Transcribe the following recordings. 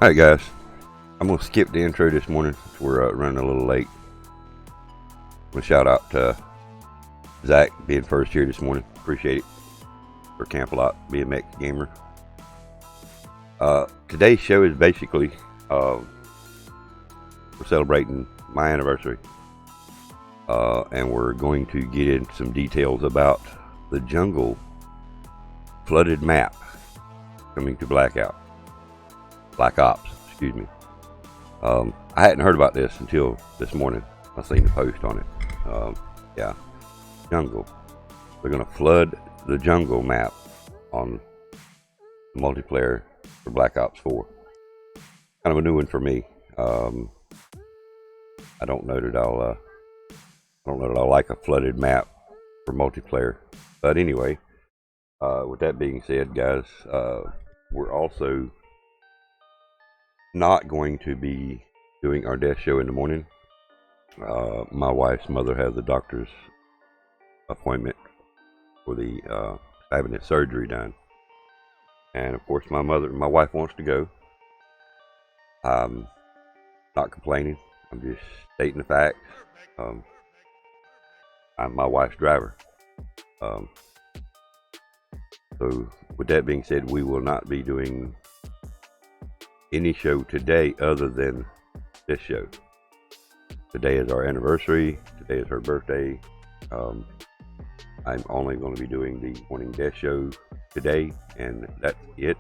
Alright guys, I'm going to skip the intro this morning. We're running a little late. I'm going to shout out to Zach being first here this morning. Appreciate it. For Camp Lot, BAGofDONUTS. Today's show is basically, we're celebrating my anniversary. And we're going to get into some details about the jungle flooded map coming to Black Ops, excuse me. I hadn't heard about this until this morning. I seen the post on it. Yeah, jungle. They're gonna flood the jungle map on multiplayer for Black Ops 4. Kind of a new one for me. I don't know that I'll like a flooded map for multiplayer. But anyway, with that being said, guys, we're also not going to be doing our death show in the morning. My wife's mother has a doctor's appointment for the having his surgery done, and of course my wife wants to go. I'm not complaining. I'm just stating the facts. I'm my wife's driver. So with that being said, we will not be doing any show today other than this show. Today is our anniversary. Today is her birthday. I'm only going to be doing the morning death show today, and that's it.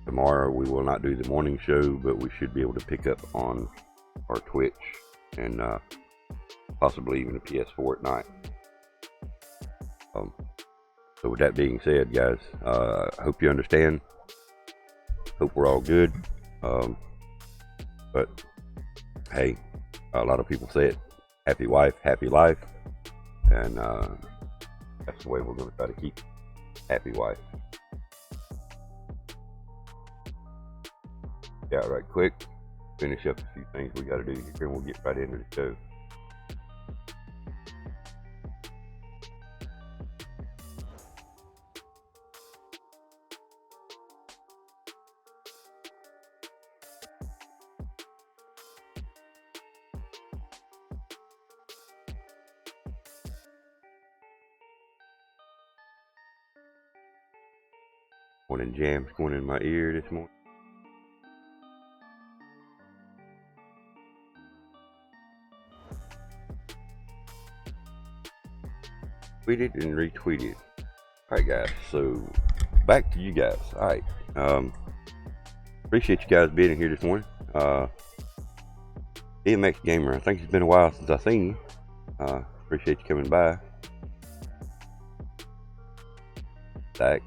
Tomorrow we will not do the morning show, but we should be able to pick up on our Twitch and possibly even a PS4 at night. So with that being said, guys, I hope you understand. Hope we're all good. But hey, a lot of people say it, happy wife, happy life. And that's the way we're going to try to keep happy wife. Yeah, right quick. Finish up a few things we got to do here, and we'll get right into the show. Morning jams going in my ear this morning. Tweeted and retweeted. Alright guys, so back to you guys. Alright, appreciate you guys being here this morning. BAGofDONUTS, I think it's been a while since I've seen you. Appreciate you coming by. Zach,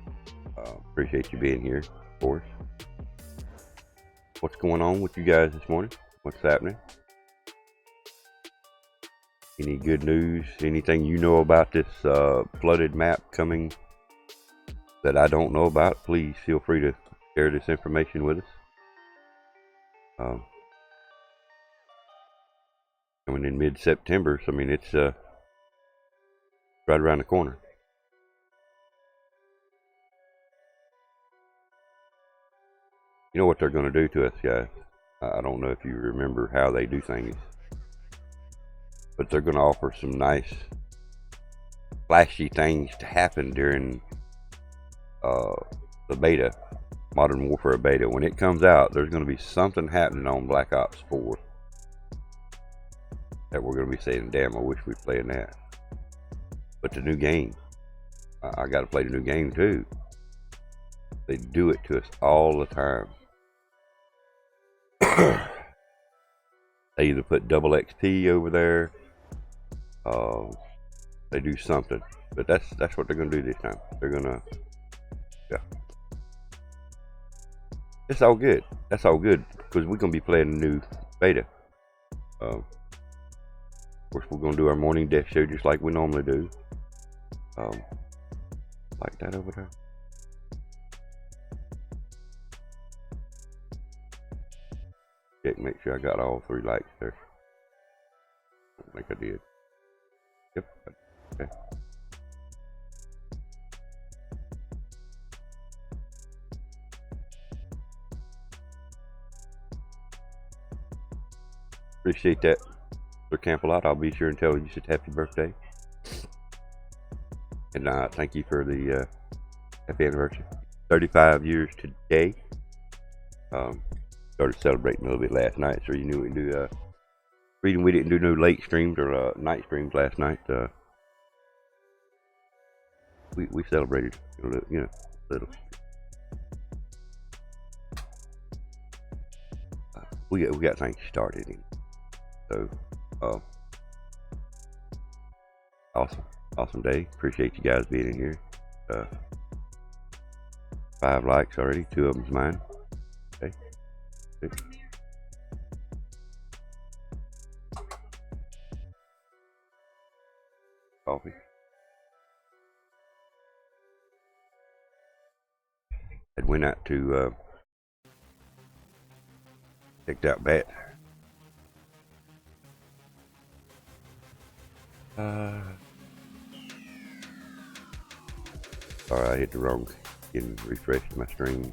appreciate you being here, of course. What's going on with you guys this morning? What's happening? Any good news? Anything you know about this flooded map coming that I don't know about? Please feel free to share this information with us. Coming in mid-September, so I mean it's right around the corner. You know what they're going to do to us, guys? I don't know if you remember how they do things, but they're going to offer some nice, flashy things to happen during the beta, Modern Warfare beta. When it comes out, there's going to be something happening on Black Ops 4 that we're going to be saying, damn, I wish we played that. But the new game, I got to play the new game too. They do it to us all the time. They either put double XP over there, they do something, but that's what they're gonna do this time. They're gonna, yeah. It's all good. That's all good because we're gonna be playing the new beta. Of course, we're gonna do our morning death show just like we normally do. Like that over there. Check, make sure I got all 3 likes there. I think I did. Yep. Okay. Appreciate that. For Camp a lot. I'll be sure and tell you said happy birthday. And thank you for the happy anniversary. 35 years today. Started celebrating a little bit last night, so you knew we do. Reason we didn't do no late streams or night streams last night. We celebrated a little, you know, little. We got things started, so awesome day. Appreciate you guys being in here. 5 likes already. 2 of them's mine. Okay. Good. Coffee. I went out to checked out bat. Sorry, I hit the wrong. Getting refreshed my stream.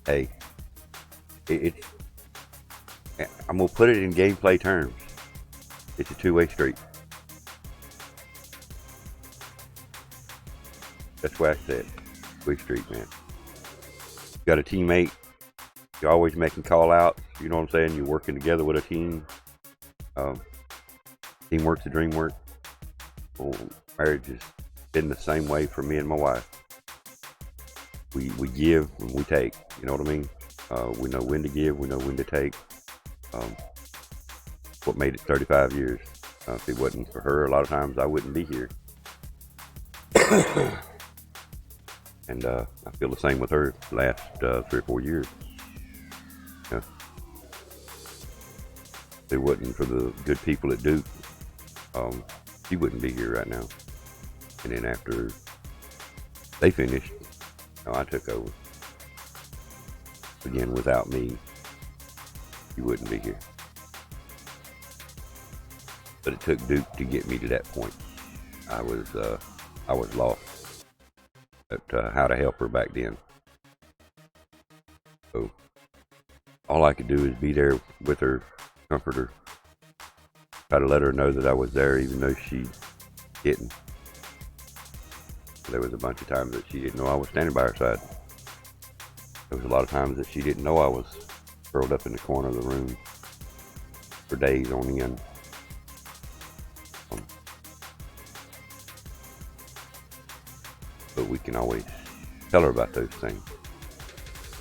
Hey, I'm gonna put it in gameplay terms. It's a 2-way street. That's what I said. 2-way street, man. You got a teammate. You're always making call outs. You know what I'm saying? You're working together with a team. Teamwork's a dream work. Well, marriage has been the same way for me and my wife. We give and we take. You know what I mean? We know when to give. We know when to take. What made it 35 years. If it wasn't for her, a lot of times I wouldn't be here. And I feel the same with her the last 3 or 4 years. If it wasn't for the good people at Duke, she wouldn't be here right now. And then after they finished, I took over. Again, without me, she wouldn't be here. But it took Duke to get me to that point. I was lost at how to help her back then. So all I could do is be there with her, comfort her, try to let her know that I was there, even though she didn't. There was a bunch of times that she didn't know I was standing by her side. There was a lot of times that she didn't know I was curled up in the corner of the room for days on end. But we can always tell her about those things,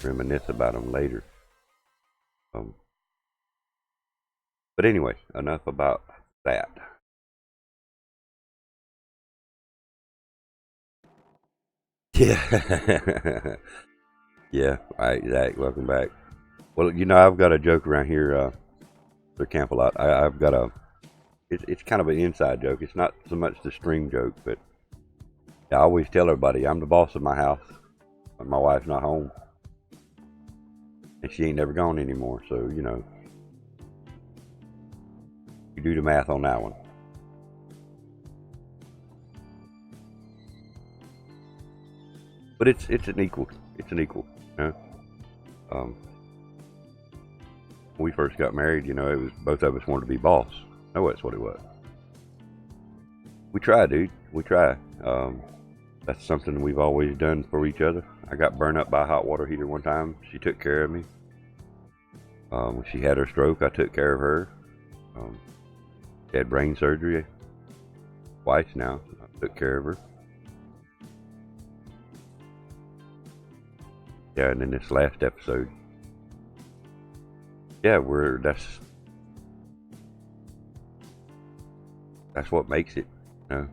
reminisce about them later. But anyway, enough about that. Yeah. Yeah, alright, Zach, welcome back. Well, you know, I've got a joke around here, for Camp a lot. I've got it's kind of an inside joke. It's not so much the stream joke, but I always tell everybody I'm the boss of my house when my wife's not home. And she ain't never gone anymore, so, you know, you do the math on that one. But it's an equal, you know. When we first got married, you know, it was both of us wanted to be boss. No, that's what it was. We try, dude. We try. That's something we've always done for each other. I got burned up by a hot water heater one time. She took care of me. When she had her stroke, I took care of her. She had brain surgery twice now. I took care of her. Yeah, and then this last episode, yeah, that's what makes it, you know.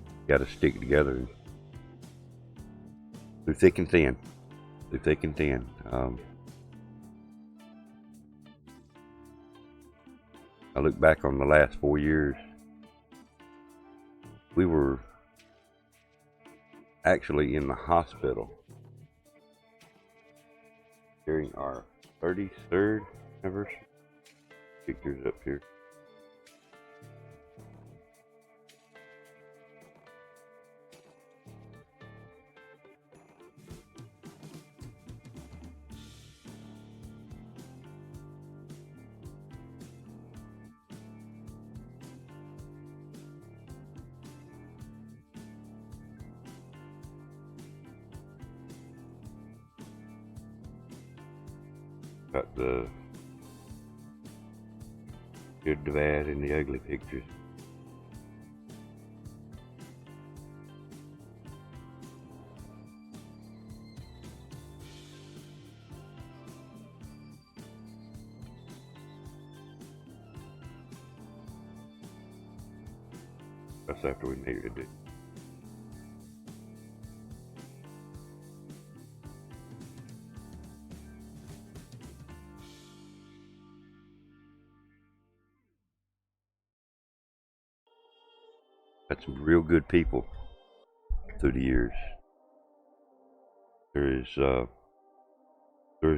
You gotta stick together through thick and thin. I look back on the last 4 years, we were actually in the hospital during our 33rd anniversary. Pictures up here. Got the good, the bad, and the ugly pictures. That's after we made it. Got some real good people through the years. There is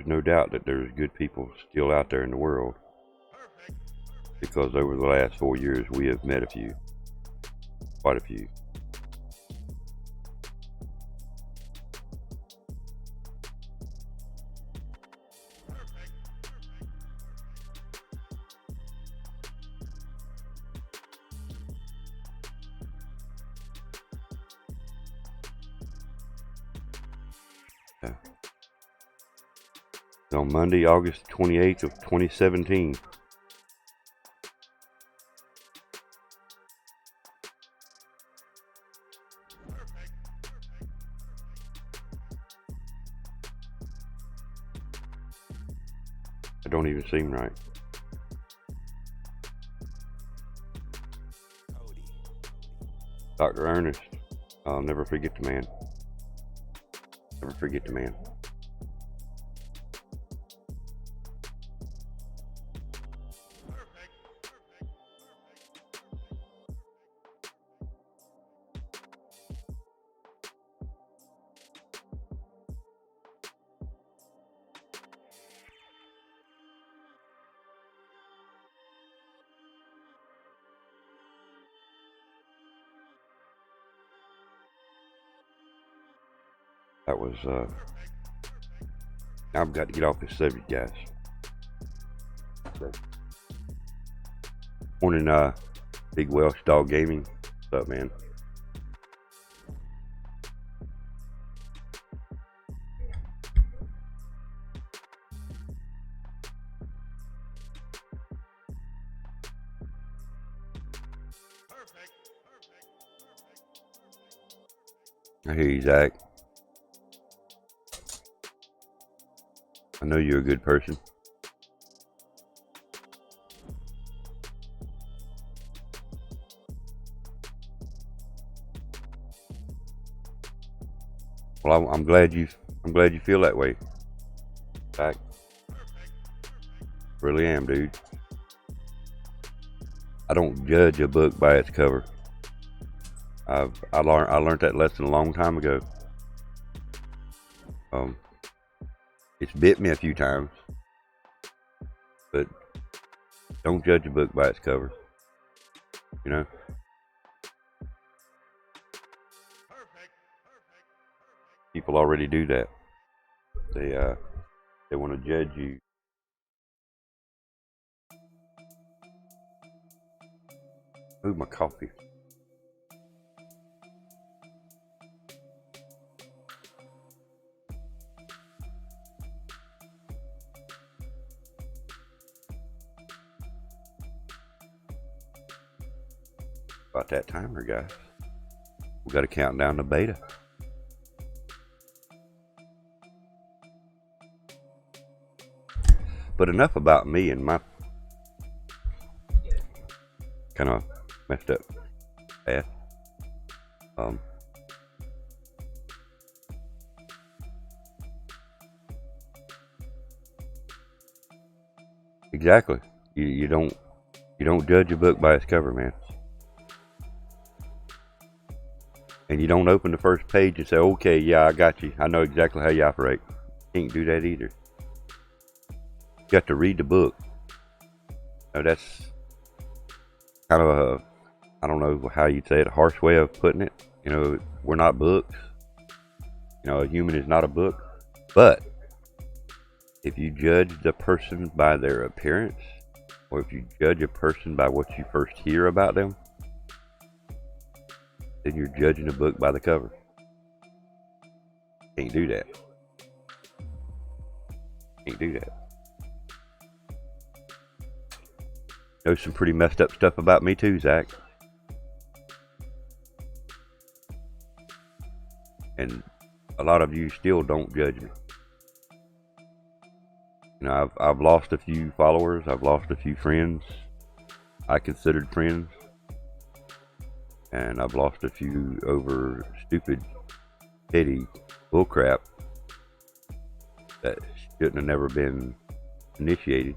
no doubt that there's good people still out there in the world, because over the last 4 years we have met a few, quite a few. Yeah. On Monday, August 28th of 2017. It don't even seem right. Dr. Ernest, I'll never forget the man. Never forget the man. That was, I've got to get off this subject, guys. So, morning, Big Welsh Dog Gaming. What's up, man? I hear you, Zach. I know you're a good person. Well, I'm glad you feel that way, Zach. Really am, dude. I don't judge a book by its cover. I learned that lesson a long time ago. It's bit me a few times, but don't judge a book by its cover. You know? People already do that. They want to judge you. Ooh, my coffee. About that timer, guys. We got to count down to beta. But enough about me and my kind of messed up path. Exactly. You don't judge a book by its cover, man. And you don't open the first page and say, okay, yeah, I got you. I know exactly how you operate. You can't do that either. You got to read the book. Now, that's kind of a, I don't know how you'd say it, a harsh way of putting it. You know, we're not books. You know, a human is not a book. But if you judge the person by their appearance, or if you judge a person by what you first hear about them, then you're judging a book by the cover. Can't do that. Can't do that. know some pretty messed up stuff about me too, Zach. And a lot of you still don't judge me. You know, I've lost a few followers. I've lost a few friends I considered friends. And I've lost a few over stupid, petty bullcrap that shouldn't have never been initiated.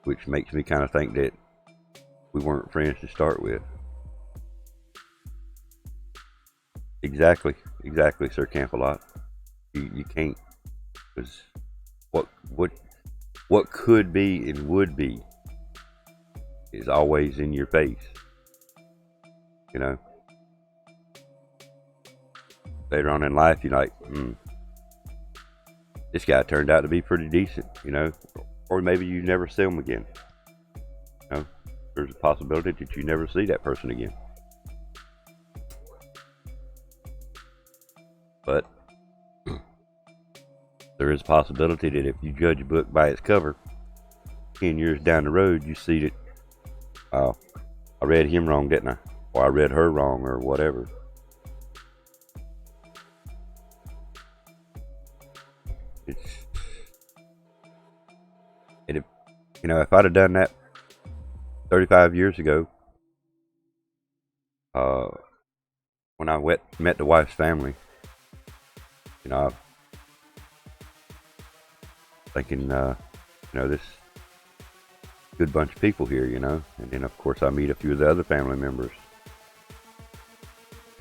Which makes me kind of think that we weren't friends to start with. Exactly, Sir Campalot. You can't, because what could be and would be is always in your face. You know, later on in life, you're like, this guy turned out to be pretty decent. You know, or maybe you never see him again. You know, there's a possibility that you never see that person again. But there is a possibility that if you judge a book by its cover, 10 years down the road, you see that, oh, I read him wrong, didn't I? Or I read her wrong, or whatever. You know, if I'd have done that 35 years ago, when I met the wife's family, you know, thinking, you know, this good bunch of people here, you know, and then of course I meet a few of the other family members,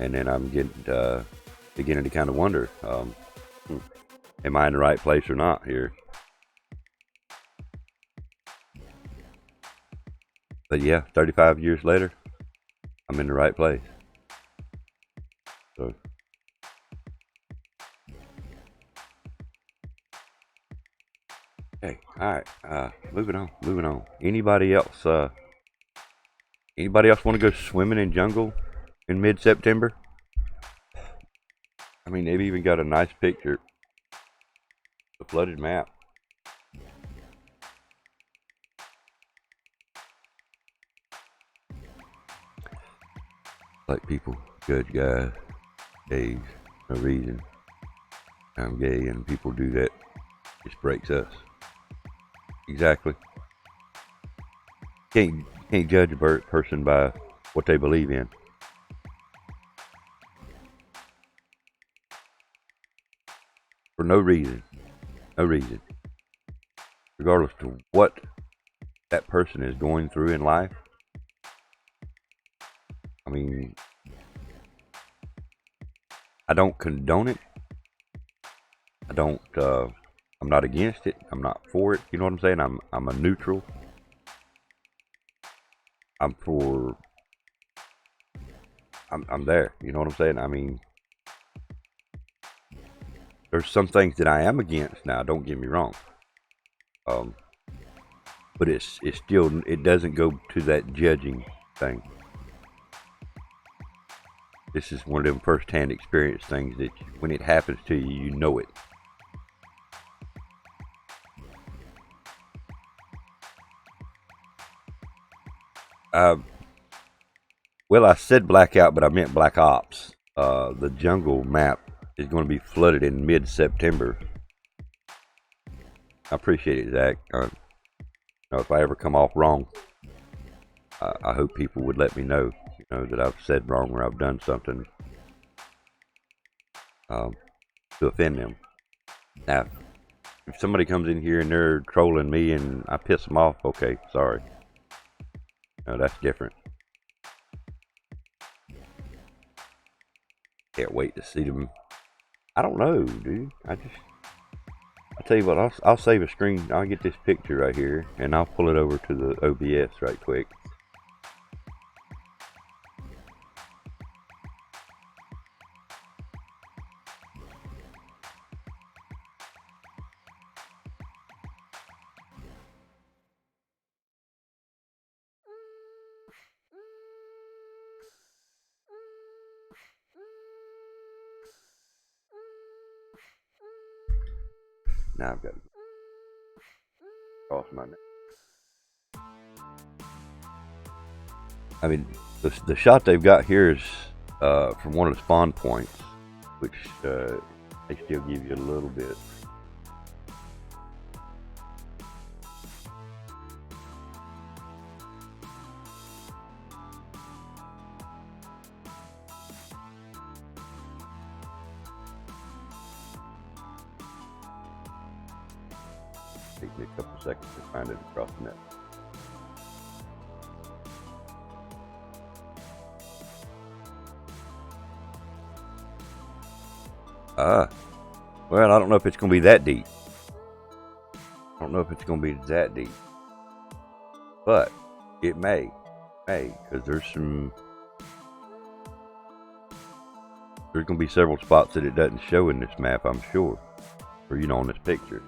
and then I'm beginning to kind of wonder, am I in the right place or not here? But yeah, 35 years later, I'm in the right place. So, okay, all right, moving on. Anybody else want to go swimming in jungle in mid-September? I mean, they've even got a nice picture, the flooded map. Like people judge guys, gays, no reason. I'm gay, and people do that. It just breaks us. Exactly. Can't judge a person by what they believe in. For no reason. No reason. Regardless to what that person is going through in life. I mean, I don't condone it. I'm not against it. I'm not for it. You know what I'm saying? I'm a neutral. I'm there. You know what I'm saying? I mean, there's some things that I am against now. Don't get me wrong. But it's still, it doesn't go to that judging thing. This is one of them first-hand experience things that when it happens to you, you know it. Well, I said Blackout, but I meant Black Ops. The jungle map is going to be flooded in mid-September. I appreciate it, Zach. If I ever come off wrong, I hope people would let me know, you know, that I've said wrong or I've done something to offend them. Now, if somebody comes in here and they're trolling me and I piss them off, okay, sorry. No, that's different. Can't wait to see them. I don't know, dude. I'll tell you what, I'll save a screen. I'll get this picture right here and I'll pull it over to the OBS right quick. Now I've got to cross my neck. I mean, the shot they've got here is from one of the spawn points, which they still give you a little bit. Takes me a couple seconds to find it across the net. Well, I don't know if it's going to be that deep. I don't know if it's going to be that deep. But it may, because there's going to be several spots that it doesn't show in this map, I'm sure. Or, on this picture.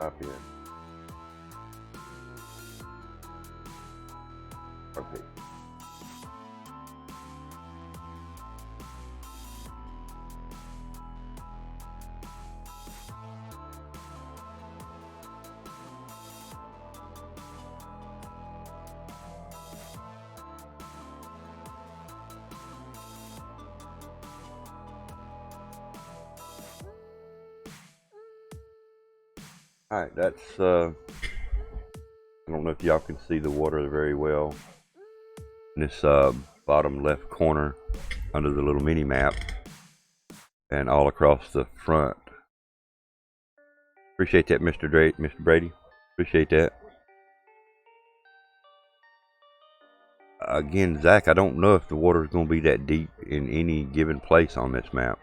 Up here. Okay. Alright, that's I don't know if y'all can see the water very well in this bottom left corner under the little mini map and all across the front. Appreciate that, Mr. Brady. Appreciate that. Again, Zach, I don't know if the water is going to be that deep in any given place on this map.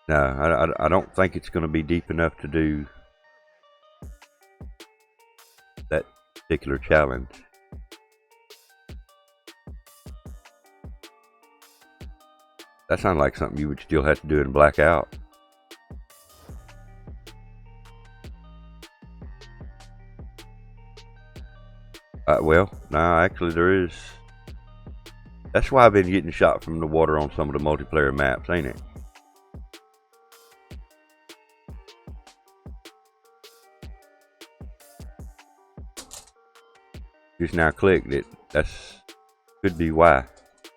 No, I don't think it's going to be deep enough to do that particular challenge. That sounds like something you would still have to do in Blackout. Well, no, actually there is. That's why I've been getting shot from the water on some of the multiplayer maps, ain't it? Just now clicked it. That's could be why.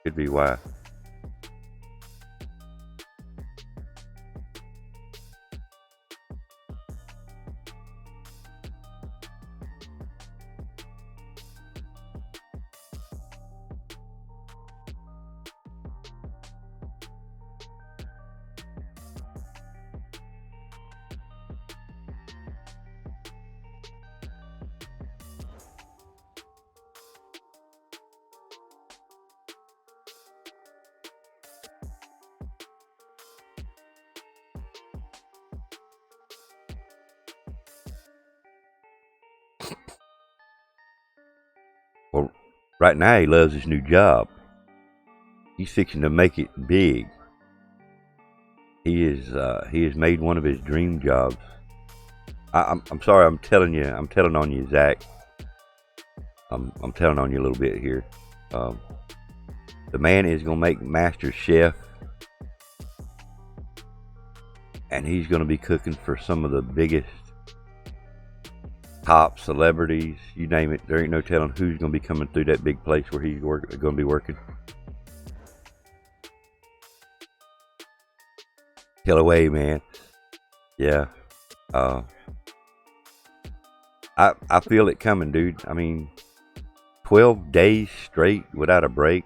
Could be why. Well, right now he loves his new job. He's fixing to make it big. He has made one of his dream jobs. I'm sorry, I'm telling on you, Zach. I'm telling on you a little bit here. The man is gonna make Master Chef, and he's gonna be cooking for some of the biggest top celebrities, you name it. There ain't no telling who's gonna be coming through that big place where he's gonna be working. Kill away, man. Yeah. I feel it coming, dude. I mean, 12 days straight without a break.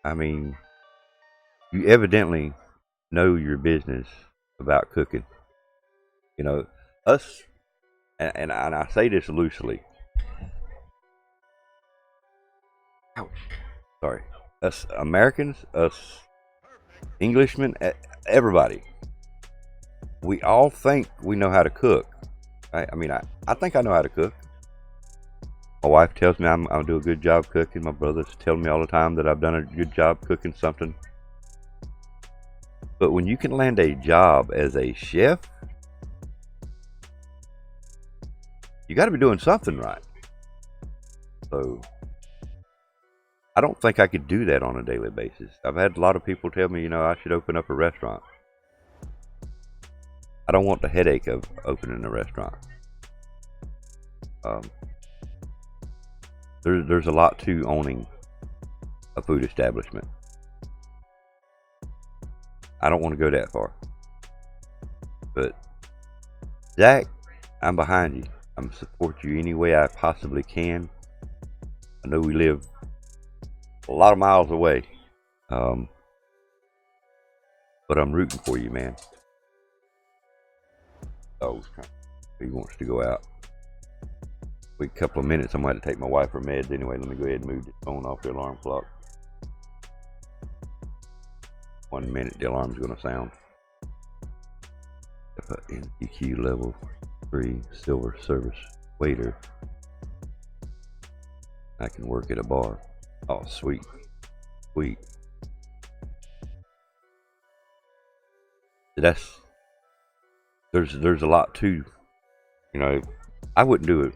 I mean, you evidently know your business about cooking. Us, and I say this loosely. Ouch. Sorry. Us Americans, us Englishmen, everybody. We all think we know how to cook. Right? I mean, I think I know how to cook. My wife tells me I do a good job cooking. My brothers tell me all the time that I've done a good job cooking something. But when you can land a job as a chef, you got to be doing something right. So I don't think I could do that on a daily basis. I've had a lot of people tell me, I should open up a restaurant. I don't want the headache of opening a restaurant. There's a lot to owning a food establishment. I don't want to go that far. But Zach, I'm behind you. I'm going to support you any way I possibly can. I know we live a lot of miles away. But I'm rooting for you, man. Oh, he wants to go out. Wait a couple of minutes. I'm going to have to take my wife her meds anyway. Let me go ahead and move the phone off the alarm clock. 1 minute, the alarm's going to sound. NCQ level 3 silver service waiter. I can work at a bar. Oh, sweet. Sweet. There's a lot to, I wouldn't do it.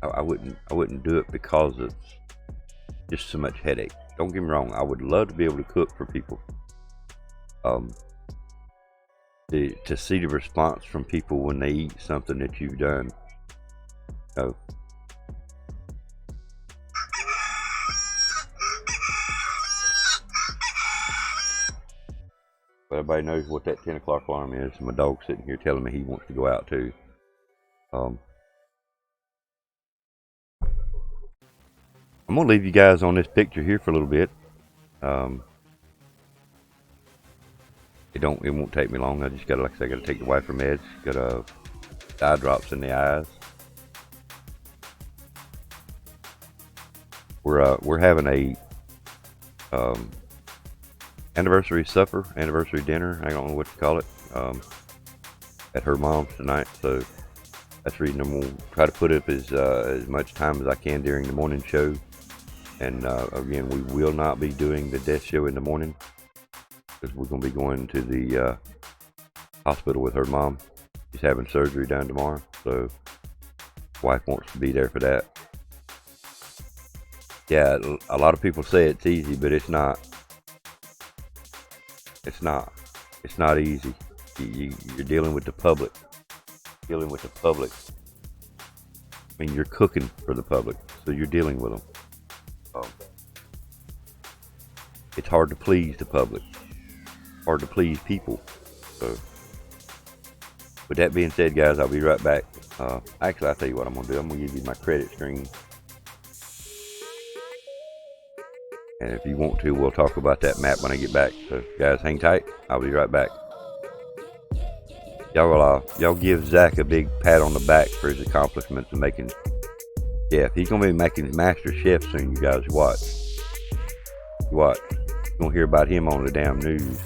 I wouldn't do it because it's just so much headache. Don't get me wrong. I would love to be able to cook for people. To see the response from people when they eat something that you've done. But everybody knows what that 10 o'clock alarm is. My dog's sitting here telling me he wants to go out too. I'm gonna leave you guys on this picture here for a little bit. It won't take me long. I just gotta, like I said, gotta take the wife her meds. Got eye drops in the eyes. We're having a anniversary supper, anniversary dinner. I don't know what to call it. At her mom's tonight. So that's the reason I'm gonna try to put up as much time as I can during the morning show. And again, we will not be doing the death show in the morning because we're going to be going to the hospital with her mom. She's having surgery done tomorrow, so wife wants to be there for that. Yeah, a lot of people say it's easy, but it's not. It's not easy. You're dealing with the public. I mean, you're cooking for the public, so you're dealing with them. It's hard to please the public, hard to please people. So, with that being said, guys, I'll be right back. Actually, I'll tell you what I'm going to do. I'm going to give you my credit screen. And if you want to, we'll talk about that map when I get back. So, guys, hang tight. I'll be right back. Y'all give Zach a big pat on the back for his accomplishments in making chef. He's going to be making Master Chef soon, you guys. Watch. You're going to hear about him on the damn news.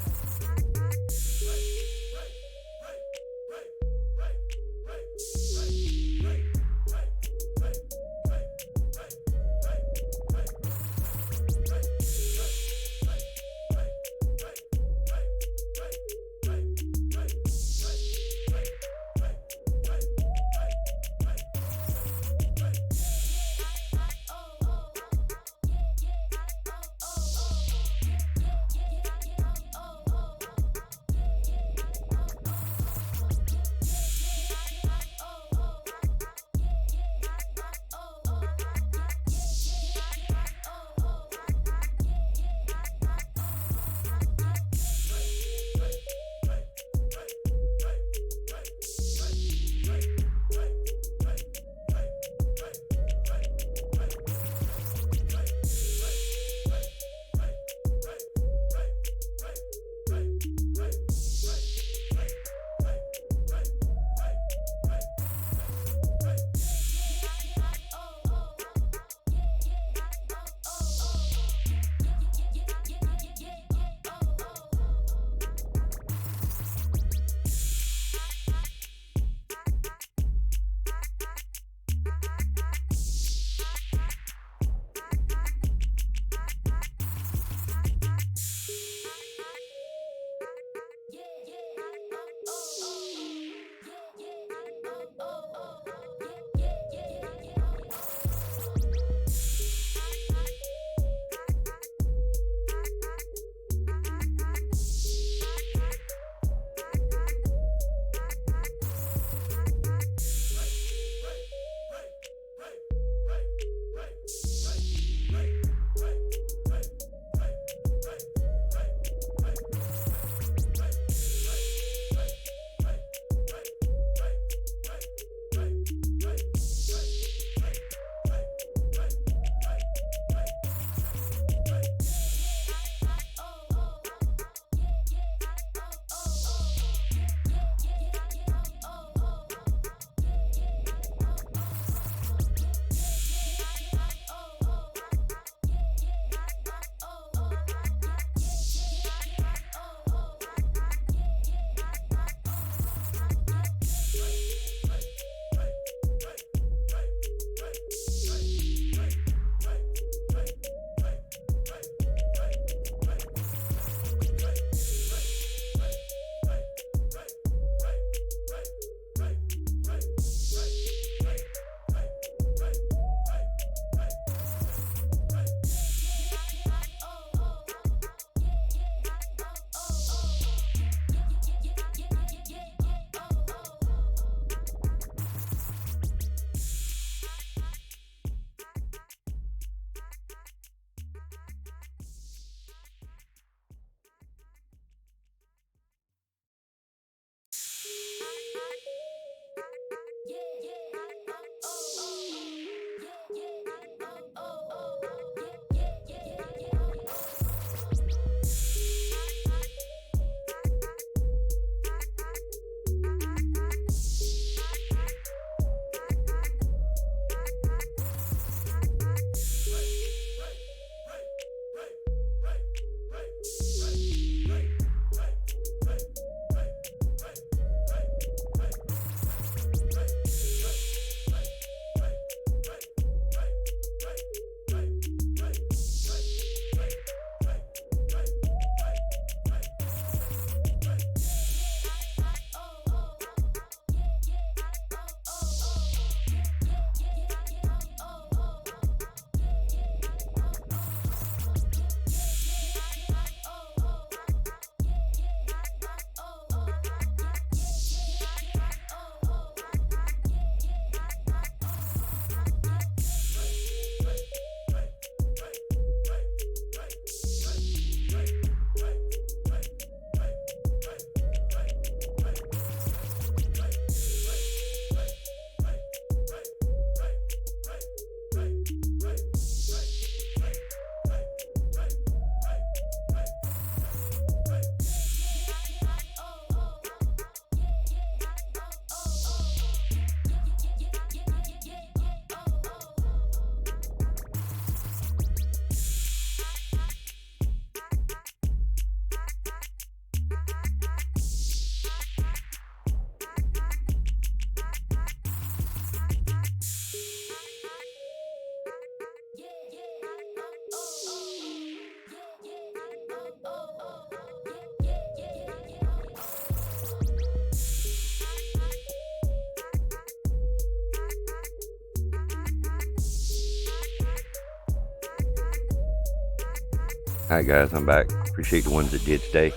Alright guys, I'm back. Appreciate the ones that did stay.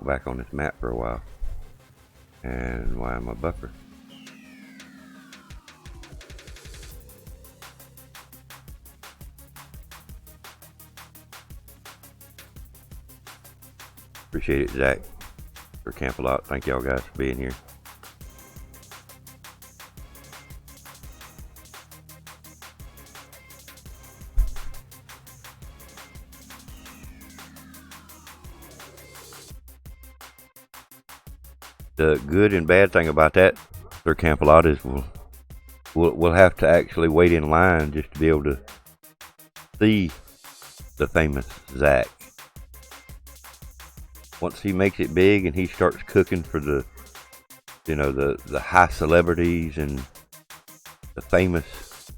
Back on this map for a while. And why am I buffer? Appreciate it, Zach, for Camp a Lot. Thank y'all guys for being here. The good and bad thing about that for Camp a Lot is we'll have to actually wait in line just to be able to see the famous Zach. Once he makes it big and he starts cooking for the high celebrities and the famous,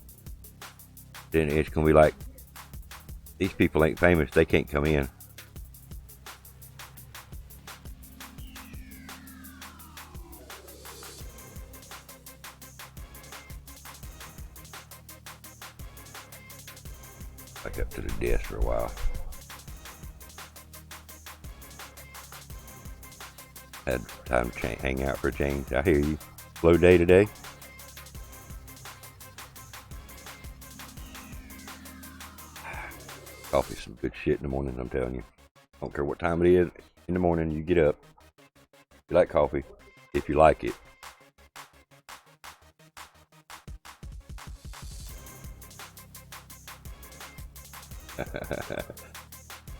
then it's gonna be like, these people ain't famous, they can't come in. Back up to the desk for a while. Had time to hang out for a change. I hear you. Slow day today. Coffee's some good shit in the morning, I'm telling you. Don't care what time it is in the morning, you get up. You like coffee, if you like it.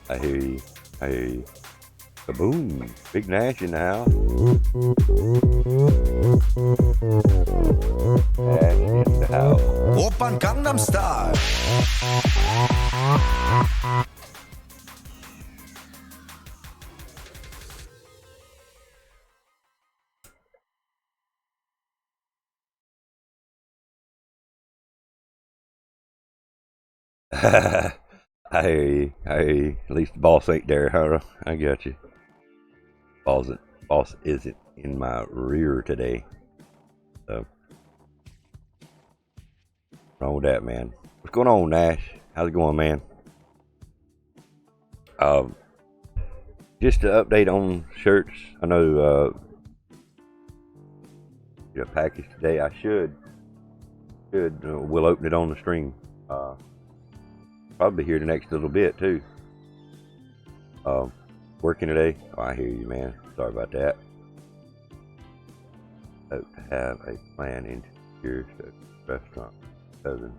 I hear you. I hear you. Kaboom! Big Nash in the house. Nash in the house. Oppan Gangnam Style. I hear you. I hear you. At least the boss ain't there, huh? I got you. Boss isn't in my rear today. So, wrong with that, man. What's going on, Nash? How's it going, man? Just to update on shirts. I know get a package today. I should. We'll open it on the stream. Probably here the next little bit too. Working today. Oh, I hear you, man. Sorry about that. Hope to have a plan into your restaurant. Cousin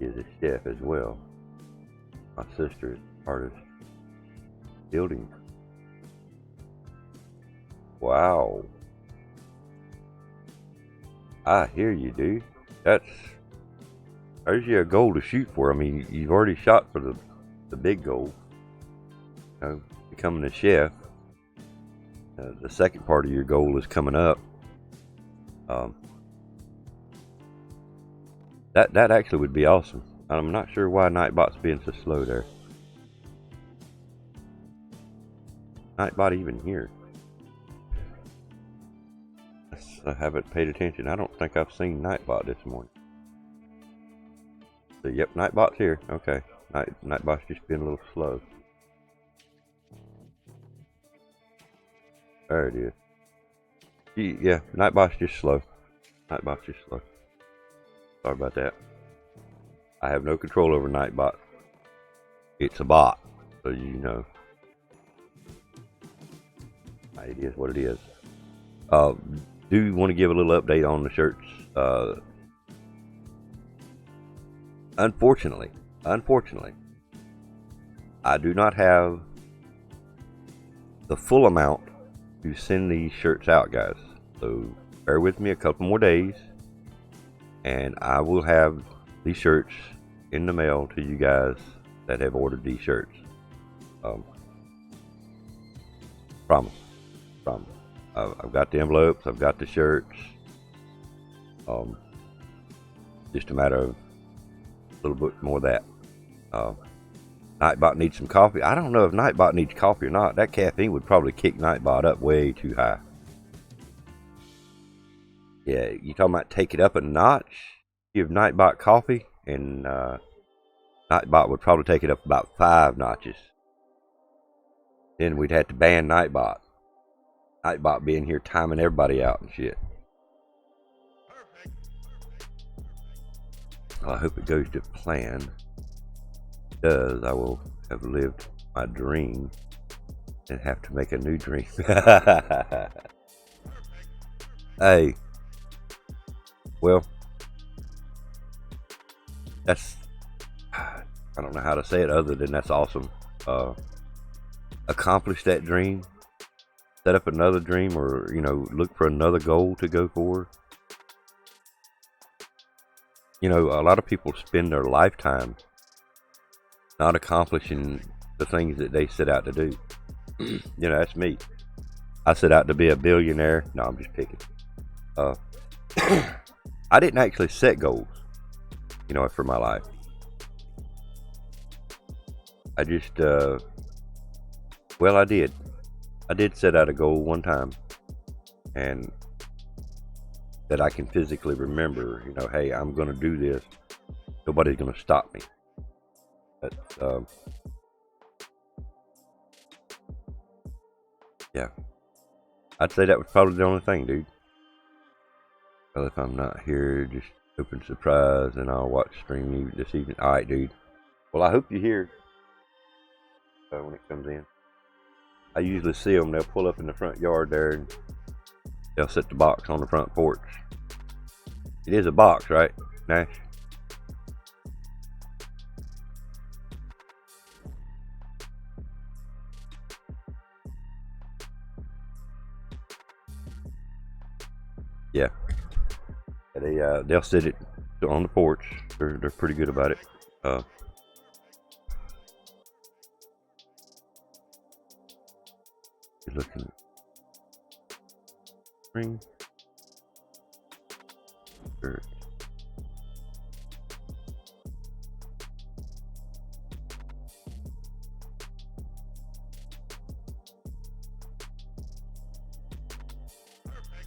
is a chef as well. My sister is part of building. Wow. I hear you, dude. There's you a goal to shoot for. I mean, you've already shot for the big goal. You know, becoming a chef. The second part of your goal is coming up. That actually would be awesome. I'm not sure why Nightbot's being so slow there. Nightbot even here? I haven't paid attention. I don't think I've seen Nightbot this morning. So, yep, Nightbot's here. Okay. Nightbot's just been a little slow. There it is. Yeah, Nightbot's just slow. Nightbot's just slow. Sorry about that. I have no control over Nightbot. It's a bot, so you know. It is what it is. Do want to give a little update on the shirts. Unfortunately, I do not have the full amount to send these shirts out, guys. So bear with me a couple more days, and I will have these shirts in the mail to you guys that have ordered these shirts. Promise. Promise. I've got the envelopes. I've got the shirts. Just a matter of a little bit more of that. Nightbot needs some coffee. I don't know if Nightbot needs coffee or not. That caffeine would probably kick Nightbot up way too high. Yeah, you talking about take it up a notch? Give Nightbot coffee, and Nightbot would probably take it up about 5 notches. Then we'd have to ban Nightbot. Nightbot being here timing everybody out and shit. Well, I hope it goes to plan. If it does, I will have lived my dream and have to make a new dream. Hey. Well, that's, I don't know how to say it other than that's awesome. Accomplish that dream, set up another dream, or, you know, look for another goal to go for. You know, a lot of people spend their lifetime not accomplishing the things that they set out to do. You know, that's me. I set out to be a billionaire. No, I'm just picking. I didn't actually set goals, you know, for my life. I just, well, I did. I did set out a goal one time, and that I can physically remember, you know, hey, I'm going to do this. Nobody's going to stop me. But, yeah. I'd say that was probably the only thing, dude. Well, if I'm not here, just open surprise, and I'll watch stream this evening. All right, dude. Well, I hope you're here when it comes in. I usually see them. They'll pull up in the front yard there, and they'll set the box on the front porch. It is a box, right, Nash? Yeah. They'll sit it on the porch. They're pretty good about it. You're looking at spring. Sure.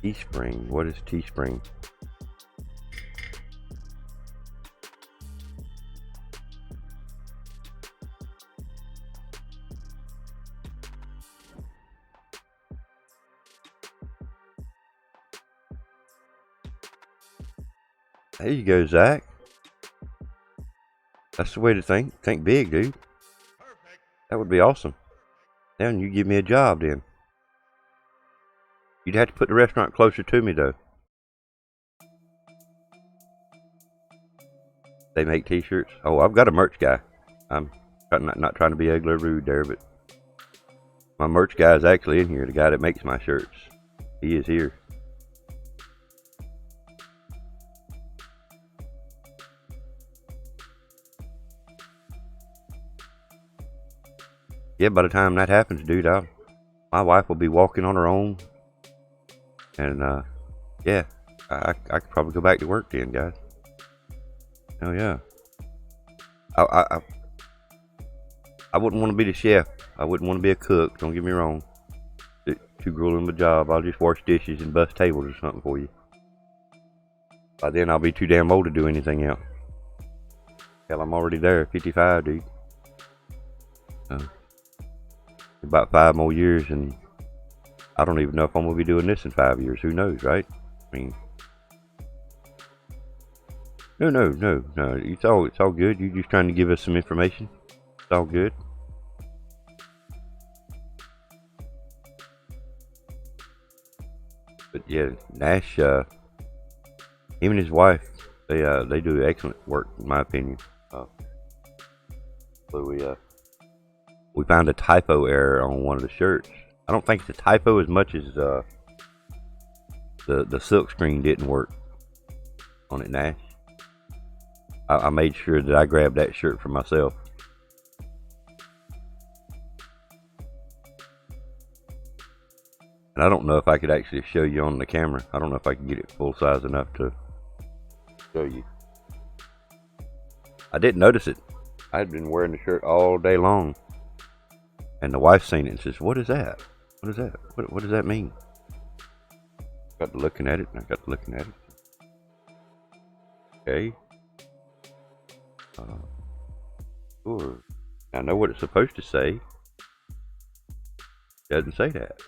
Teespring. What is Teespring? There you go, Zach. That's the way to think. Think big, dude. That would be awesome. Then you give me a job then. You'd have to put the restaurant closer to me, though. They make t-shirts. Oh, I've got a merch guy. I'm not trying to be ugly or rude there, but my merch guy is actually in here. The guy that makes my shirts. He is here. Yeah, by the time that happens, dude, my wife will be walking on her own. And, yeah, I could probably go back to work then, guys. Oh, yeah. I wouldn't want to be the chef. I wouldn't want to be a cook. Don't get me wrong. It's too grueling of a job. I'll just wash dishes and bust tables or something for you. By then, I'll be too damn old to do anything else. Hell, I'm already there, 55, dude. About 5 more years, and I don't even know if I'm going to be doing this in 5 years. Who knows, right? I mean, no. It's all good. You're just trying to give us some information. It's all good. But yeah, Nash, him and his wife, they do excellent work, in my opinion. So we found a typo error on one of the shirts. I don't think it's a typo as much as the silk screen didn't work on it, Nash. I made sure that I grabbed that shirt for myself. I don't know if I could actually show you on the camera. I don't know if I can get it full size enough to show you. I didn't notice it. I had been wearing the shirt all day long, and the wife seen it and says, "What is that? What is that? What does that mean?" Got to looking at it, and I got to looking at it. Okay. Sure. I know what it's supposed to say. It doesn't say that.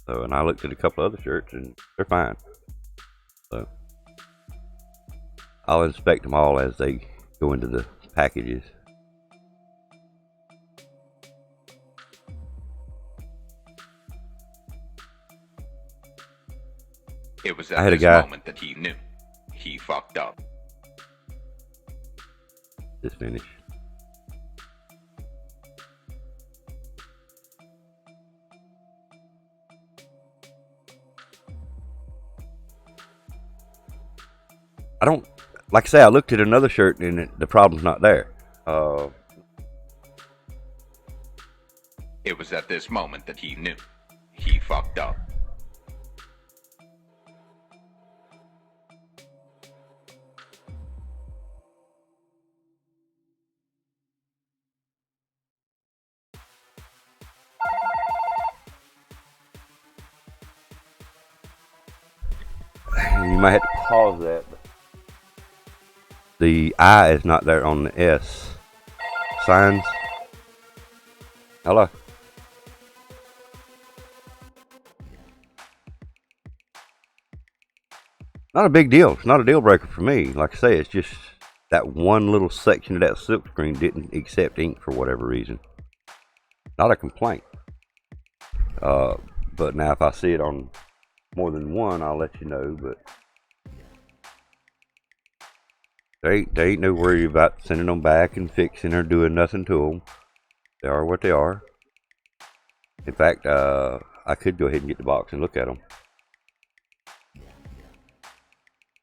So, and I looked at a couple other shirts, and they're fine. So, I'll inspect them all as they go into the packages. It was at this moment that he knew. He fucked up. Just finished. I don't, like I say, I looked at another shirt and the problem's not there. It was at this moment that he knew. He fucked up. You might have to pause that. The I is not there on the S signs. Hello. Not a big deal. It's not a deal breaker for me. Like I say, it's just that one little section of that silk screen didn't accept ink for whatever reason. Not a complaint. But now if I see it on more than one, I'll let you know. But they ain't no worry about sending them back and fixing or doing nothing to them. They are what they are. In fact, I could go ahead and get the box and look at them.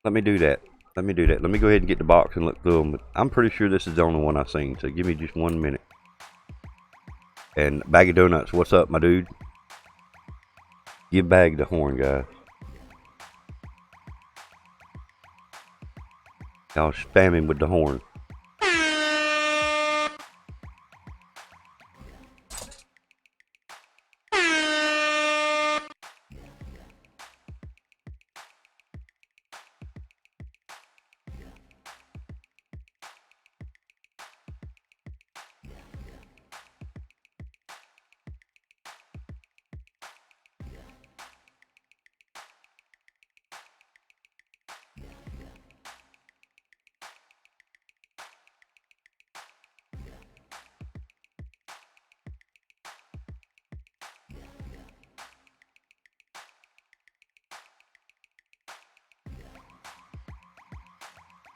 Let me do that. Let me go ahead and get the box and look through them. But I'm pretty sure this is the only one I've seen. So give me just 1 minute. And Bag of Donuts, what's up, my dude? Give Bag the horn, guys. Y'all spam him with the horn.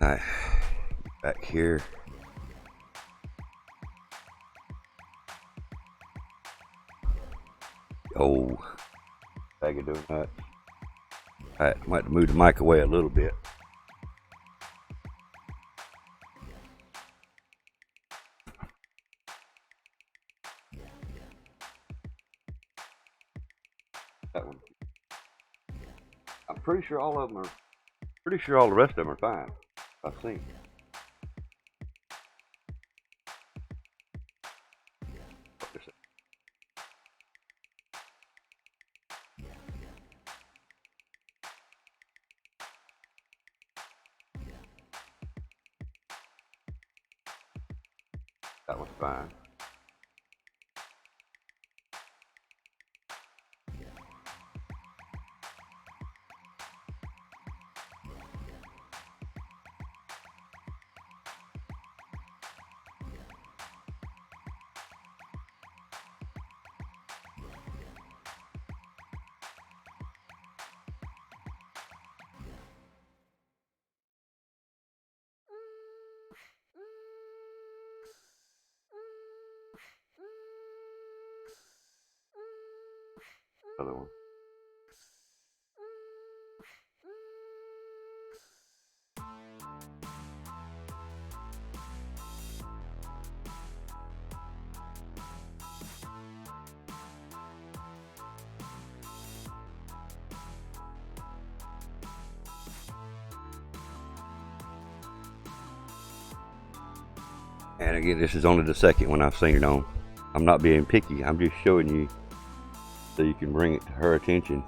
Alright, back here. Oh, Bag of Donuts. Alright, I might have to move the mic away a little bit. That one. I'm pretty sure all of them are. Pretty sure all the rest of them are fine. I think. That one's fine. Other one. And again, this is only the second one I've seen it on. I'm not being picky. I'm just showing you so you can bring it to her attention.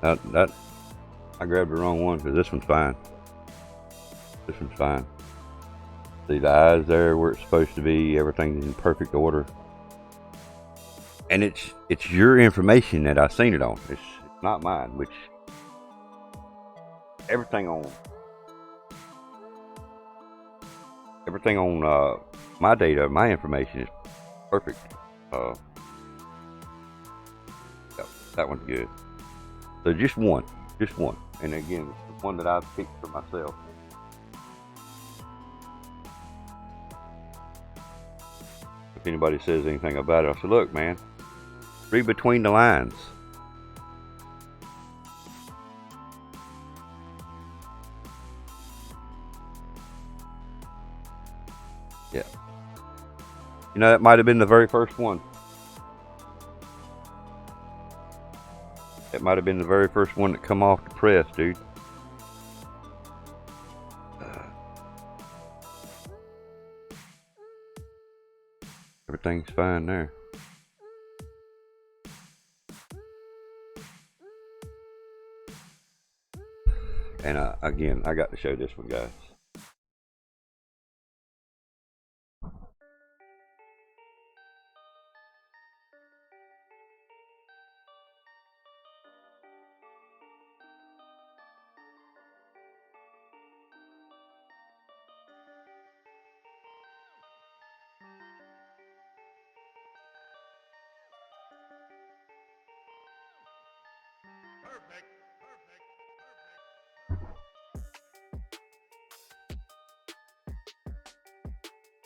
I grabbed the wrong one because this one's fine. This one's fine. See the eyes there where it's supposed to be. Everything's in perfect order. And it's your information that I've seen it on. It's not mine. Which everything on my data, my information is perfect. Yep, that one's good. So just one, and again, it's the one that I've picked for myself. If anybody says anything about it, I said, look, man, read between the lines. Yeah. You know, that might have been the very first one. That might have been the very first one that come off the press, dude. Everything's fine there. And again, I got to show this one, guys.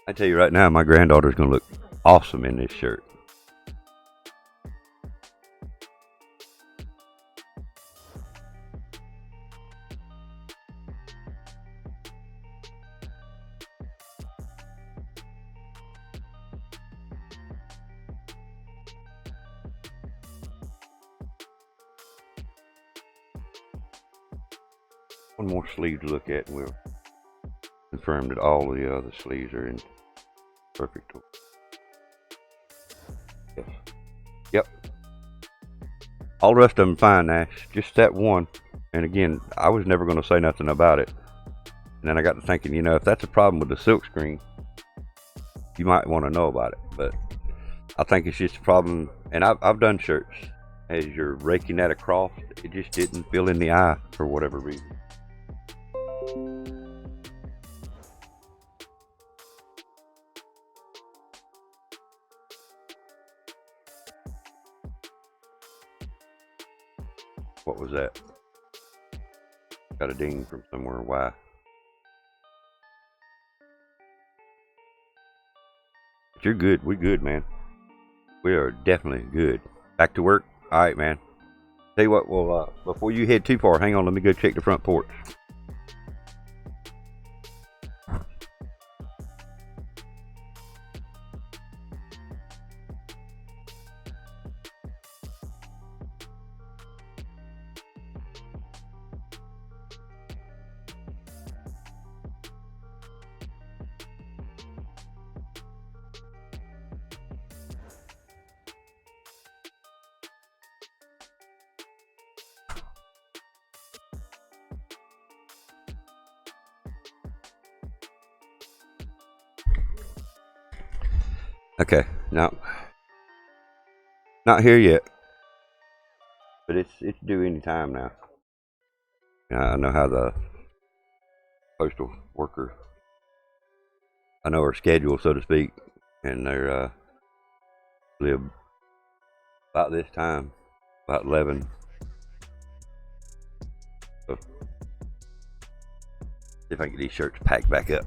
I tell you right now, my granddaughter's gonna look awesome in this shirt. One more sleeve to look at, and we'll confirm that all the other sleeves are in perfect order. Yes. Yep. All the rest of them fine, Nash. Just that one. And again, I was never going to say nothing about it. And then I got to thinking, you know, if that's a problem with the silk screen, you might want to know about it. But I think it's just a problem. And I've done shirts. As you're raking that across, it just didn't fill in the eye for whatever reason. What was that? Got a ding from somewhere. Why? But you're good. We good, man. We are definitely good. Back to work. All right, man. Tell you what. Well, before you head too far, hang on. Let me go check the front porch. Okay, no, not here yet, but it's due any time now. I know how the postal worker, I know her schedule, so to speak, and they're live about this time, about 11. So, see if I can get these shirts packed back up.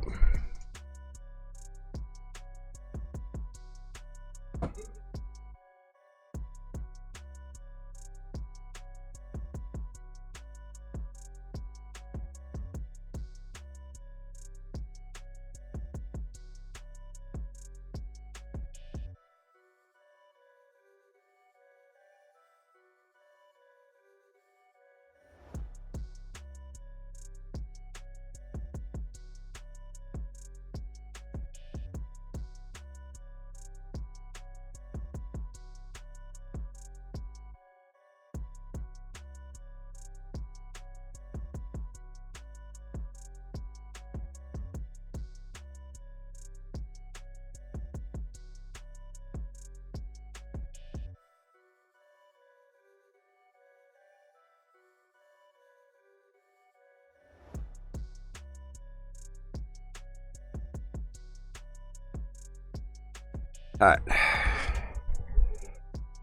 Alright.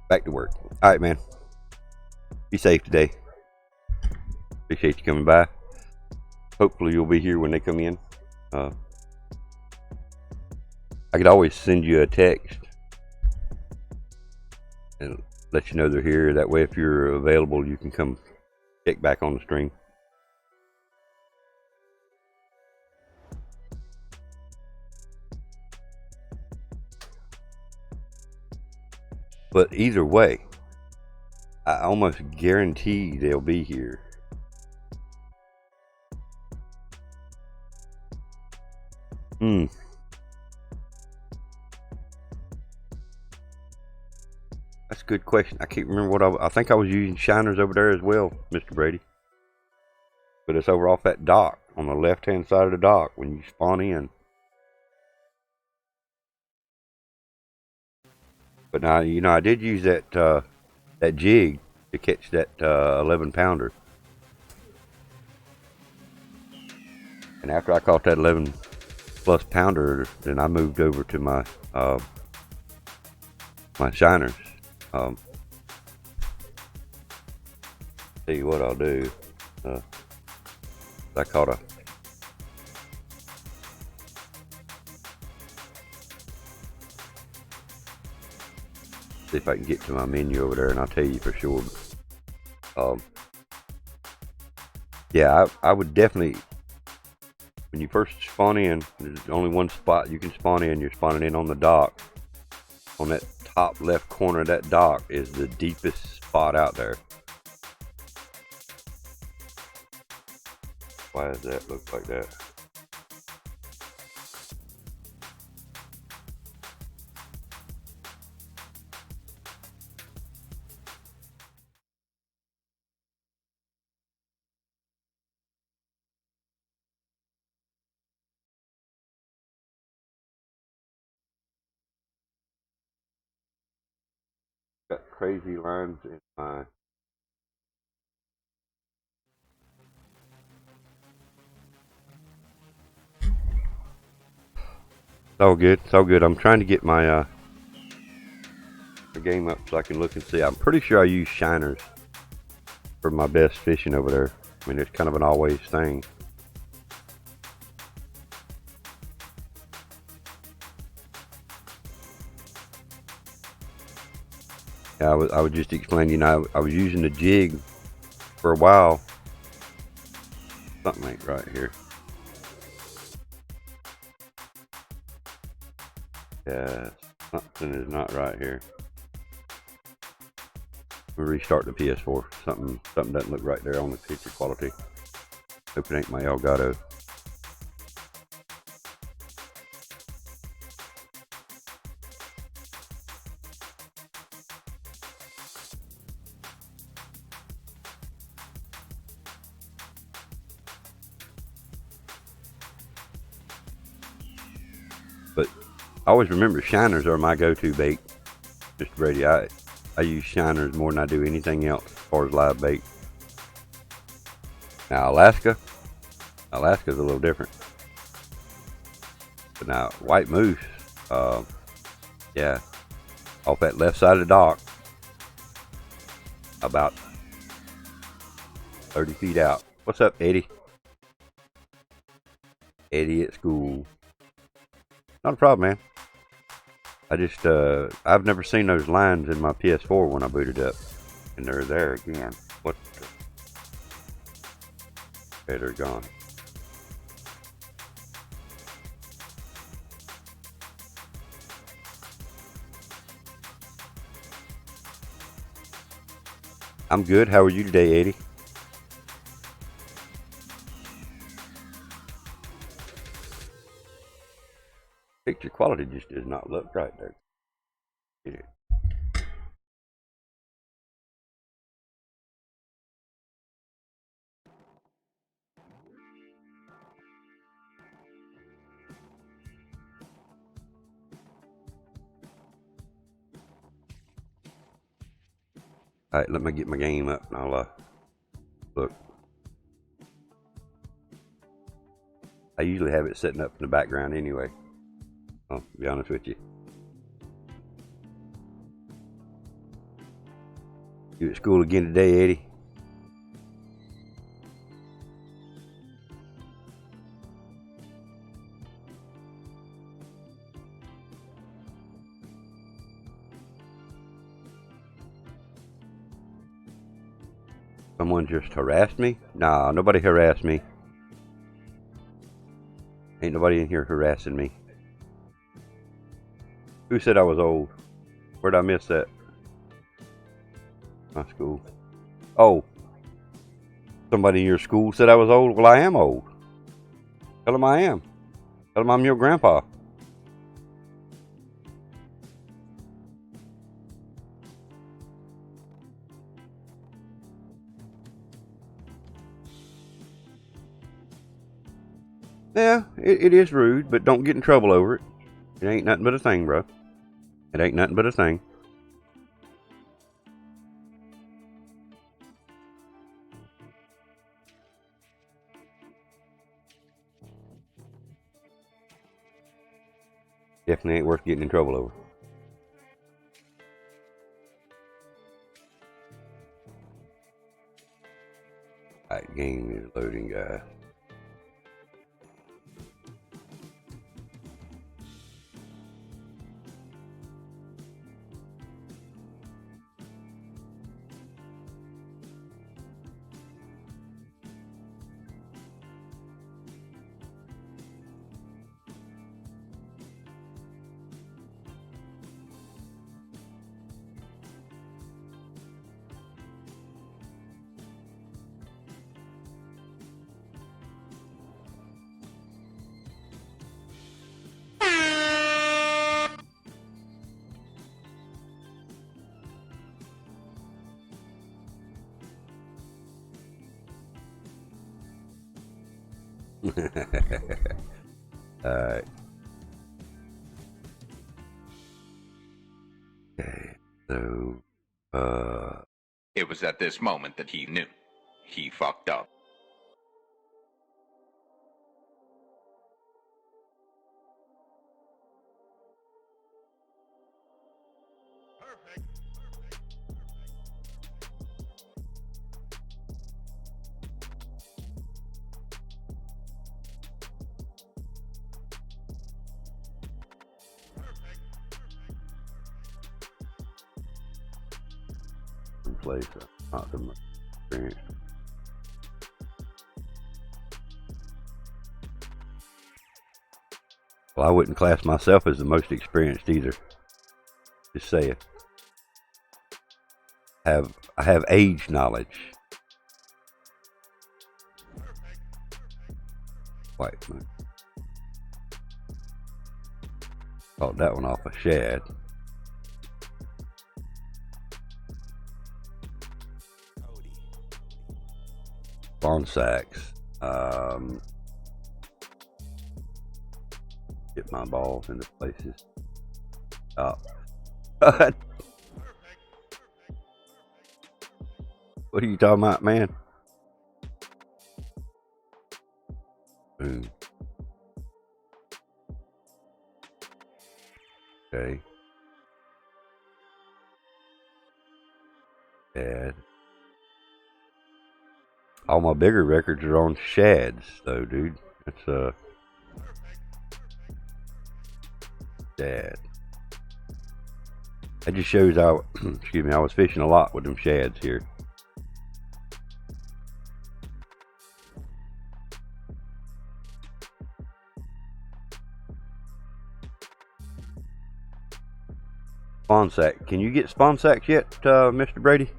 Back to work. Alright, man. Be safe today. Appreciate you coming by. Hopefully you'll be here when they come in. I could always send you a text and let you know they're here. That way, if you're available, you can come check back on the stream. But either way, I almost guarantee they'll be here. That's a good question. I can't remember what I think I was using shiners over there as well, Mr. Brady. But it's over off that dock, on the left-hand side of the dock when you spawn in. But now, you know, I did use that that jig to catch that 11-pounder. And after I caught that 11-plus pounder, then I moved over to my my shiners. Tell you what I'll do. I caught a see if I can get to my menu over there, and I'll tell you for sure. Yeah, I would definitely. When you first spawn in, there's only one spot you can spawn in. You're spawning in on the dock. On that top left corner of that dock is the deepest spot out there. Why does that look like that? Got crazy lines in my It's all good. It's all good. I'm trying to get my game up so I can look and see. I'm pretty sure I use shiners for my best fishing over there. I mean, it's kind of an always thing. Yeah, I was just explaining, you know, I was using the jig for a while. Something ain't right here. Yeah, something is not right here. We'll restart the PS4. Something doesn't look right there on the picture quality. Hope it ain't my Elgato. But I always remember shiners are my go-to bait, Mr. Brady. I use shiners more than I do anything else as far as live bait. Now Alaska's a little different. But now white moose, yeah, off that left side of the dock, about 30 feet out. What's up, Eddie? Eddie at school. Not a problem, man. I just, I've never seen those lines in my PS4 when I booted up. And they're there again. What the? Okay, they're gone. I'm good. How are you today, Eddie? Picture quality just does not look right there. Yeah. Alright, let me get my game up and I'll look. I usually have it setting up in the background anyway. To be honest with you. You at school again today, Eddie? Someone just harassed me? Nah, nobody harassed me. Ain't nobody in here harassing me. Who said I was old? Where'd I miss that? My school. Oh. Somebody in your school said I was old? Well, I am old. Tell them I am. Tell them I'm your grandpa. Yeah, it is rude, but don't get in trouble over it. It ain't nothing but a thing, bro. It ain't nothing but a thing. Definitely ain't worth getting in trouble over. Alright, game is loading, guys. Alright. Okay, so, It was at this moment that he knew. He fucked up. place, not the most experience. Well, I wouldn't class myself as the most experienced either. Just saying. I have age knowledge. White moon. Caught that one off a shad. Spawn sacks. Get my balls into places. Oh. What are you talking about, man? Boom. Okay. Shad. All my bigger records are on shads, though, dude. That's shad. That just shows I, excuse me, I was fishing a lot with them shads here. Spawn sack. Can you get spawn sacks yet, Mr. Brady?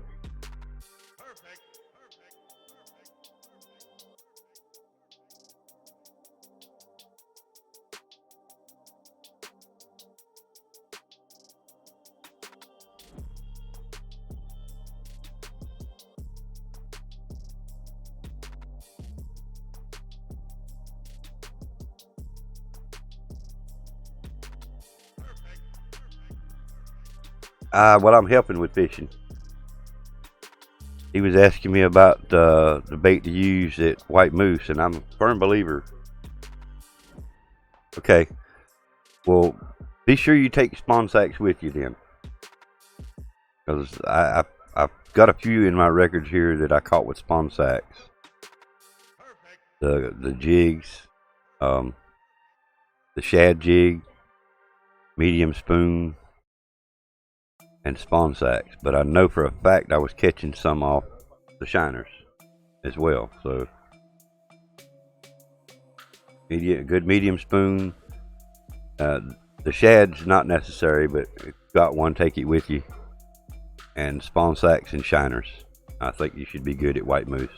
Well, I'm helping with fishing. He was asking me about the bait to use at White Moose, and I'm a firm believer. Okay. Well, be sure you take spawn sacks with you then. Because I've got a few in my records here that I caught with spawn sacks. The jigs, the shad jig, medium spoon, and spawn sacks. But I know for a fact I was catching some off the shiners as well. So good medium spoon. The shad's not necessary, but if you got one, take it with you. And spawn sacks and shiners. I think you should be good at white moose.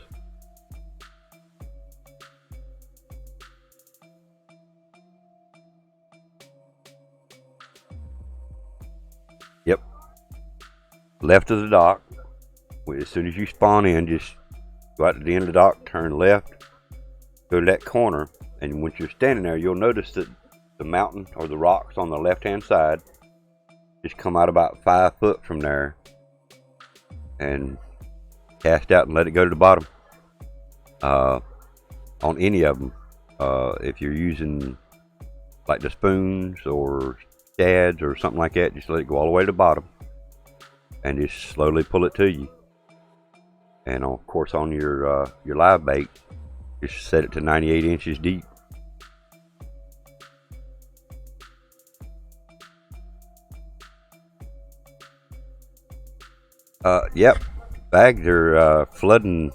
Yep. Left of the dock. As soon as you spawn in, just go out to the end of the dock, turn left, go to that corner, and once you're standing there, you'll notice that the mountain or the rocks on the left-hand side just come out about 5 foot from there and cast out and let it go to the bottom. On any of them, if you're using like the spoons or shads or something like that, just let it go all the way to the bottom and just slowly pull it to you. And of course on your live bait, just set it to 98 inches deep. Yep, bags are flooding.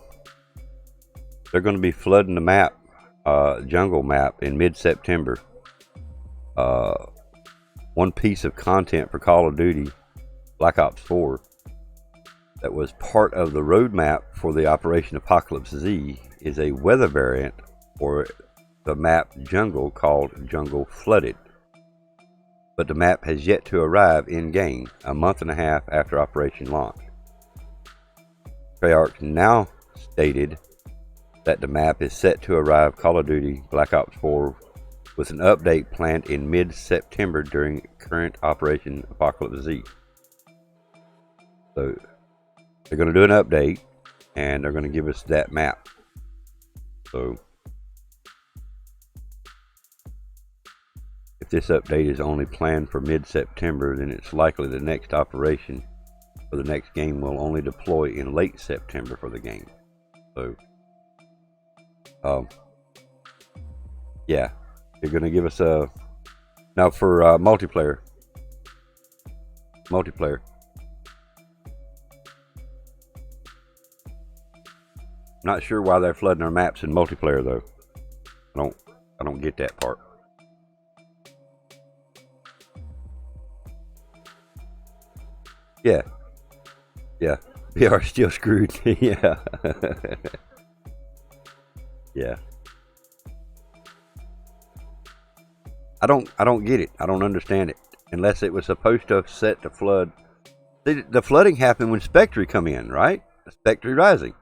They're going to be flooding the map, jungle map, in mid-September. One piece of content for Call of Duty Black Ops 4 that was part of the roadmap for the Operation Apocalypse Z is a weather variant for the map Jungle called Jungle Flooded. But the map has yet to arrive in-game, a month and a half after Operation launch. Treyarch now stated that the map is set to arrive Call of Duty Black Ops 4 with an update planned in mid-September during current Operation Apocalypse Z. So they're going to do an update and they're going to give us that map. So if this update is only planned for mid-September, then it's likely the next operation for the next game will only deploy in late September for the game. So yeah, they're going to give us a now for multiplayer. Not sure why they're flooding our maps in multiplayer though. I don't get that part. Yeah, we are still screwed. Yeah. Yeah. I don't get it. I don't understand it. Unless it was supposed to have set the flood. The flooding happened when Spectre come in, right? Spectre Rising.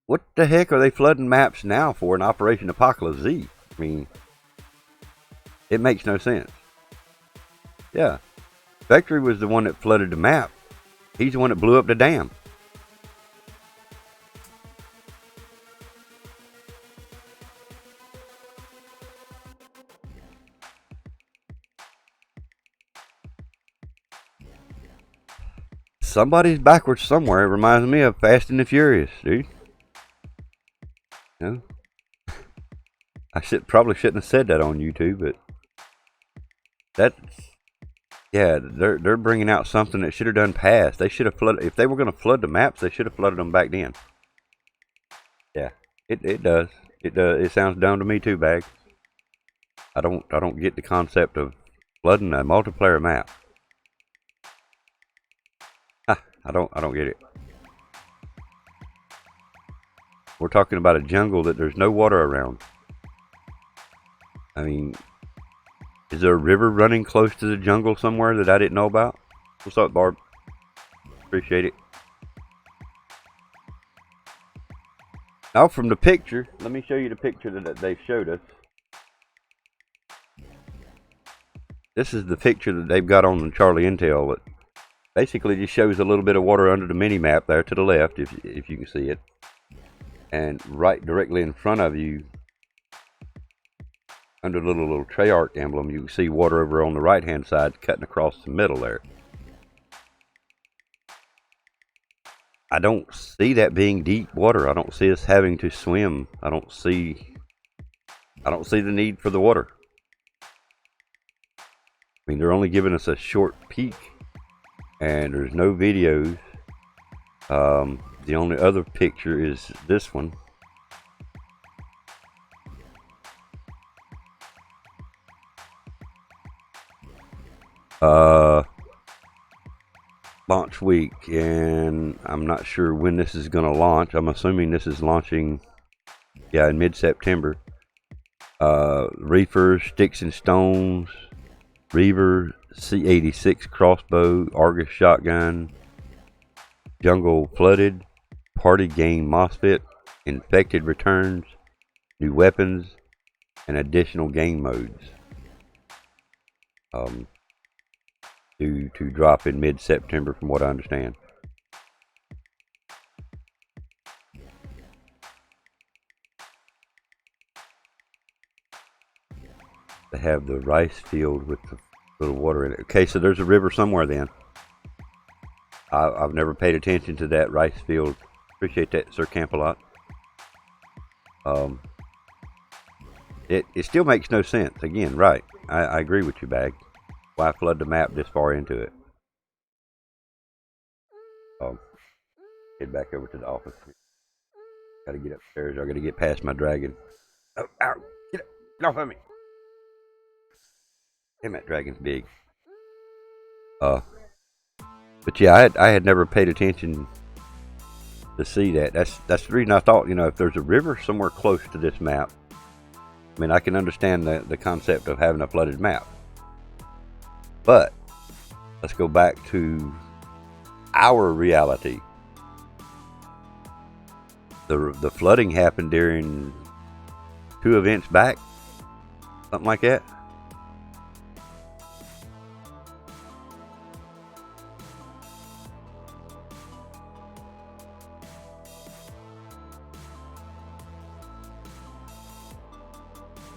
What the heck are they flooding maps now for in Operation Apocalypse Z? I mean, it makes no sense. Yeah. Spectre was the one that flooded the map. He's the one that blew up the dam. Somebody's backwards somewhere. It reminds me of Fast and the Furious, dude. You know? I probably shouldn't have said that on YouTube, but yeah, they're bringing out something that should have done past. They should have flooded. If they were going to flood the maps, they should have flooded them back then. Yeah, it does. It does. It sounds dumb to me too, Bag. I don't get the concept of flooding a multiplayer map. I don't get it. We're talking about a jungle that there's no water around. I mean, is there a river running close to the jungle somewhere that I didn't know about? What's up, Barb? Appreciate it. Now from the picture, let me show you the picture that they showed us. This is the picture that they've got on the Charlie Intel that basically just shows a little bit of water under the mini map there to the left, if you can see it. And right directly in front of you, under the little Treyarch emblem, you can see water over on the right hand side cutting across the middle there. I don't see that being deep water. I don't see us having to swim. I don't see the need for the water. I mean, they're only giving us a short peek, and there's no videos. The only other picture is this one. Launch week, and I'm not sure when this is going to launch. I'm assuming this is launching, yeah, in mid-September. Reefers, Sticks and Stones, Reaver, C86 crossbow, Argus shotgun, Jungle Flooded, Party Game MOSFET, Infected returns, new weapons, and additional game modes. Due to drop in mid-September, from what I understand. They have the rice field with the little water in it. Okay, so there's a river somewhere then. I've never paid attention to that rice field. Appreciate that, Sir Campalot. It still makes no sense. Again, right. I agree with you, Bag. Why flood the map this far into it? Head back over to the office. Gotta get upstairs. I gotta get past my dragon. Oh, ow! Get off of me! Damn, that dragon's big. But yeah, I had never paid attention to see that. That's the reason I thought, if there's a river somewhere close to this map, I mean, I can understand the concept of having a flooded map. But let's go back to our reality. The flooding happened during 2 events back, something like that.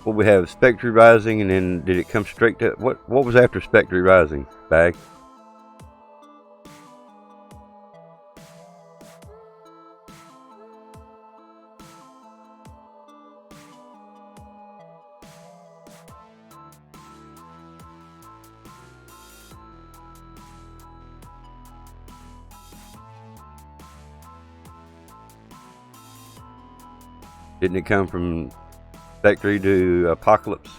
Well, we have Spectre Rising, and then did it come straight to what was after Spectre Rising, Bag? Didn't it come from Spectre to Apocalypse?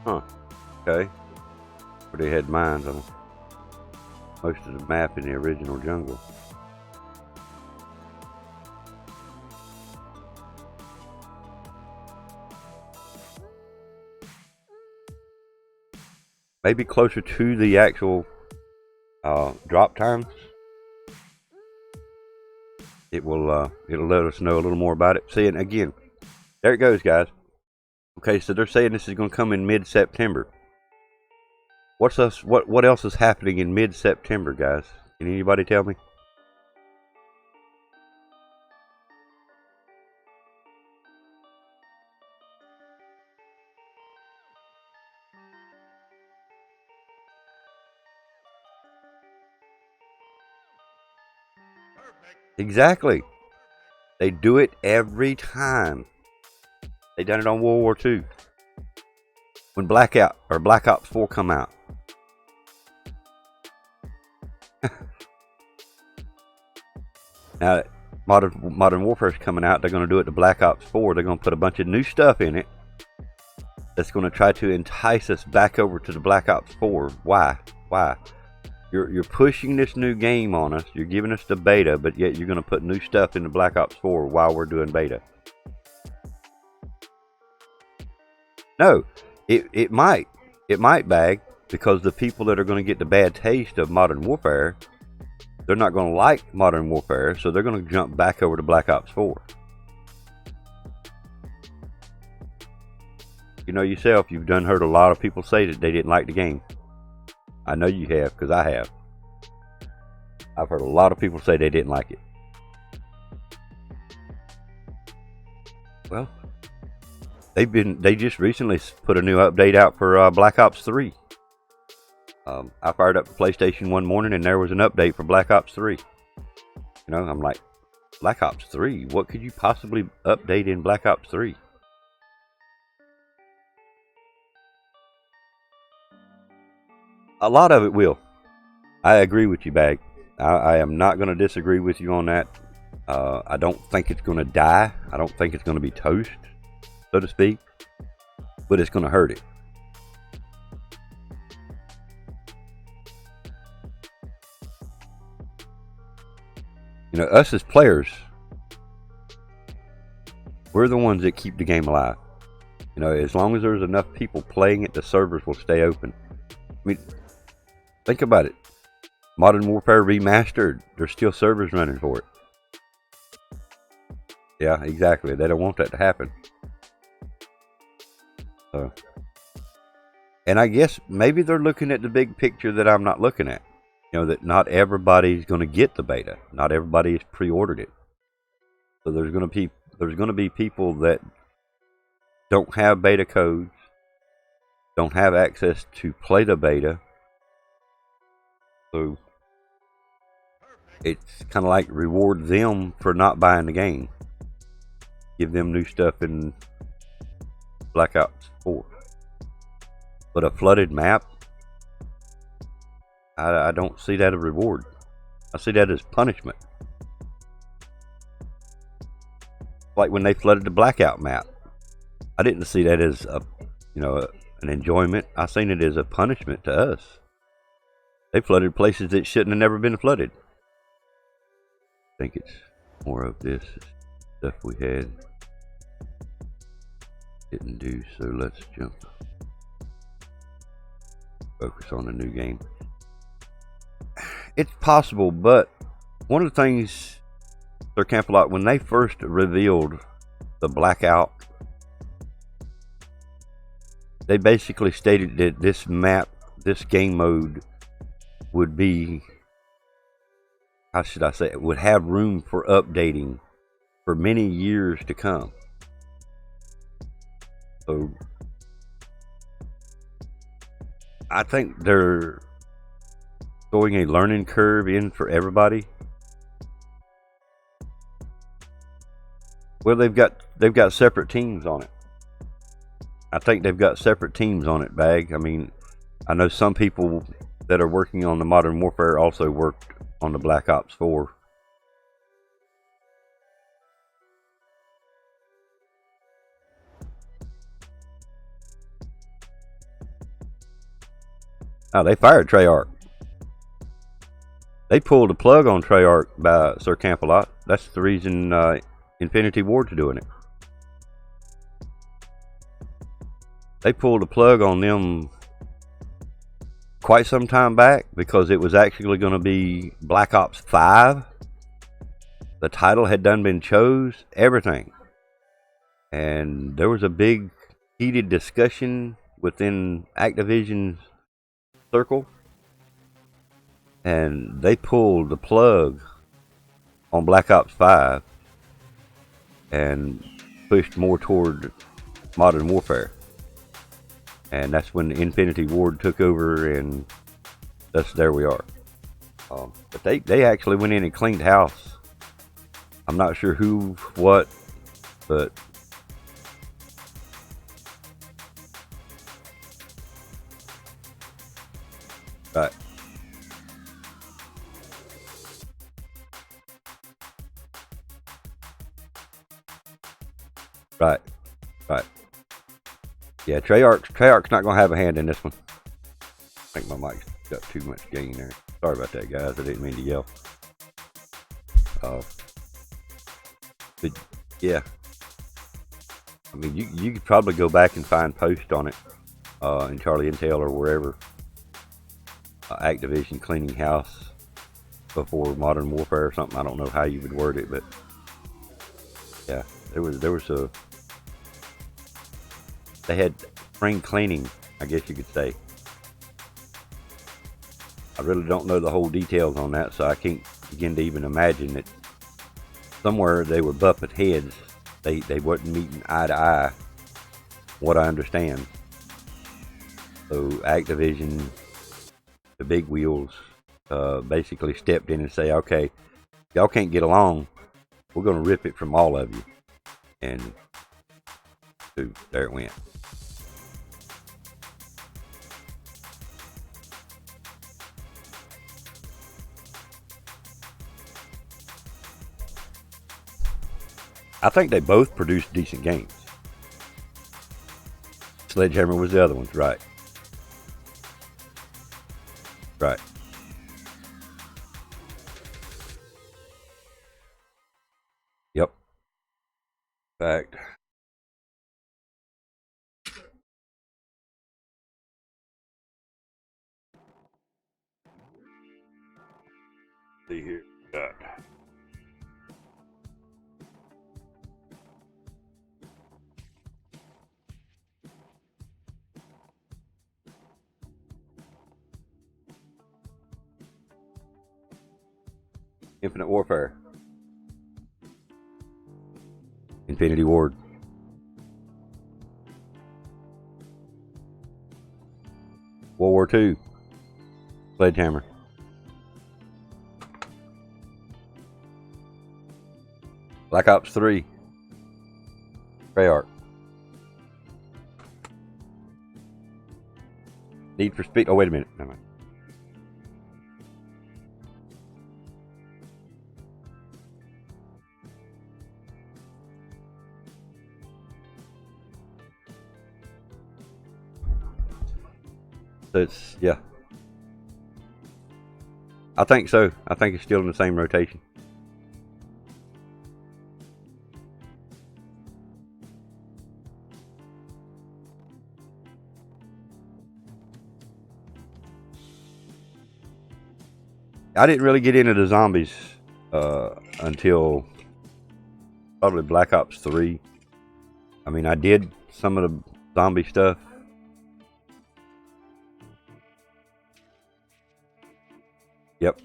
Huh. Okay. Where they had mines on most of the map in the original jungle. Maybe closer to the actual drop times. It'll let us know a little more about it. See, and again, there it goes, guys. Okay, so they're saying this is going to come in mid-September. What else is happening in mid-September, guys? Can anybody tell me? Exactly. They do it every time. They done it on World War II. When Blackout or Black Ops 4 come out. Now, Modern Warfare is coming out. They're going to do it to Black Ops 4. They're going to put a bunch of new stuff in it that's going to try to entice us back over to the Black Ops 4. Why? You're pushing this new game on us. You're giving us the beta, but yet you're going to put new stuff into Black Ops 4 while we're doing beta. No, it might Bag, because the people that are going to get the bad taste of Modern Warfare, they're not going to like Modern Warfare, so they're going to jump back over to Black Ops 4. You know yourself, you've done heard a lot of people say that they didn't like the game. I know you have, because I have. I've heard a lot of people say they didn't like it. Well, they just recently put a new update out for Black Ops 3. I fired up the PlayStation one morning and there was an update for Black Ops 3. You know, I'm like, Black Ops 3? What could you possibly update in Black Ops 3? A lot of it will. I agree with you, Bag. I am not going to disagree with you on that. I don't think it's going to die. I don't think it's going to be toast, so to speak. But it's going to hurt it. You know, us as players, we're the ones that keep the game alive. You know, as long as there's enough people playing it, the servers will stay open. I mean, think about it. Modern Warfare Remastered, there's still servers running for it. Yeah, exactly. They don't want that to happen. So, and I guess maybe they're looking at the big picture that I'm not looking at. You know, that not everybody's going to get the beta. Not everybody has pre-ordered it. So there's going to be people that don't have beta codes, don't have access to play the beta. So it's kind of like reward them for not buying the game. Give them new stuff in Blackout 4. But a flooded map, I don't see that as a reward. I see that as punishment. Like when they flooded the Blackout map, I didn't see that as an enjoyment. I seen it as a punishment to us. They flooded places that shouldn't have never been flooded. I think it's more of this stuff we had didn't do, so let's focus on the new game. It's possible, but one of the things Sir Campbell, when they first revealed the Blackout, they basically stated that this map, this game mode, would be, how should I say it, would have room for updating for many years to come. So I think they're throwing a learning curve in for everybody. Well, they've got separate teams on it. I think they've got separate teams on it, Bag. I mean, I know some people that are working on the Modern Warfare also worked on the Black Ops 4. Oh, they fired Treyarch. They pulled the plug on Treyarch by Sir Campbell. That's the reason Infinity Ward's doing it. They pulled the plug on them quite some time back because it was actually going to be Black Ops 5. The title had done been chose, everything. And there was a big heated discussion within Activision's circle. And they pulled the plug on Black Ops 5 and pushed more toward Modern Warfare. And that's when Infinity Ward took over, and there we are. But they actually went in and cleaned house. I'm not sure who, what, but right. Right. Right. Yeah, Treyarch's not going to have a hand in this one. I think my mic's got too much gain there. Sorry about that, guys. I didn't mean to yell. But yeah, I mean, you could probably go back and find posts on it in Charlie Intel or wherever. Activision cleaning house before Modern Warfare or something. I don't know how you would word it, but yeah, there was a. They had spring cleaning, I guess you could say. I really don't know the whole details on that, so I can't begin to even imagine that somewhere they were bumping heads they wasn't meeting eye to eye, what I understand. So Activision, the big wheels, basically stepped in and say, okay, y'all can't get along, we're going to rip it from all of you. And there it went. I think they both produced decent games. Sledgehammer was the other one, right? Right. Yep. In fact, see here. Got Infinite Warfare. Infinity Ward. World War II. Sledgehammer. Black Ops 3. Treyarch. Need for Speed. Oh, wait a minute. Never mind. So it's, yeah. I think so. I think it's still in the same rotation. I didn't really get into the zombies until probably Black Ops 3. I mean, I did some of the zombie stuff. Yep.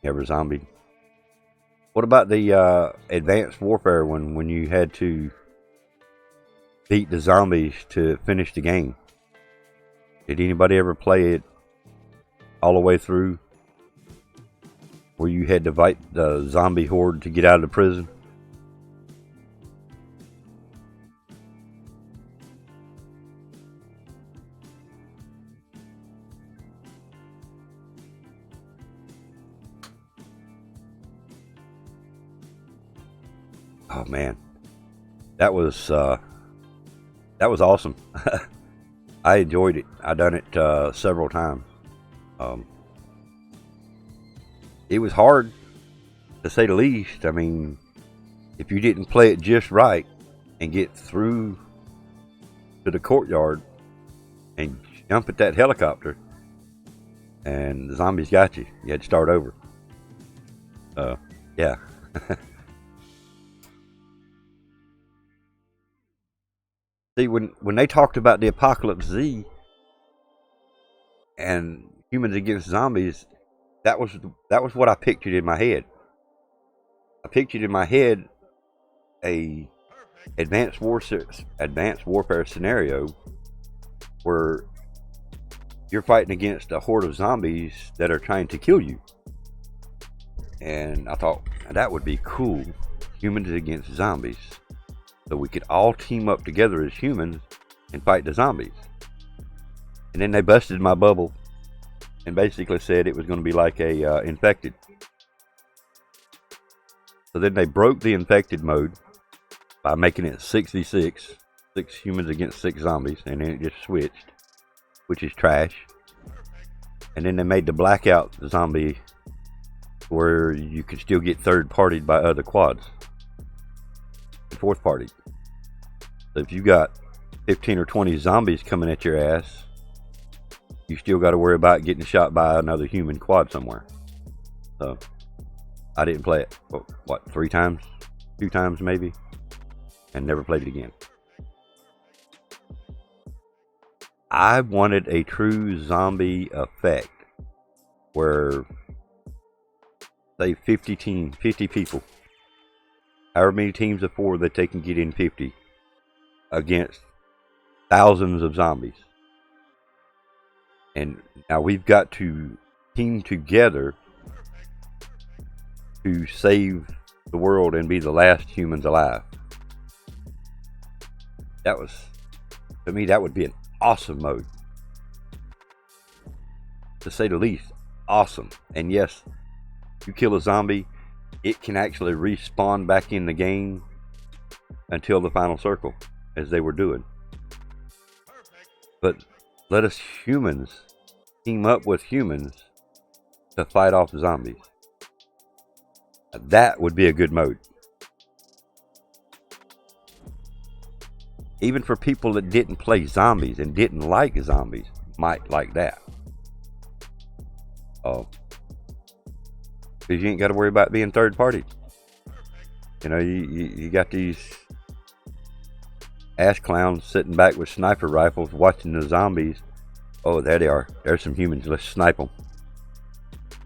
Ever zombie. What about the Advanced Warfare one when you had to beat the zombies to finish the game? Did anybody ever play it all the way through, where you had to fight the zombie horde to get out of the prison? Oh man, that was awesome. I enjoyed it. I done it several times. It was hard, to say the least. I mean, if you didn't play it just right and get through to the courtyard and jump at that helicopter, and the zombies got you, you had to start over. Yeah. See, when they talked about the Apocalypse Z and Humans Against Zombies, that was what I pictured in my head. I pictured in my head a advanced warfare scenario where you're fighting against a horde of zombies that are trying to kill you. And I thought that would be cool. Humans Against Zombies. So we could all team up together as humans and fight the zombies. And then they busted my bubble and basically said it was going to be like a infected. So then they broke the infected mode by making it 6v6, 6 humans against 6 zombies, and then it just switched, which is trash. And then they made the Blackout zombie where you could still get third-partied by other quads. Fourth party. So if you got 15 or 20 zombies coming at your ass, you still got to worry about getting shot by another human quad somewhere. So I didn't play it, what, 3 times? 2 times maybe? And never played it again. I wanted a true zombie effect where, say, 50 people however many teams of 4 that they can get in 50 against thousands of zombies. And now we've got to team together to save the world and be the last humans alive. That was, to me, that would be an awesome mode. To say the least, awesome. And yes, you kill a zombie, it can actually respawn back in the game until the final circle, as they were doing. But let us humans team up with humans to fight off the zombies. That would be a good mode. Even for people that didn't play zombies and didn't like zombies, might like that. Because you ain't got to worry about being third party. You know, you got these ass clowns sitting back with sniper rifles watching the zombies. Oh, there they are. There's some humans. Let's snipe them.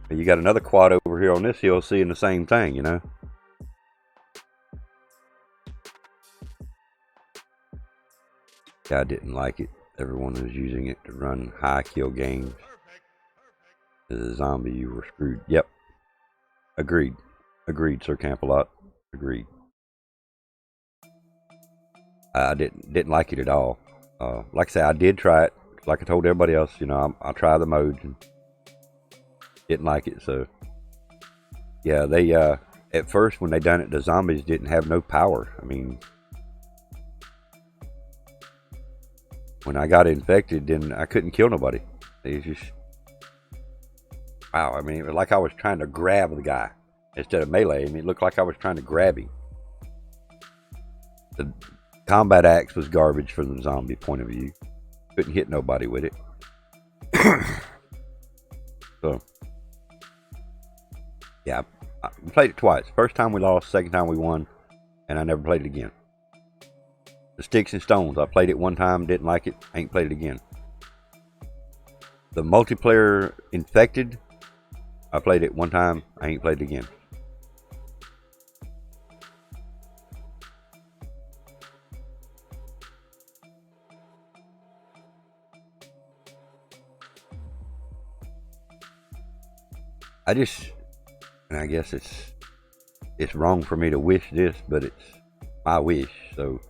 And you got another quad over here on this hill seeing the same thing, you know. I didn't like it. Everyone was using it to run high kill games. As a zombie, you were screwed. Yep. Agreed. Agreed, Sir Campalot. Agreed. I didn't like it at all. Like I said, I did try it. Like I told everybody else, you know, I'll try the modes and didn't like it. So yeah, they at first when they done it, the zombies didn't have no power. I mean, when I got infected, then I couldn't kill nobody. They just, wow. I mean, it was like I was trying to grab the guy instead of melee. I mean, it looked like I was trying to grab him. The combat axe was garbage from the zombie point of view. Couldn't hit nobody with it. So, yeah, I played it twice. First time we lost, second time we won, and I never played it again. The Sticks and Stones, I played it one time, didn't like it, ain't played it again. The multiplayer Infected, I played it one time, I ain't played it again. And I guess it's wrong for me to wish this, but it's my wish. So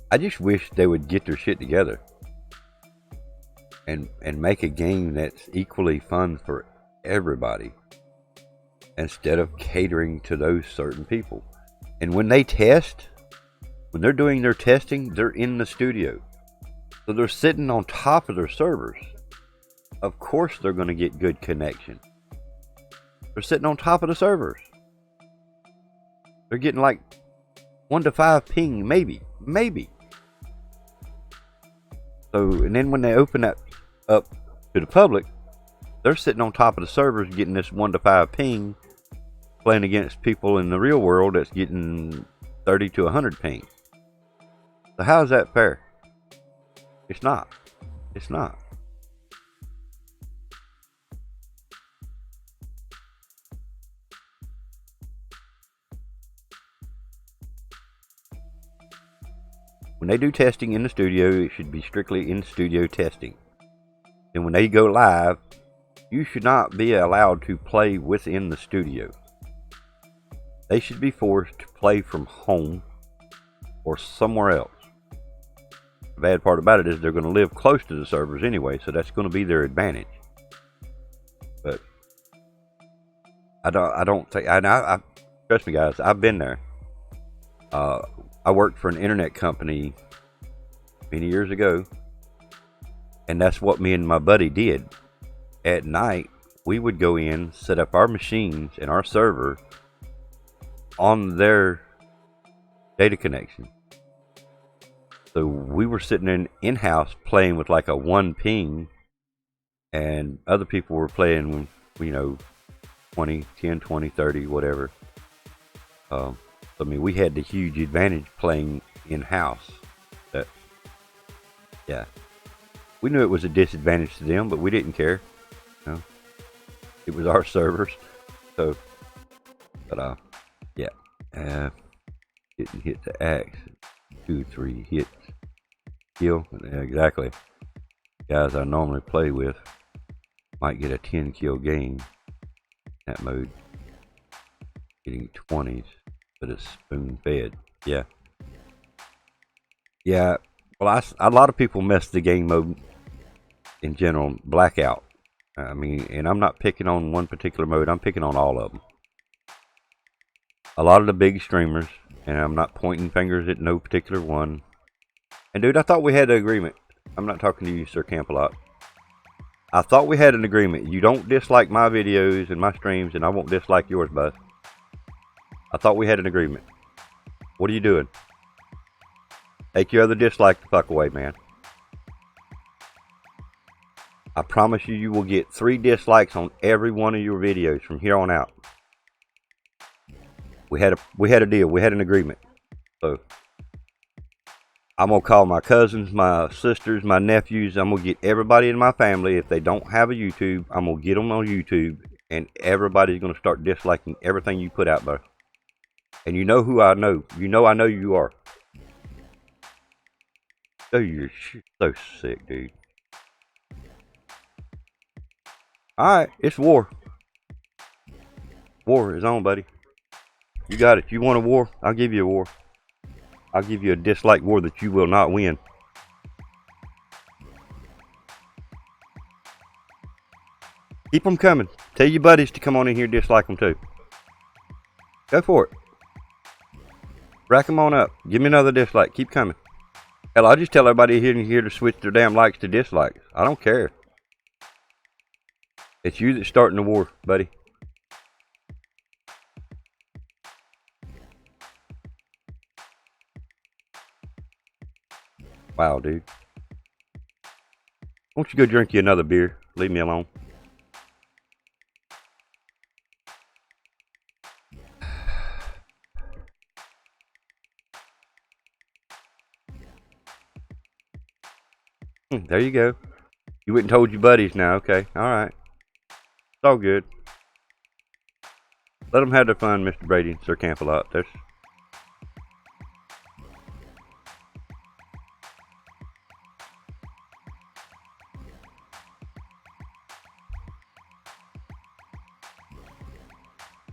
I just wish they would get their shit together and make a game that's equally fun for everybody instead of catering to those certain people. And when they test, when they're doing their testing, they're in the studio. So they're sitting on top of their servers. Of course they're going to get good connection. They're sitting on top of the servers. They're getting like 1 to 5 ping, maybe. So, and then when they open that up to the public, they're sitting on top of the servers getting this 1 to 5 ping, playing against people in the real world that's getting 30 to 100 ping. So how is that fair? It's not. It's not. When they do testing in the studio, it should be strictly in studio testing. And when they go live, you should not be allowed to play within the studio. They should be forced to play from home or somewhere else. The bad part about it is they're going to live close to the servers anyway, so that's going to be their advantage. But I don't think, I trust me guys, I've been there. I worked for an internet company many years ago, and that's what me and my buddy did. At night, we would go in, set up our machines and our server on their data connection. So we were sitting in-house playing with like a 1 ping, and other people were playing, you know, 10, 20, 30, whatever. I mean, we had the huge advantage playing in-house. That, yeah, we knew it was a disadvantage to them, but we didn't care. You know, it was our servers. So, but yeah, Didn't hit the axe. 2, 3 hits. Kill. Yeah, exactly. Guys I normally play with might get a 10 kill game in that mode. Getting 20s, but it's spoon fed. Yeah. Yeah. Well, a lot of people mess the game mode in general. Blackout. I mean, and I'm not picking on one particular mode. I'm picking on all of them. A lot of the big streamers, and I'm not pointing fingers at no particular one. And dude, I thought we had an agreement. I'm not talking to you, Sir Camp-a-Lot. I thought we had an agreement. You don't dislike my videos and my streams, and I won't dislike yours, bud. I thought we had an agreement. What are you doing? Take your other dislike the fuck away, man. I promise you, you will get 3 dislikes on every one of your videos from here on out. We had a deal. We had an agreement. So I'm gonna call my cousins, my sisters, my nephews. I'm gonna get everybody in my family. If they don't have a YouTube, I'm gonna get them on YouTube, and everybody's gonna start disliking everything you put out there. And you know who I know. You know I know you are. Oh, you're so sick, dude. Alright, it's war. War is on, buddy. You got it. You want a war? I'll give you a war. I'll give you a dislike war that you will not win. Keep them coming. Tell your buddies to come on in here and dislike them too. Go for it. Rack them on up. Give me another dislike. Keep coming. Hell, I'll just tell everybody here to switch their damn likes to dislikes. I don't care. It's you that's starting the war, buddy. Wow, dude. Why don't you go drink you another beer? Leave me alone. There you go. You went and told your buddies now. Okay. Alright. It's all good. Let them have their fun, Mr. Brady, Sir Camp-a-Lot. There's...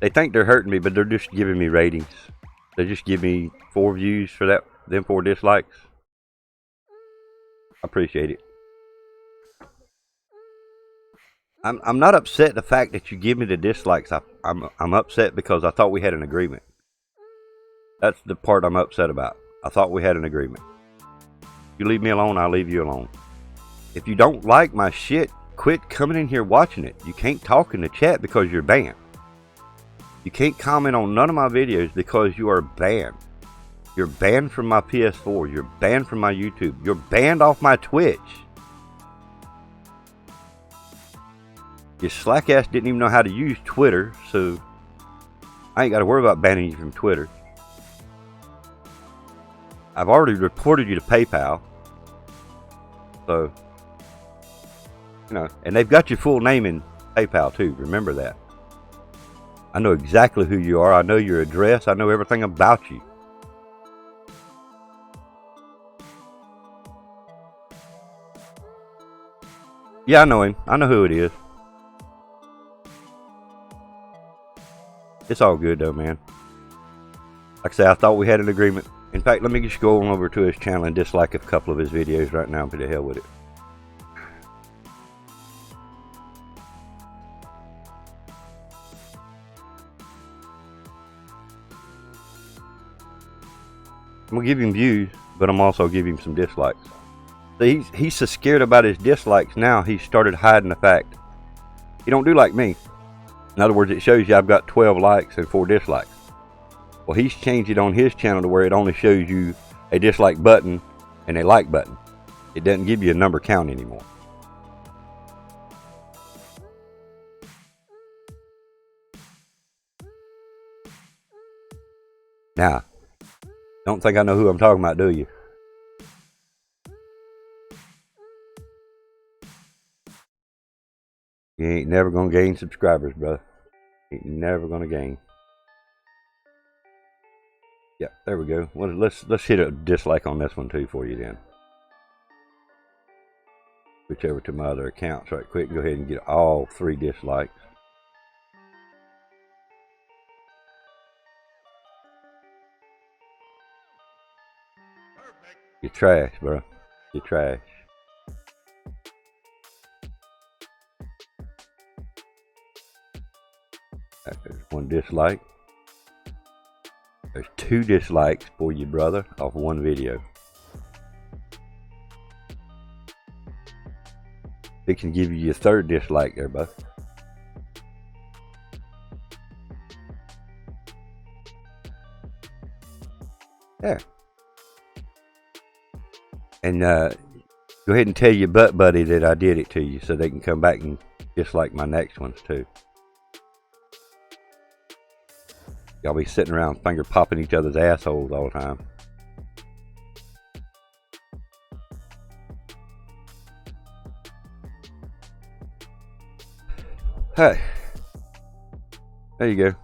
They think they're hurting me, but they're just giving me ratings. They just give me 4 views for that, them 4 dislikes. I appreciate it. I'm not upset the fact that you give me the dislikes. I'm upset because I thought we had an agreement. That's the part I'm upset about. I thought we had an agreement. You leave me alone, I'll leave you alone. If you don't like my shit, quit coming in here watching it. You can't talk in the chat because you're banned. You can't comment on none of my videos because you are banned. You're banned from my PS4. You're banned from my YouTube. You're banned off my Twitch. Your slack ass didn't even know how to use Twitter, so I ain't got to worry about banning you from Twitter. I've already reported you to PayPal. So, you know, and they've got your full name in PayPal too. Remember that. I know exactly who you are. I know your address. I know everything about you. Yeah, I know him. I know who it is. It's all good though, man. Like I say, I thought we had an agreement. In fact, let me just go on over to his channel and dislike a couple of his videos right now, but the hell with it. I'm gonna give him views, but I'm also giving him some dislikes. See, he's so scared about his dislikes now, he started hiding the fact. He don't do like me. In other words, it shows you I've got 12 likes and 4 dislikes. Well, he's changed it on his channel to where it only shows you a dislike button and a like button. It doesn't give you a number count anymore. Now, don't think I know who I'm talking about, do you? You ain't never gonna gain subscribers, brother. You ain't never gonna gain. Yeah, there we go. Well, let's hit a dislike on this one too for you then. Switch over to my other accounts right quick. Go ahead and get all 3 dislikes. You're trash, bro. You're trash. There's 1 dislike. There's 2 dislikes for you, brother, off 1 video. It can give you your 3rd dislike there, bud. There. And go ahead and tell your butt buddy that I did it to you so they can come back and dislike my next ones too. Y'all be sitting around finger popping each other's assholes all the time. Hey. There you go.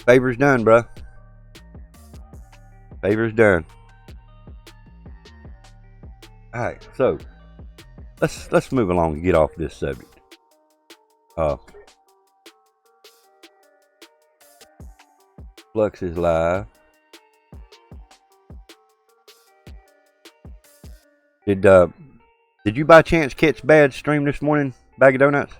Favor's done, bruh. Favor's done. Alright, so let's move along and get off this subject. Flux is live. Did you by chance catch Bad's stream this morning, Bag of Donuts?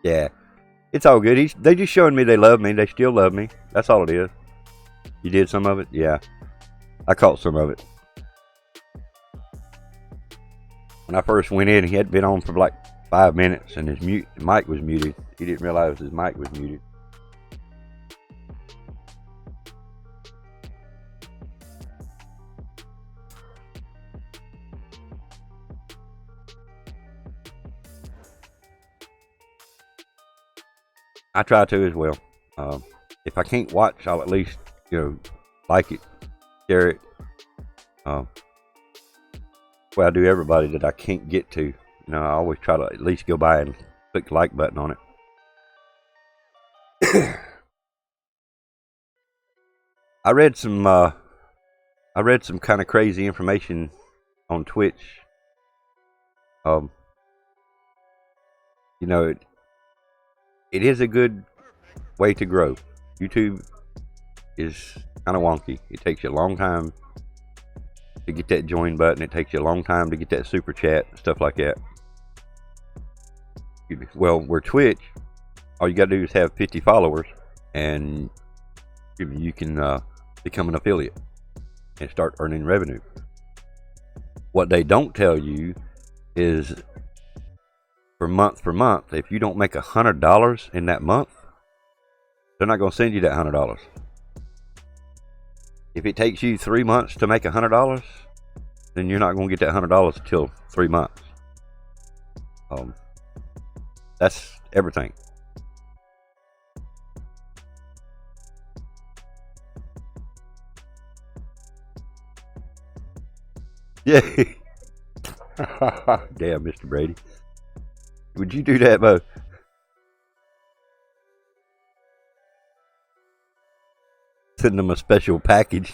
Yeah, it's all good. They just showing me they love me. They still love me. That's all it is. You did some of it? Yeah, I caught some of it. When I first went in, he had been on for like 5 minutes, and his mic was muted. He didn't realize his mic was muted. I try to as well. If I can't watch, I'll at least, like it, share it. Well, I do everybody that I can't get to. I always try to at least go by and click the like button on it. I read some kind of crazy information on Twitch. It is a good way to grow. YouTube is kind of wonky. It takes you a long time to get that join button. It takes you a long time to get that super chat, stuff like that. Well, where Twitch, all you got to do is have 50 followers, and you can become an affiliate and start earning revenue. What they don't tell you is for month, if you don't make $100 in that month, they're not going to send you that $100. If it takes you 3 months to make $100, then you're not going to get that $100 until 3 months. That's everything. Yeah. Damn, Mr. Brady. Would you do that, Bo? Send them a special package.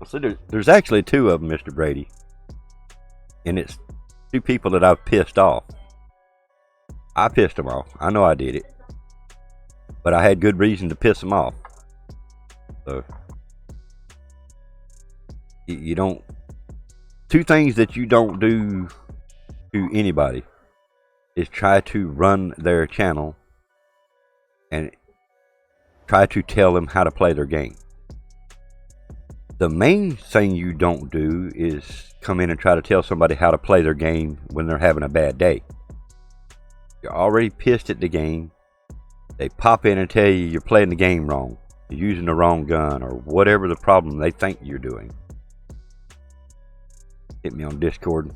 So there's actually 2 of them, Mr. Brady. And it's 2 people that I've pissed off. I pissed them off. I know I did it. But I had good reason to piss them off. So, you don't... 2 things that you don't do to anybody is try to run their channel and try to tell them how to play their game. The main thing you don't do is come in and try to tell somebody how to play their game when they're having a bad day. You're already pissed at the game. They pop in and tell you you're playing the game wrong, you're using the wrong gun, or whatever the problem they think you're doing. Hit me on Discord.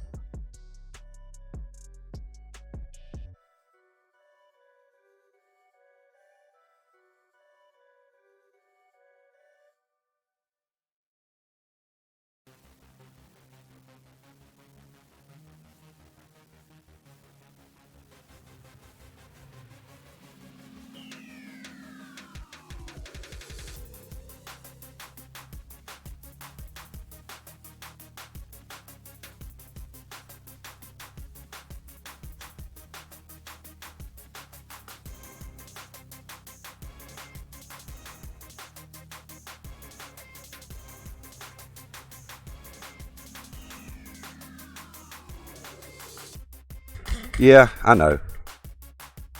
Yeah, I know.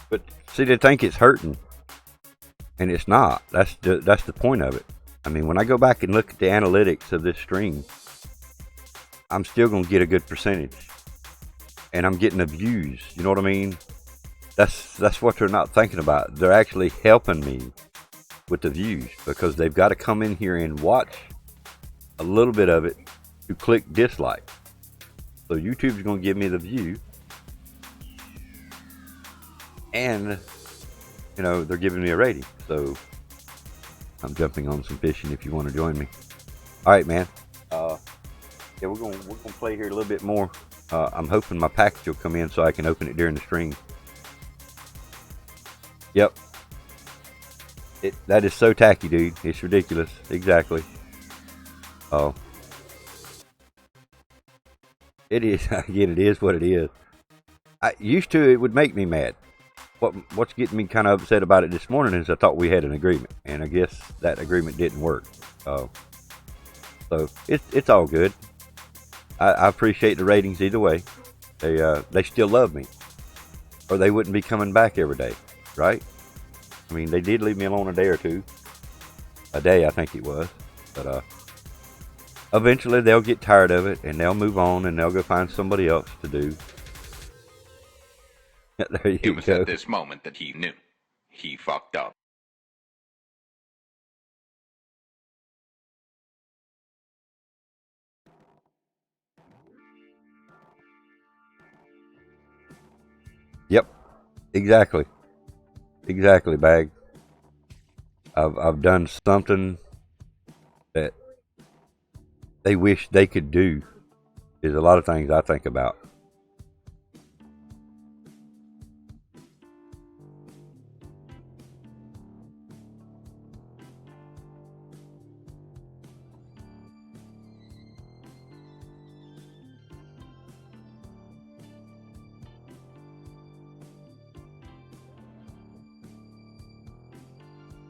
But see, they think it's hurting, and it's not. That's the point of it. I mean, when I go back and look at the analytics of this stream, I'm still gonna get a good percentage, and I'm getting the views. You know what I mean? That's what they're not thinking about. They're actually helping me with the views, because they've got to come in here and watch a little bit of it to click dislike. So YouTube's gonna give me the view, and you know, they're giving me a rating. So I'm jumping on some fishing if you want to join me. All right, man. Yeah, we're gonna play here a little bit more. I'm hoping my package will come in so I can open it during the stream. Yep. That is so tacky, dude. It's ridiculous. Exactly. Oh. It is. Again, it is what it is. I used to, it would make me mad. What's getting me kind of upset about it this morning is I thought we had an agreement, and I guess that agreement didn't work. So it's all good. I appreciate the ratings either way. They still love me, or they wouldn't be coming back every day, right? I mean, they did leave me alone a day or two. A day, I think it was. But eventually they'll get tired of it, and they'll move on, and they'll go find somebody else to do. There you go. It was at this moment that he knew. He fucked up. Yep. Exactly. Exactly, Bag. I've done something that they wish they could do. There's a lot of things I think about.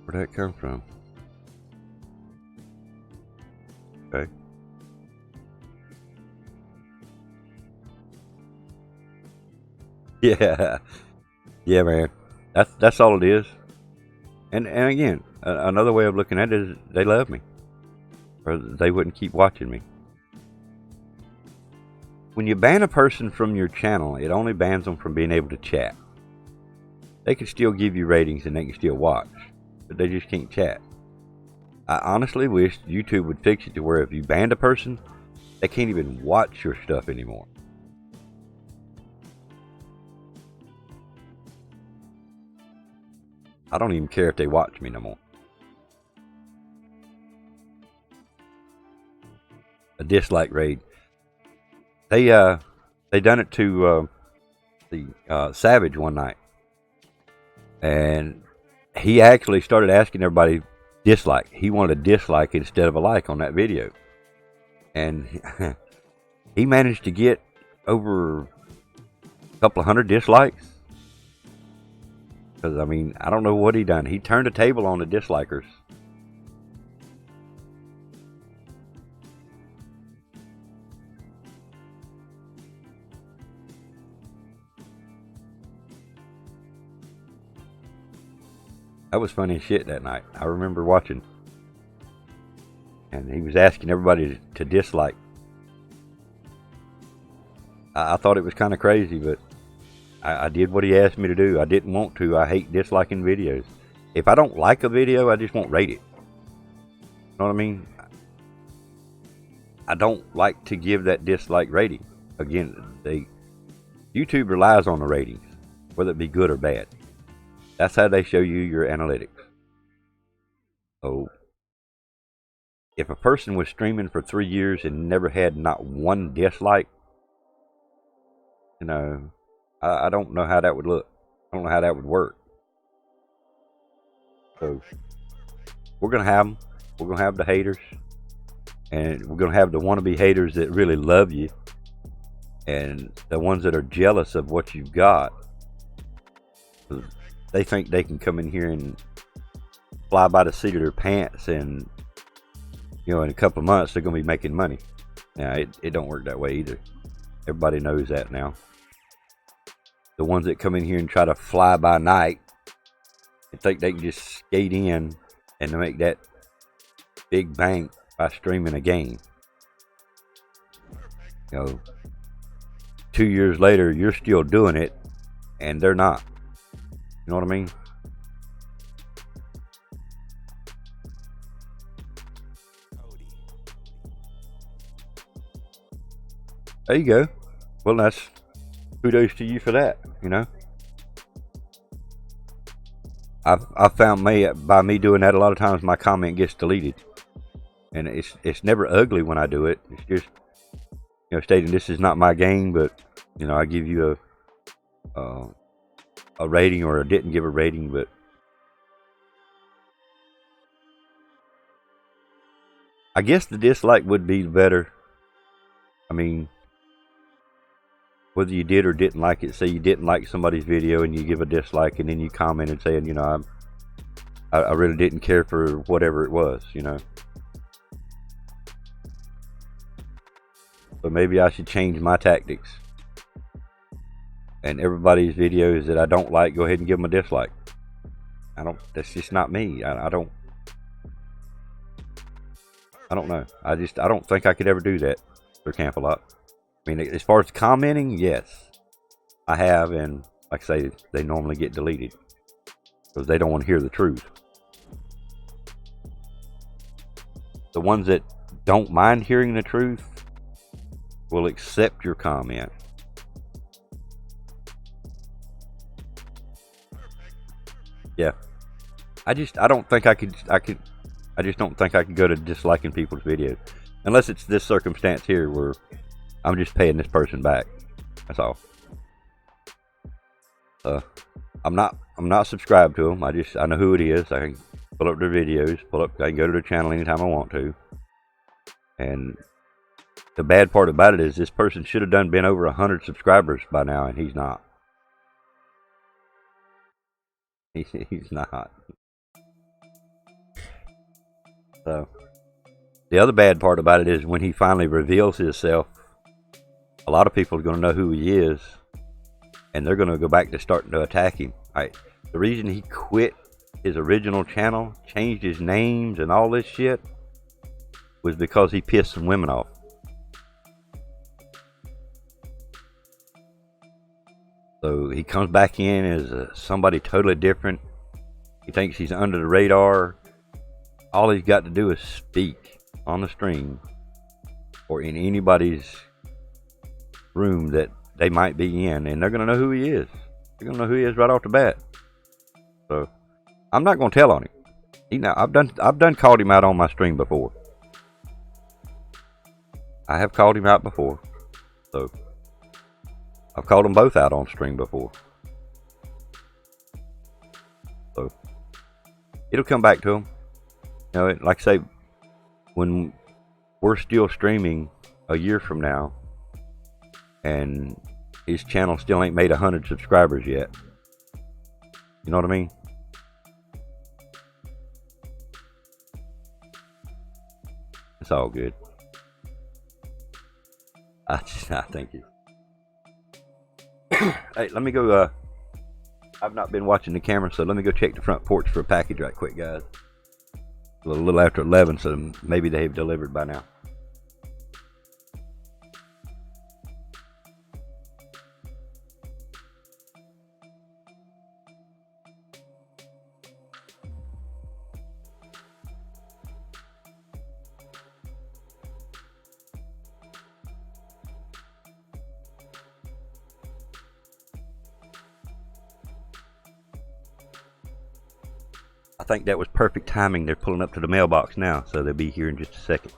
Where'd that come from? Okay. Yeah. Yeah, man. That's all it is. And again, another way of looking at it is they love me, or they wouldn't keep watching me. When you ban a person from your channel, it only bans them from being able to chat. They can still give you ratings and they can still watch, but they just can't chat. I honestly wish YouTube would fix it to where if you banned a person, they can't even watch your stuff anymore. I don't even care if they watch me no more. A dislike raid. They done it to the Savage one night, and he actually started asking everybody dislike. He wanted a dislike instead of a like on that video, and he managed to get over a couple of hundred dislikes. Because I mean, I don't know what he done. He turned the table on the dislikers. That was funny as shit that night. I remember watching. And he was asking everybody to dislike. I thought it was kind of crazy, but I did what he asked me to do. I didn't want to. I hate disliking videos. If I don't like a video, I just won't rate it. You know what I mean? I don't like to give that dislike rating. Again, YouTube relies on the ratings, whether it be good or bad. That's how they show you your analytics. So, if a person was streaming for 3 years and never had not one dislike, you know, I don't know how that would look. I don't know how that would work. So, we're going to have them. We're going to have the haters. And we're going to have the wannabe haters that really love you. And the ones that are jealous of what you've got. They think they can come in here and fly by the seat of their pants, and you know, in a couple of months they're going to be making money. Now it don't work that way either. Everybody knows that now. the ones that come in here and try to fly by night and think they can just skate in and make that big bank by streaming a game. You know, 2 years later, you're still doing it, and they're not. You know what I mean? There you go. Well, that's kudos to you for that, you know. I've found by me doing that, a lot of times my comment gets deleted. And it's never ugly when I do it. It's just, you know, stating this is not my game, but, you know, I give you a rating, or I didn't give a rating, but I guess the dislike would be better. I mean, whether you did or didn't like it, say you didn't like somebody's video and you give a dislike, and then you comment and saying, you know, I really didn't care for whatever it was, you know. So maybe I should change my tactics. And everybody's videos that I don't like, go ahead and give them a dislike. That's just not me. I don't know. I don't think I could ever do that for Camp-A-Lot. I mean, as far as commenting, yes, I have, and like I say, they normally get deleted because they don't want to hear the truth. The ones that don't mind hearing the truth will accept your comment. Yeah, I don't think I could. I just don't think I could go to disliking people's videos unless it's this circumstance here where I'm just paying this person back. That's all. I'm not subscribed to them. I know who it is. I can pull up their videos. I can go to their channel anytime I want to. And the bad part about it is this person should have been over 100 subscribers by now, and he's not. He's not. So the other bad part about it is when he finally reveals himself, a lot of people are going to know who he is, and they're going to go back to starting to attack him. The reason he quit his original channel, changed his names and all this shit, was because he pissed some women off. So he comes back in as somebody totally different. He thinks he's under the radar. All he's got to do is speak on the stream or in anybody's room that they might be in, and they're going to know who he is. They're going to know who he is right off the bat. So I'm not going to tell on him. I've done called him out on my stream before. I have called him out before. So I've called them both out on stream before. So it'll come back to him. You know, like I say, when we're still streaming a year from now, and his channel still ain't made 100 subscribers yet. You know what I mean? It's all good. I thank you. Hey, let me go. I've not been watching the camera, so let me go check the front porch for a package right quick, guys. A little after 11, so maybe they've delivered by now. I think that was perfect timing. They're pulling up to the mailbox now, so they'll be here in just a second.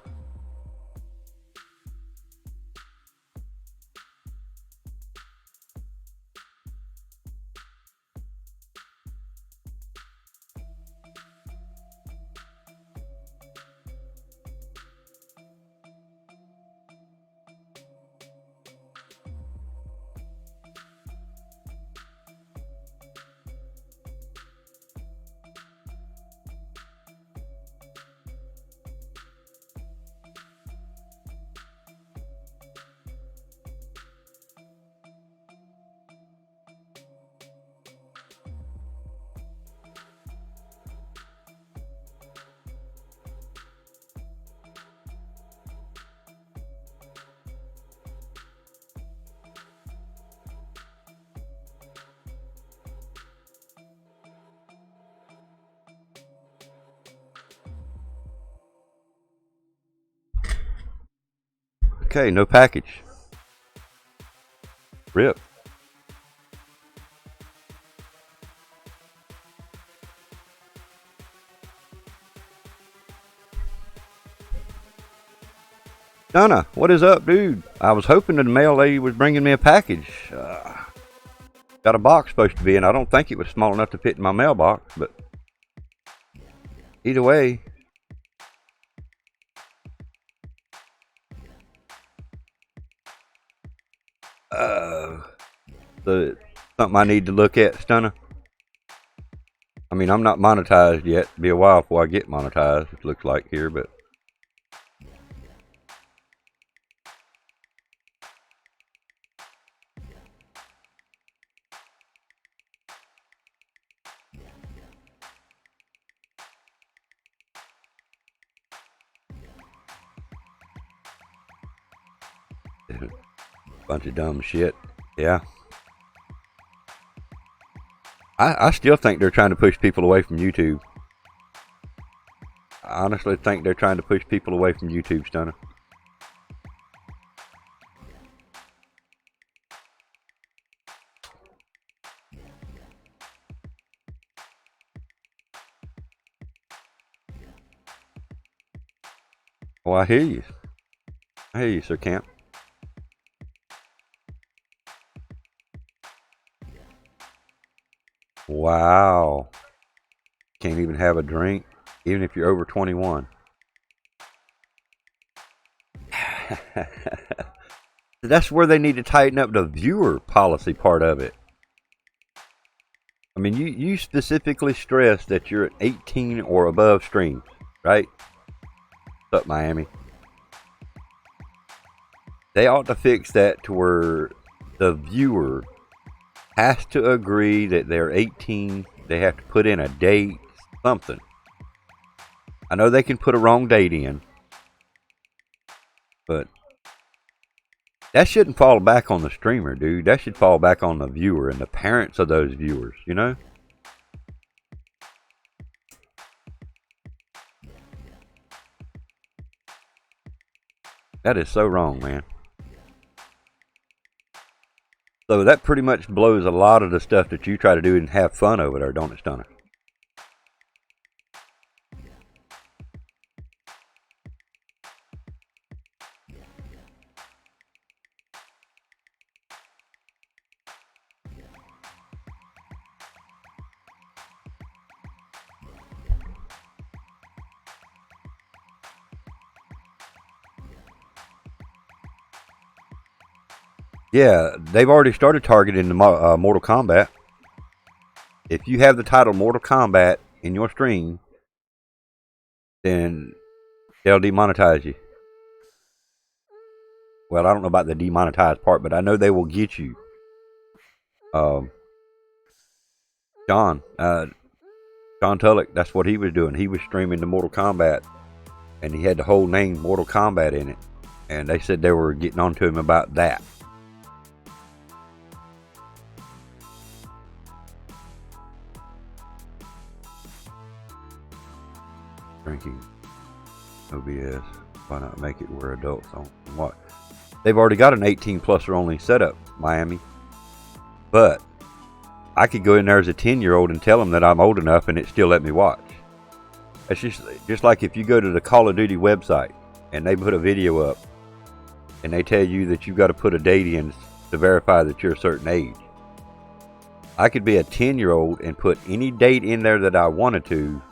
Okay, no package. Rip. Donna, what is up, dude? I was hoping that the mail lady was bringing me a package. Got a box supposed to be in. I don't think it was small enough to fit in my mailbox, but either way. So something I need to look at, Stunner. I mean, I'm not monetized yet. It'll be a while before I get monetized, it looks like here, but bunch of dumb shit. Yeah. I still think they're trying to push people away from YouTube. I honestly think they're trying to push people away from YouTube, Stunner. Oh, I hear you. I hear you, Sir Camp. Wow. Can't even have a drink, even if you're over 21. That's where they need to tighten up the viewer policy part of it. I mean, you specifically stress that you're at 18 or above streams, right? What's up, Miami? They ought to fix that to where the viewer has to agree that they're 18. They have to put in a date, something. I know they can put a wrong date in, but that shouldn't fall back on the streamer, dude. That should fall back on the viewer and the parents of those viewers, you know? That is so wrong, man. So that pretty much blows a lot of the stuff that you try to do and have fun over there, don't it, Stunner? Yeah, they've already started targeting the Mortal Kombat. If you have the title Mortal Kombat in your stream, then they'll demonetize you. Well, I don't know about the demonetized part, but I know they will get you. John Tulloch, that's what he was doing. He was streaming the Mortal Kombat, and he had the whole name Mortal Kombat in it. And they said they were getting on to him about that. Drinking OBS. Why not make it where adults don't what? They've already got an 18-pluser only setup, Miami. But I could go in there as a 10-year-old and tell them that I'm old enough and it still let me watch. It's just like if you go to the Call of Duty website and they put a video up and they tell you that you've got to put a date in to verify that you're a certain age. I could be a 10-year-old and put any date in there that I wanted to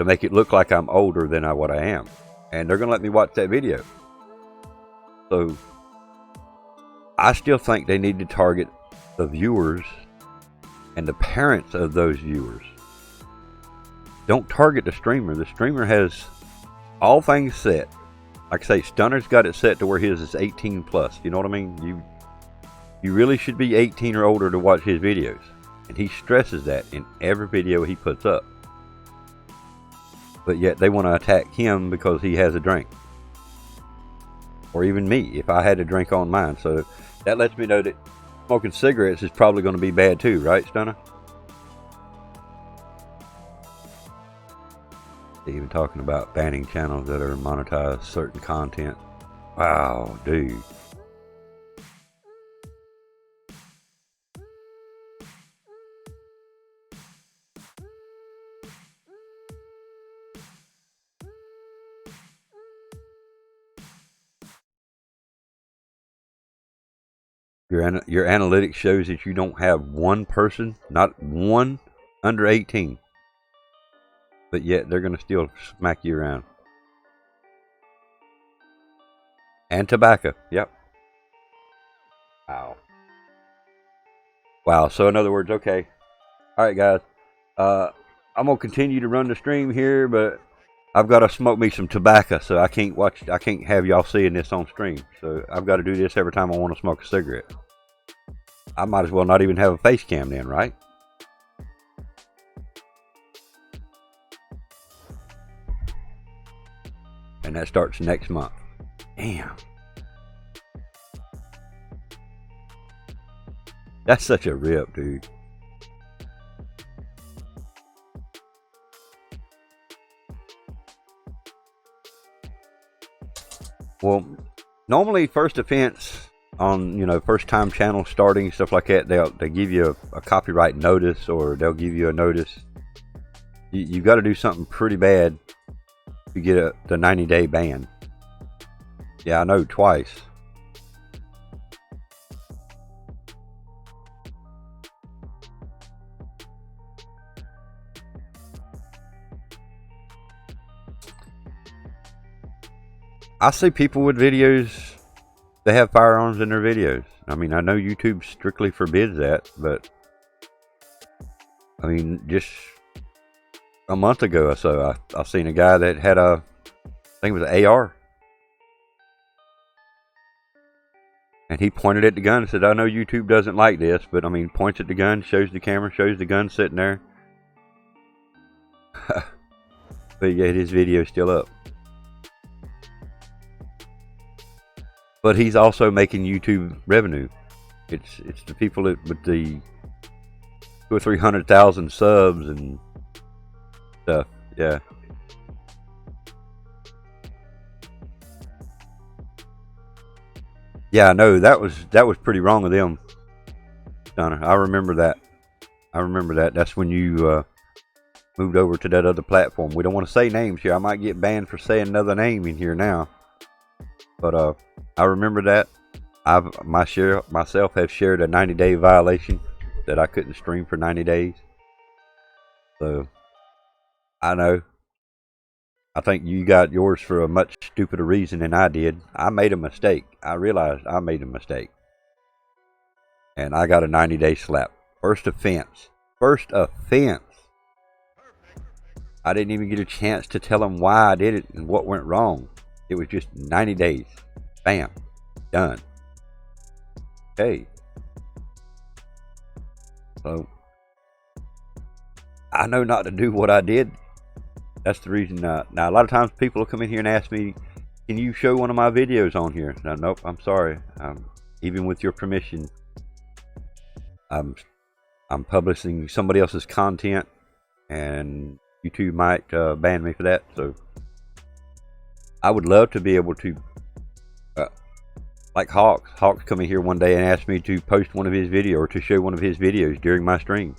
make it look like I'm older than what I am. And they're going to let me watch that video. So I still think they need to target the viewers and the parents of those viewers. Don't target the streamer. The streamer has all things set. Like I say, Stunner's got it set to where his is 18 plus. You know what I mean? You really should be 18 or older to watch his videos. And he stresses that in every video he puts up. But yet they want to attack him because he has a drink. Or even me, if I had a drink on mine. So that lets me know that smoking cigarettes is probably going to be bad too, right, Stunner? Even talking about banning channels that are monetized certain content. Wow, dude. Your analytics shows that you don't have one person, not one under 18, but yet they're gonna still smack you around. And tobacco. Yep. Wow. Wow. So in other words, okay. All right, guys. I'm gonna continue to run the stream here, but I've got to smoke me some tobacco, so I can't have y'all seeing this on stream. So I've got to do this every time I want to smoke a cigarette. I might as well not even have a face cam then, right? And that starts next month. Damn. That's such a rip, dude. Well, normally first offense on, first time channel starting, stuff like that, they'll give you a copyright notice, or they'll give you a notice. You got to do something pretty bad to get the 90-day ban. Yeah, I know, twice. I see people with videos, they have firearms in their videos. I mean, I know YouTube strictly forbids that, but I mean, just a month ago or so, I seen a guy that had I think it was an AR. And he pointed at the gun and said, I know YouTube doesn't like this, but I mean, points at the gun, shows the camera, shows the gun sitting there. But yet his video is still up. But he's also making YouTube revenue. It's the people with the 200,000 or 300,000 subs and stuff. Yeah. Yeah, I know that was pretty wrong of them, Donna. I remember that. That's when you moved over to that other platform. We don't want to say names here. I might get banned for saying another name in here now. But I remember that. Myself have shared a 90-day violation that I couldn't stream for 90 days. So I know. I think you got yours for a much stupider reason than I did. I made a mistake. I realized I made a mistake. And I got a 90-day slap. First offense. I didn't even get a chance to tell them why I did it and what went wrong. It was just 90 days. Bam. Done. Okay. So, I know not to do what I did. That's the reason. Now, a lot of times people will come in here and ask me, can you show one of my videos on here? No, nope, I'm sorry. Even with your permission, I'm publishing somebody else's content, and YouTube might ban me for that. So, I would love to be able to, like Hawks come in here one day and asked me to post one of his videos or to show one of his videos during my stream.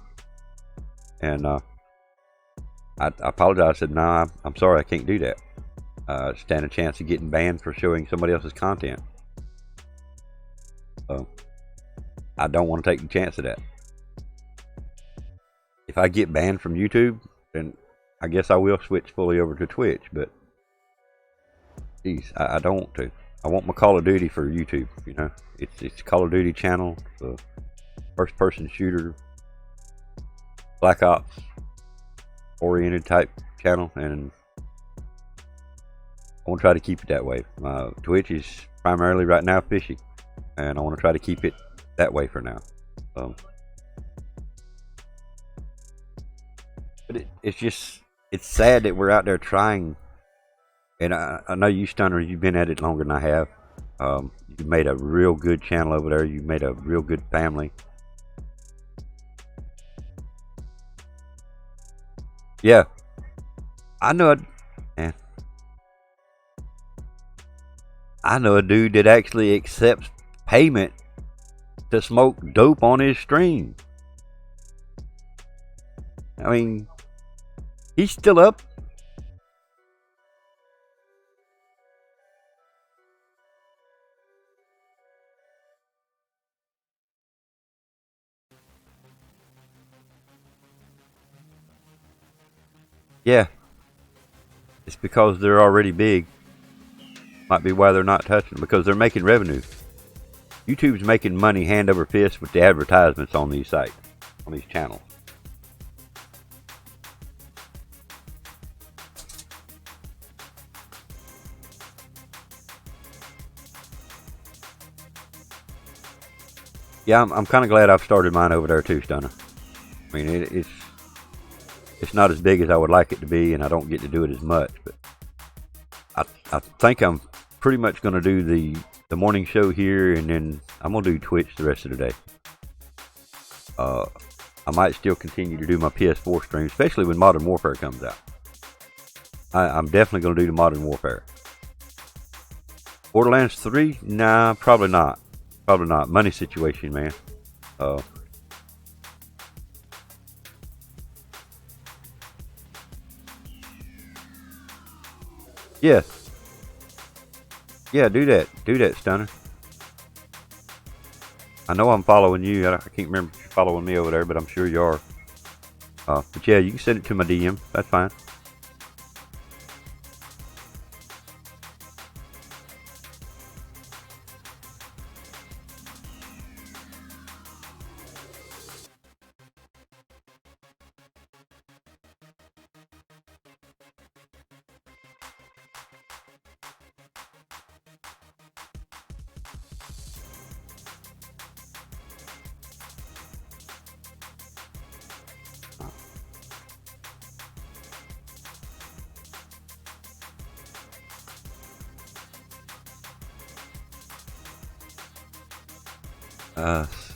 And I apologized. I said, no, I'm sorry, I can't do that. Stand a chance of getting banned for showing somebody else's content. So, I don't want to take the chance of that. If I get banned from YouTube, then I guess I will switch fully over to Twitch, but geez, I don't want to. I want my Call of Duty for YouTube, It's Call of Duty channel, the first person shooter, Blackout oriented type channel, and I want to try to keep it that way. Twitch is primarily right now fishing, and I want to try to keep it that way for now. But it's sad that we're out there trying. And I know you, Stunner, you've been at it longer than I have. You've made a real good channel over there. You've made a real good family. Yeah. I know it. Yeah. I know a dude that actually accepts payment to smoke dope on his stream. I mean, he's still up. Yeah. It's because they're already big. Might be why they're not touching them, because they're making revenue. YouTube's making money hand over fist with the advertisements on these sites, on these channels. Yeah, I'm kind of glad I've started mine over there too, Stunner. I mean, it's not as big as I would like it to be, and I don't get to do it as much. But I think I'm pretty much going to do the morning show here, and then I'm going to do Twitch the rest of the day. I might still continue to do my PS4 stream, especially when Modern Warfare comes out. I'm definitely going to do the Modern Warfare. Borderlands 3? Nah, probably not. Probably not. Money situation, man. Yeah. Yeah, do that. Do that, Stunner. I know I'm following you. I can't remember if you're following me over there, but I'm sure you are. But yeah, you can send it to my DM. That's fine.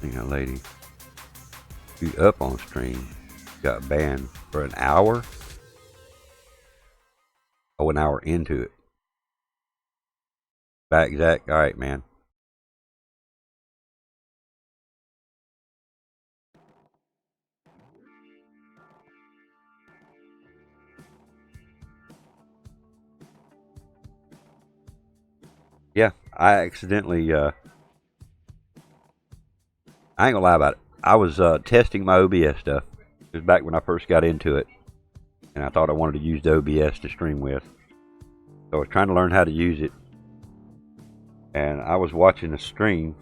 Sing a lady. You up on stream. Got banned for an hour. Oh, an hour into it. Back, Zach. All right, man. Yeah, I accidentally, I ain't gonna lie about it. I was testing my OBS stuff. It was back when I first got into it, and I thought I wanted to use the OBS to stream with. So I was trying to learn how to use it, and I was watching a stream.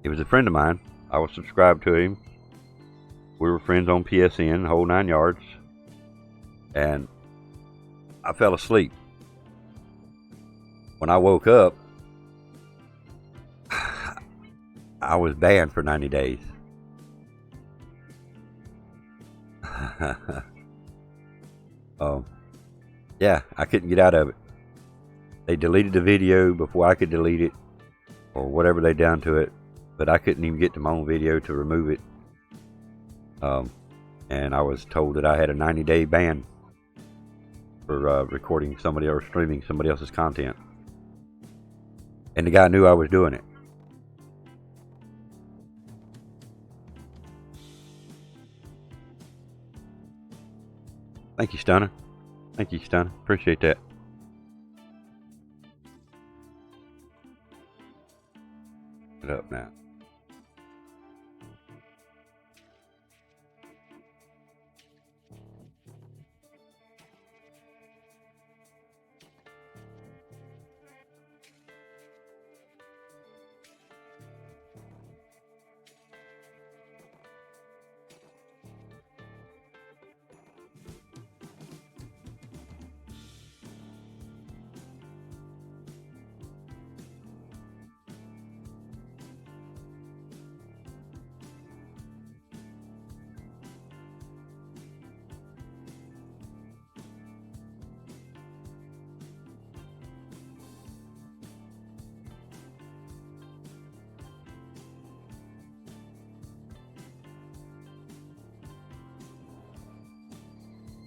It was a friend of mine. I was subscribed to him. We were friends on PSN, the whole 9 yards, and I fell asleep. When I woke up, I was banned for 90 days. Yeah, I couldn't get out of it. They deleted the video before I could delete it, or whatever they done to it, but I couldn't even get to my own video to remove it. And I was told that I had a 90-day ban for recording somebody or streaming somebody else's content. And the guy knew I was doing it. Thank you, Stunner. Thank you, Stunner. Appreciate that. Get up now.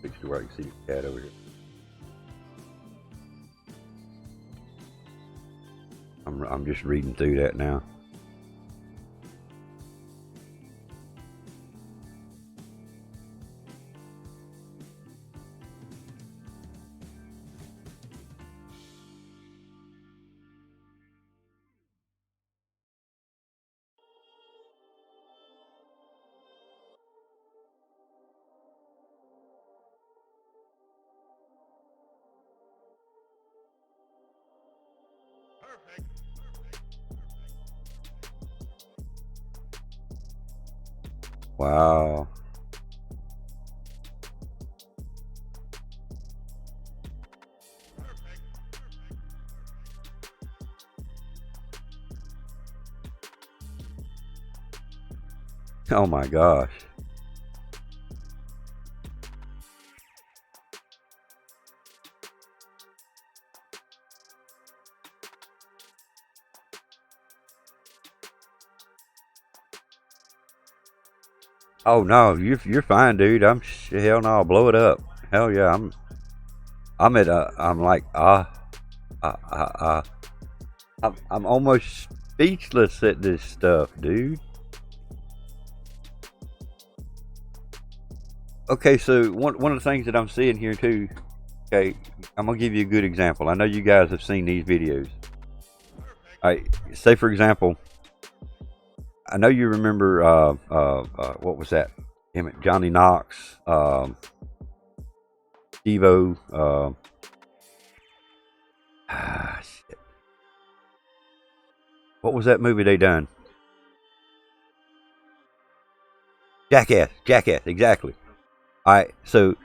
Fix to where I can see the cat over here. I'm just reading through that now. Wow. Oh my gosh. Oh no, you're fine, dude. Hell no, blow it up. Hell yeah, I'm at I'm like I'm almost speechless at this stuff, dude. Okay, so one of the things that I'm seeing here too. Okay, I'm gonna give you a good example. I know you guys have seen these videos. All right, say for example, I know you remember what was that? Damn it, Johnny Knox, Devo, shit. What was that movie they done? Jackass, exactly. All right, so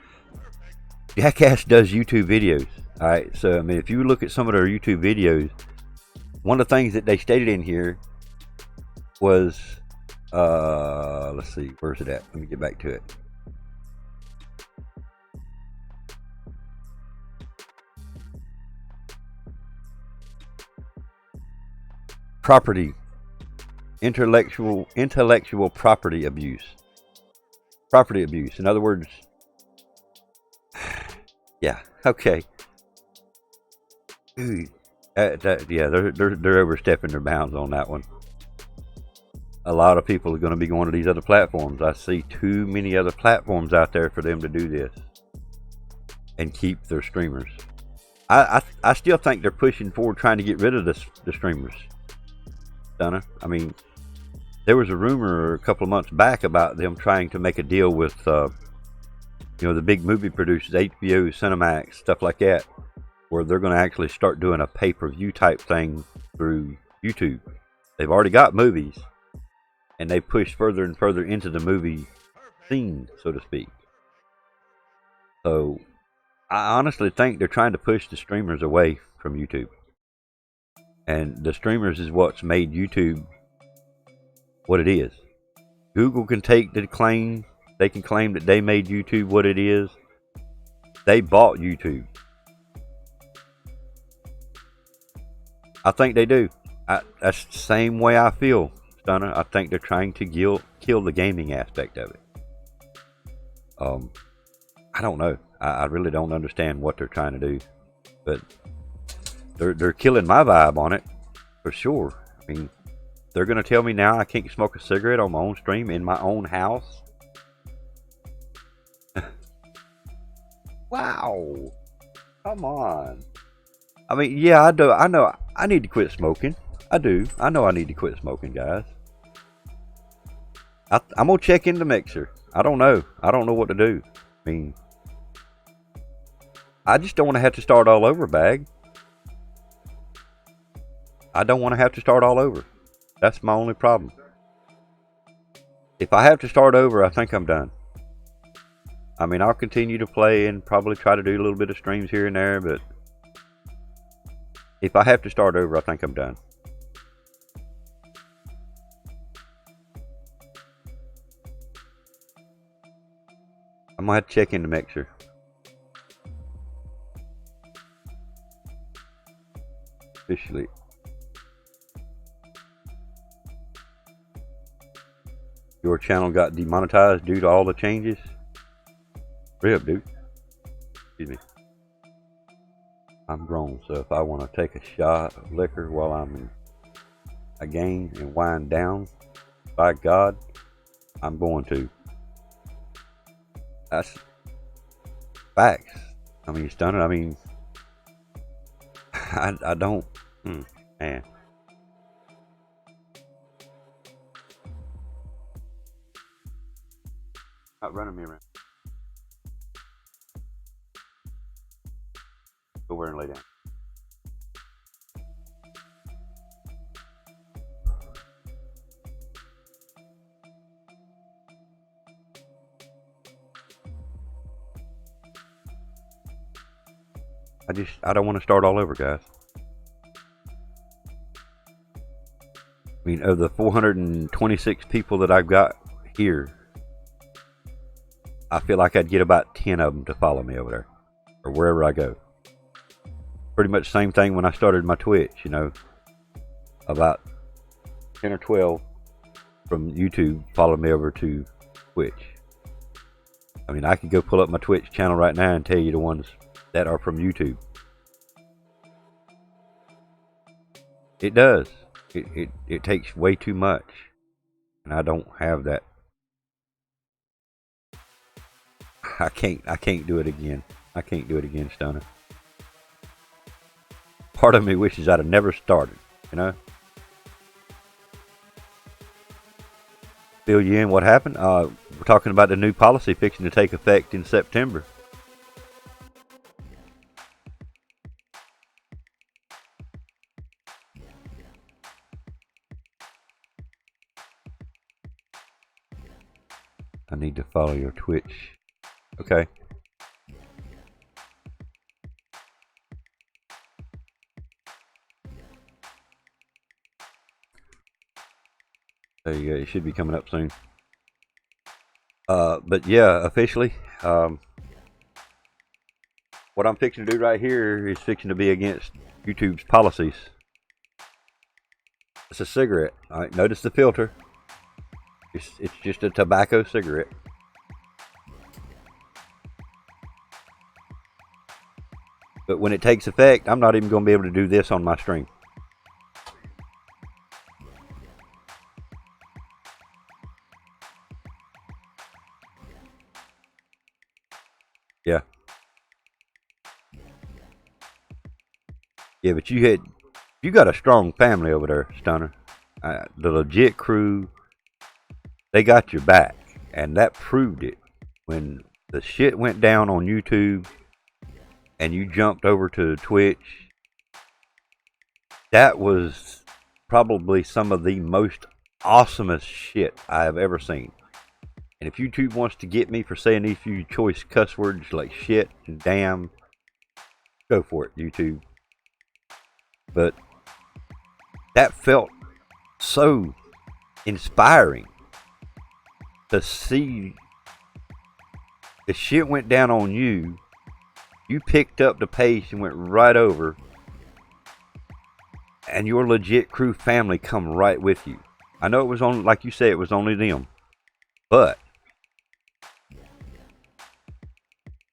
Jackass does YouTube videos. All right, so I mean, if you look at some of their YouTube videos, one of the things that they stated in here was, let's see, where's it at? Let me get back to it. Property, intellectual property abuse. Property abuse. In other words, yeah, okay. Dude, yeah, they're overstepping their bounds on that one. A lot of people are going to be going to these other platforms. I see too many other platforms out there for them to do this and keep their streamers. I still think they're pushing forward trying to get rid of the streamers. Donna, I mean, there was a rumor a couple of months back about them trying to make a deal with, you know, the big movie producers, HBO, Cinemax, stuff like that, where they're going to actually start doing a pay-per-view type thing through YouTube. They've already got movies, and they push further and further into the movie scene, so to speak. So, I honestly think they're trying to push the streamers away from YouTube. And the streamers is what's made YouTube what it is. Google can take the claim. They can claim that they made YouTube what it is. They bought YouTube. I think they do. That's the same way I feel, Stunner. I think they're trying to kill the gaming aspect of it. I don't know. I really don't understand what they're trying to do. But they're killing my vibe on it, for sure. I mean, they're going to tell me now I can't smoke a cigarette on my own stream in my own house. Wow. Come on. I mean, yeah, I do. I know I need to quit smoking. I do. I know I need to quit smoking, guys. I'm going to check in the mixer. I don't know. I don't know what to do. I mean, I just don't want to have to start all over, Bag. I don't want to have to start all over. That's my only problem. If I have to start over, I think I'm done. I mean, I'll continue to play and probably try to do a little bit of streams here and there, but if I have to start over, I think I'm done. I'm going to have to check in the mixer. Officially. Your channel got demonetized due to all the changes? Hurry up, dude. Excuse me. I'm grown, so if I want to take a shot of liquor while I'm again and wind down, by God, I'm going to. That's facts. I mean, Stunner. I mean, I don't. Man. Not running me around. Go over and lay down. I don't want to start all over, guys. I mean, of the 426 people that I've got here, I feel like I'd get about 10 of them to follow me over there, or wherever I go. Pretty much same thing when I started my Twitch, you know. About 10 or 12 from YouTube followed me over to Twitch. I mean, I could go pull up my Twitch channel right now and tell you the ones that are from YouTube. It does. It takes way too much, and I don't have that. I can't do it again. I can't do it again, Stunner. Part of me wishes I'd have never started, you know. Fill you in what happened. We're talking about the new policy fixing to take effect in September. I need to follow your Twitch. Okay. There you go. It should be coming up soon. But yeah, officially, what I'm fixing to do right here is fixing to be against YouTube's policies. It's a cigarette. All right, notice the filter. It's just a tobacco cigarette. But when it takes effect, I'm not even going to be able to do this on my stream. Yeah. Yeah, but you got a strong family over there, Stunner. The legit crew, they got your back, and that proved it. When the shit went down on YouTube, and you jumped over to Twitch, that was probably some of the most awesomest shit I have ever seen. And if YouTube wants to get me for saying these few choice cuss words like shit and damn, go for it, YouTube. But that felt so inspiring to see the shit went down on you. You picked up the pace and went right over, and your legit crew family come right with you. I know it was only, like you said, it was only them, but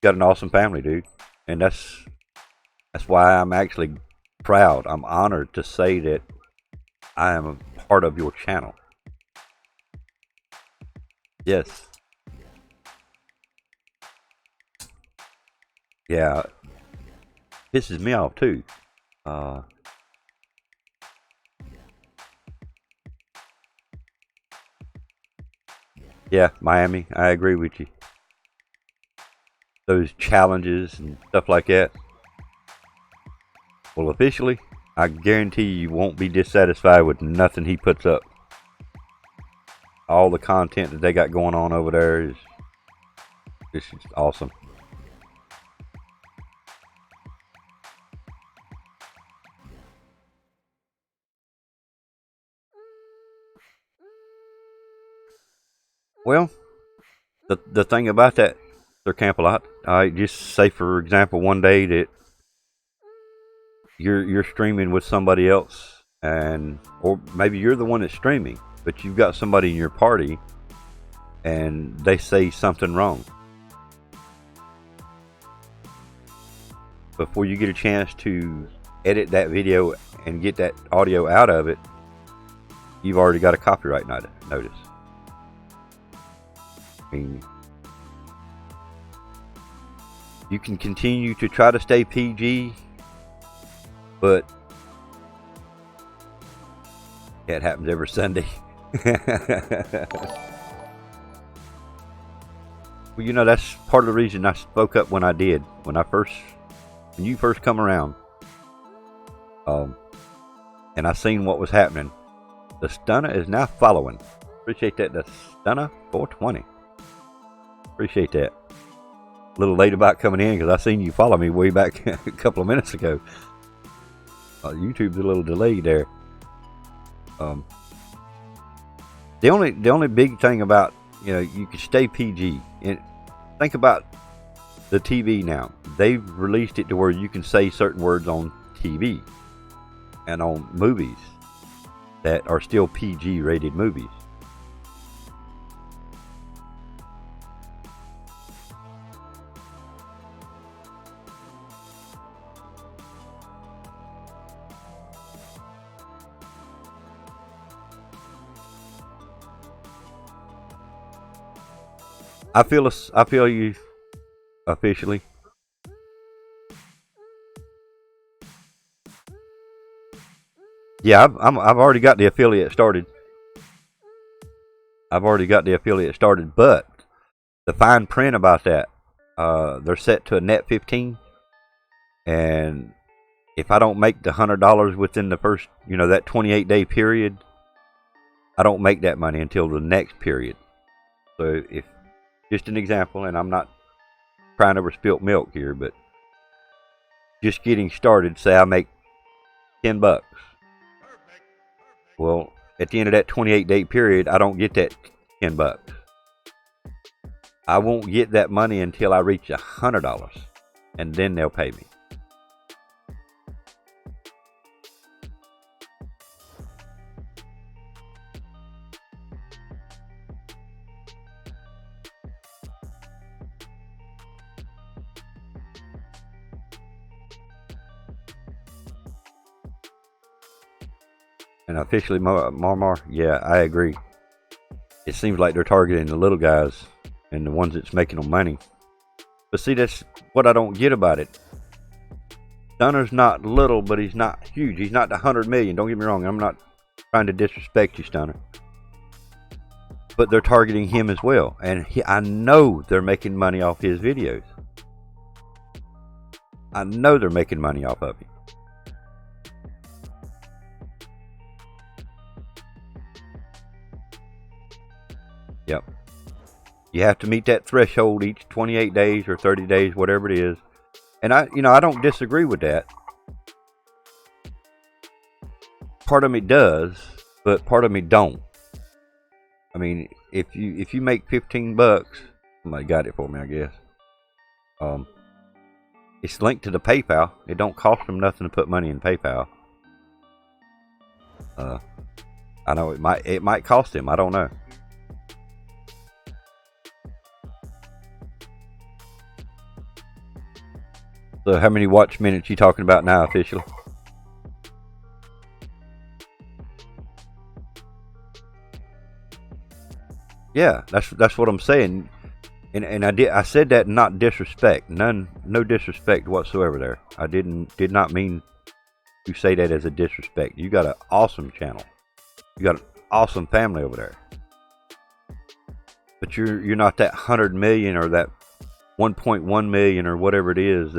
got an awesome family, dude, and that's why I'm actually proud. I'm honored to say that I am a part of your channel. Yes. Yeah. Pisses me off too. Yeah, Miami, I agree with you. Those challenges and stuff like that. Well, officially, I guarantee you won't be dissatisfied with nothing he puts up. All the content that they got going on over there is just awesome. Well, the thing about that, Sir Campbell, I just say for example, one day that you're streaming with somebody else, or maybe you're the one that's streaming, but you've got somebody in your party, and they say something wrong. Before you get a chance to edit that video and get that audio out of it, you've already got a copyright notice. I mean, you can continue to try to stay PG, but yeah, it happens every Sunday. Well, you know, that's part of the reason I spoke up when I did. When you first come around, and I seen what was happening. The Stunner is now following. Appreciate that. The Stunner 420. Appreciate that. A little late about coming in because I seen you follow me way back a couple of minutes ago. YouTube's a little delayed there. The only big thing about, you know, you can stay PG. And think about the TV now. They've released it to where you can say certain words on TV and on movies that are still PG rated movies. I feel you officially. Yeah, I've already got the affiliate started. But the fine print about that, they're set to a net 15, and if I don't make the $100 within the first, you know, that 28-day period, I don't make that money until the next period. So if, just an example, and I'm not crying over spilt milk here, but just getting started, say I make $10. Well, at the end of that 28-day period, I don't get that $10. I won't get that money until I reach $100, and then they'll pay me. And officially, Marmar, yeah, I agree. It seems like they're targeting the little guys and the ones that's making them money. But see, that's what I don't get about it. Stunner's not little, but he's not huge. He's not the 100 million. Don't get me wrong. I'm not trying to disrespect you, Stunner. But they're targeting him as well. And I know they're making money off his videos. I know they're making money off of him. Yep. You have to meet that threshold each 28 days or 30 days, whatever it is. And I don't disagree with that. Part of me does, but part of me don't. I mean, if you make $15, somebody got it for me, I guess. It's linked to the PayPal. It don't cost them nothing to put money in PayPal. I know it might cost them. I don't know. So how many watch minutes you talking about now officially? Yeah, that's what I'm saying. And I said that not disrespect. No disrespect whatsoever there. I did not mean to say that as a disrespect. You got an awesome channel. You got an awesome family over there. But you're not that 100 million or that 1.1 million or whatever it is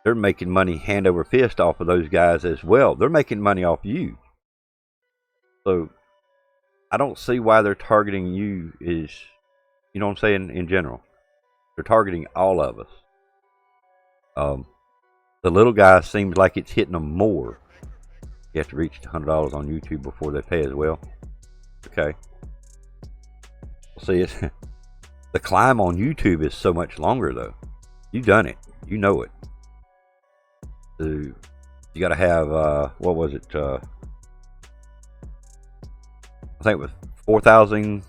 they're making money hand over fist off of those guys as well. They're making money off you. So I don't see why they're targeting you is, you know what I'm saying, in general. They're targeting all of us. The little guy seems like it's hitting them more. You have to reach $100 on YouTube before they pay as well. Okay. See, the climb on YouTube is so much longer though. You done it. You know it. So you got to have what was it? I think it was 4,000.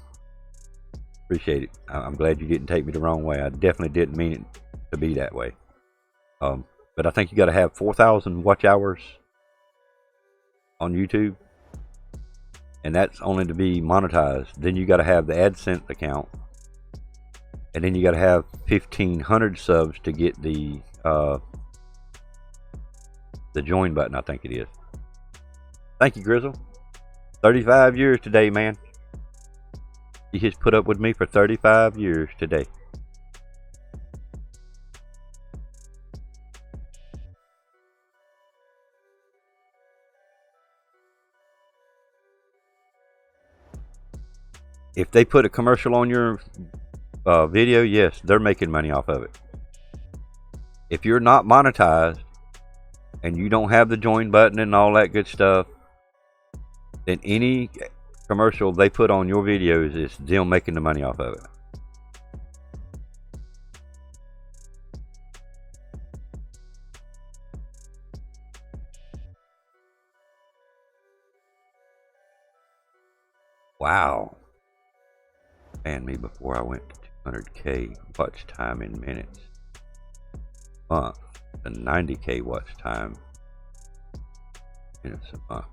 Appreciate it. I'm glad you didn't take me the wrong way. I definitely didn't mean it to be that way. But I think you got to have 4,000 watch hours on YouTube. and that's only to be monetized. Then you got to have the AdSense account, and then you got to have 1,500 subs to get the join button. I think it is. Thank you, Grizzle. 35 years today, man. He has put up with me for 35 years today. If they put a commercial on your video, yes, they're making money off of it. If you're not monetized and you don't have the join button and all that good stuff, then any commercial they put on your videos is them making the money off of it. Wow. And me before I went to 200K watch time in minutes. Month. And 90K watch time minutes a month.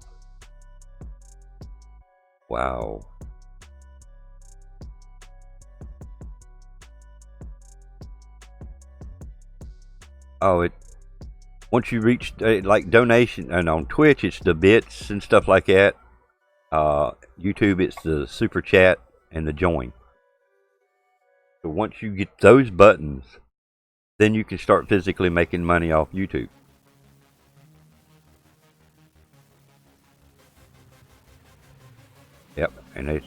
Wow. Oh, once you reach like donation, and on Twitch it's the bits and stuff like that. YouTube it's the super chat and the join. So once you get those buttons, then you can start physically making money off YouTube. Yep, and they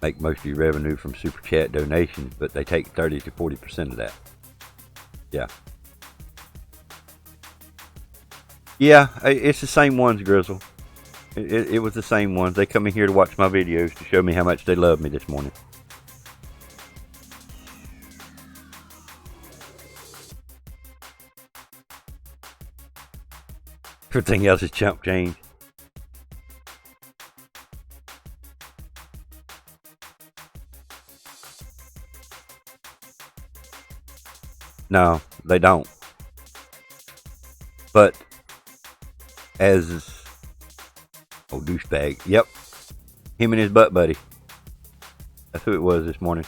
make most of your revenue from super chat donations, but they take 30 to 40% of that. Yeah. Yeah, it's the same ones, Grizzle. It was the same ones. They come in here to watch my videos to show me how much they love me this morning. Everything else is chump change. No, they don't. But as douchebag, yep, him and his butt buddy. That's who it was this morning.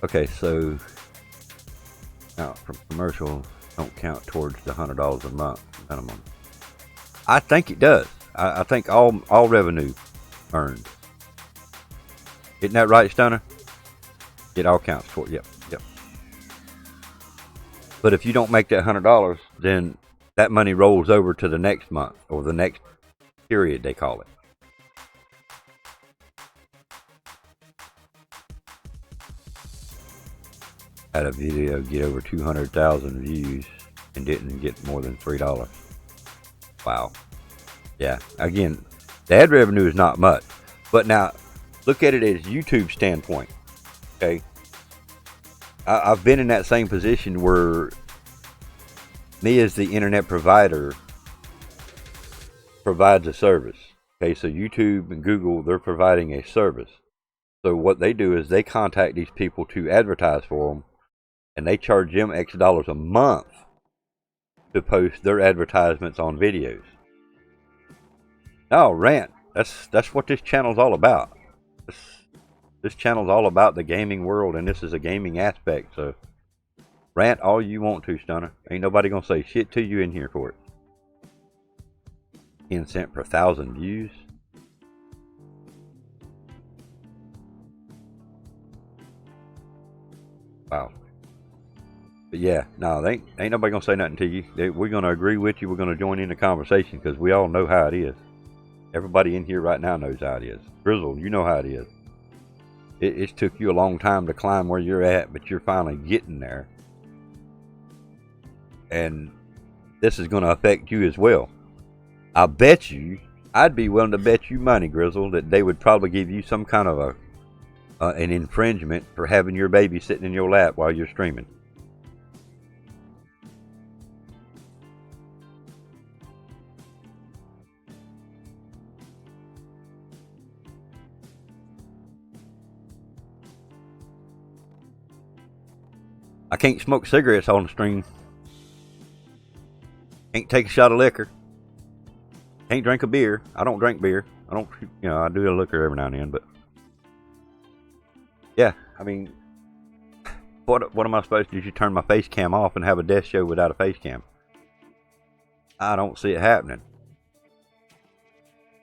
Okay, so now from commercials don't count towards the $100 a month minimum. I think it does. I think all revenue earned. Isn't that right, Stunner? It all counts toward. Yep. But if you don't make that $100, then that money rolls over to the next month or the next period, they call it. Had a video get over 200,000 views and didn't get more than $3. Wow. Yeah. Again, the ad revenue is not much, but now look at it as YouTube standpoint. Okay. I've been in that same position where me as the internet provider provides a service. Okay, so YouTube and Google, they're providing a service. So what they do is they contact these people to advertise for them, and they charge them X dollars a month to post their advertisements on videos. No, rant. That's what this channel's all about. This channel's all about the gaming world, and this is a gaming aspect. So rant all you want to, Stunner. Ain't nobody gonna say shit to you in here for it. 10 cents per 1,000 views. Wow. But yeah, no, they ain't nobody gonna say nothing to you. We're gonna agree with you. We're gonna join in the conversation because we all know how it is. Everybody in here right now knows how it is. Grizzle, you know how it is. It's took you a long time to climb where you're at, but you're finally getting there. And this is going to affect you as well. I bet you, I'd be willing to bet you money, Grizzle, that they would probably give you some kind of an infringement for having your baby sitting in your lap while you're streaming. I can't smoke cigarettes on the stream. Can't take a shot of liquor. Can't drink a beer. I don't drink beer. I don't, you know, I do a liquor every now and then, but yeah, I mean, what am I supposed to do? You turn my face cam off and have a death show without a face cam? I don't see it happening.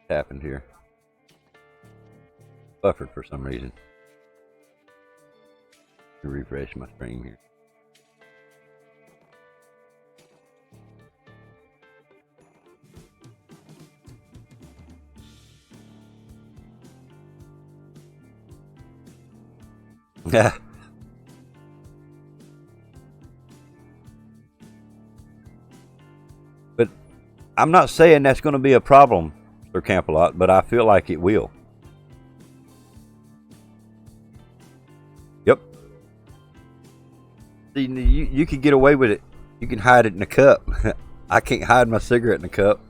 What happened here? Buffered for some reason. To refresh my stream here. Yeah. But I'm not saying that's going to be a problem for Camp-A-Lot, but I feel like it will. Yep. See, you could get away with it. You can hide it in a cup. I can't hide my cigarette in a cup.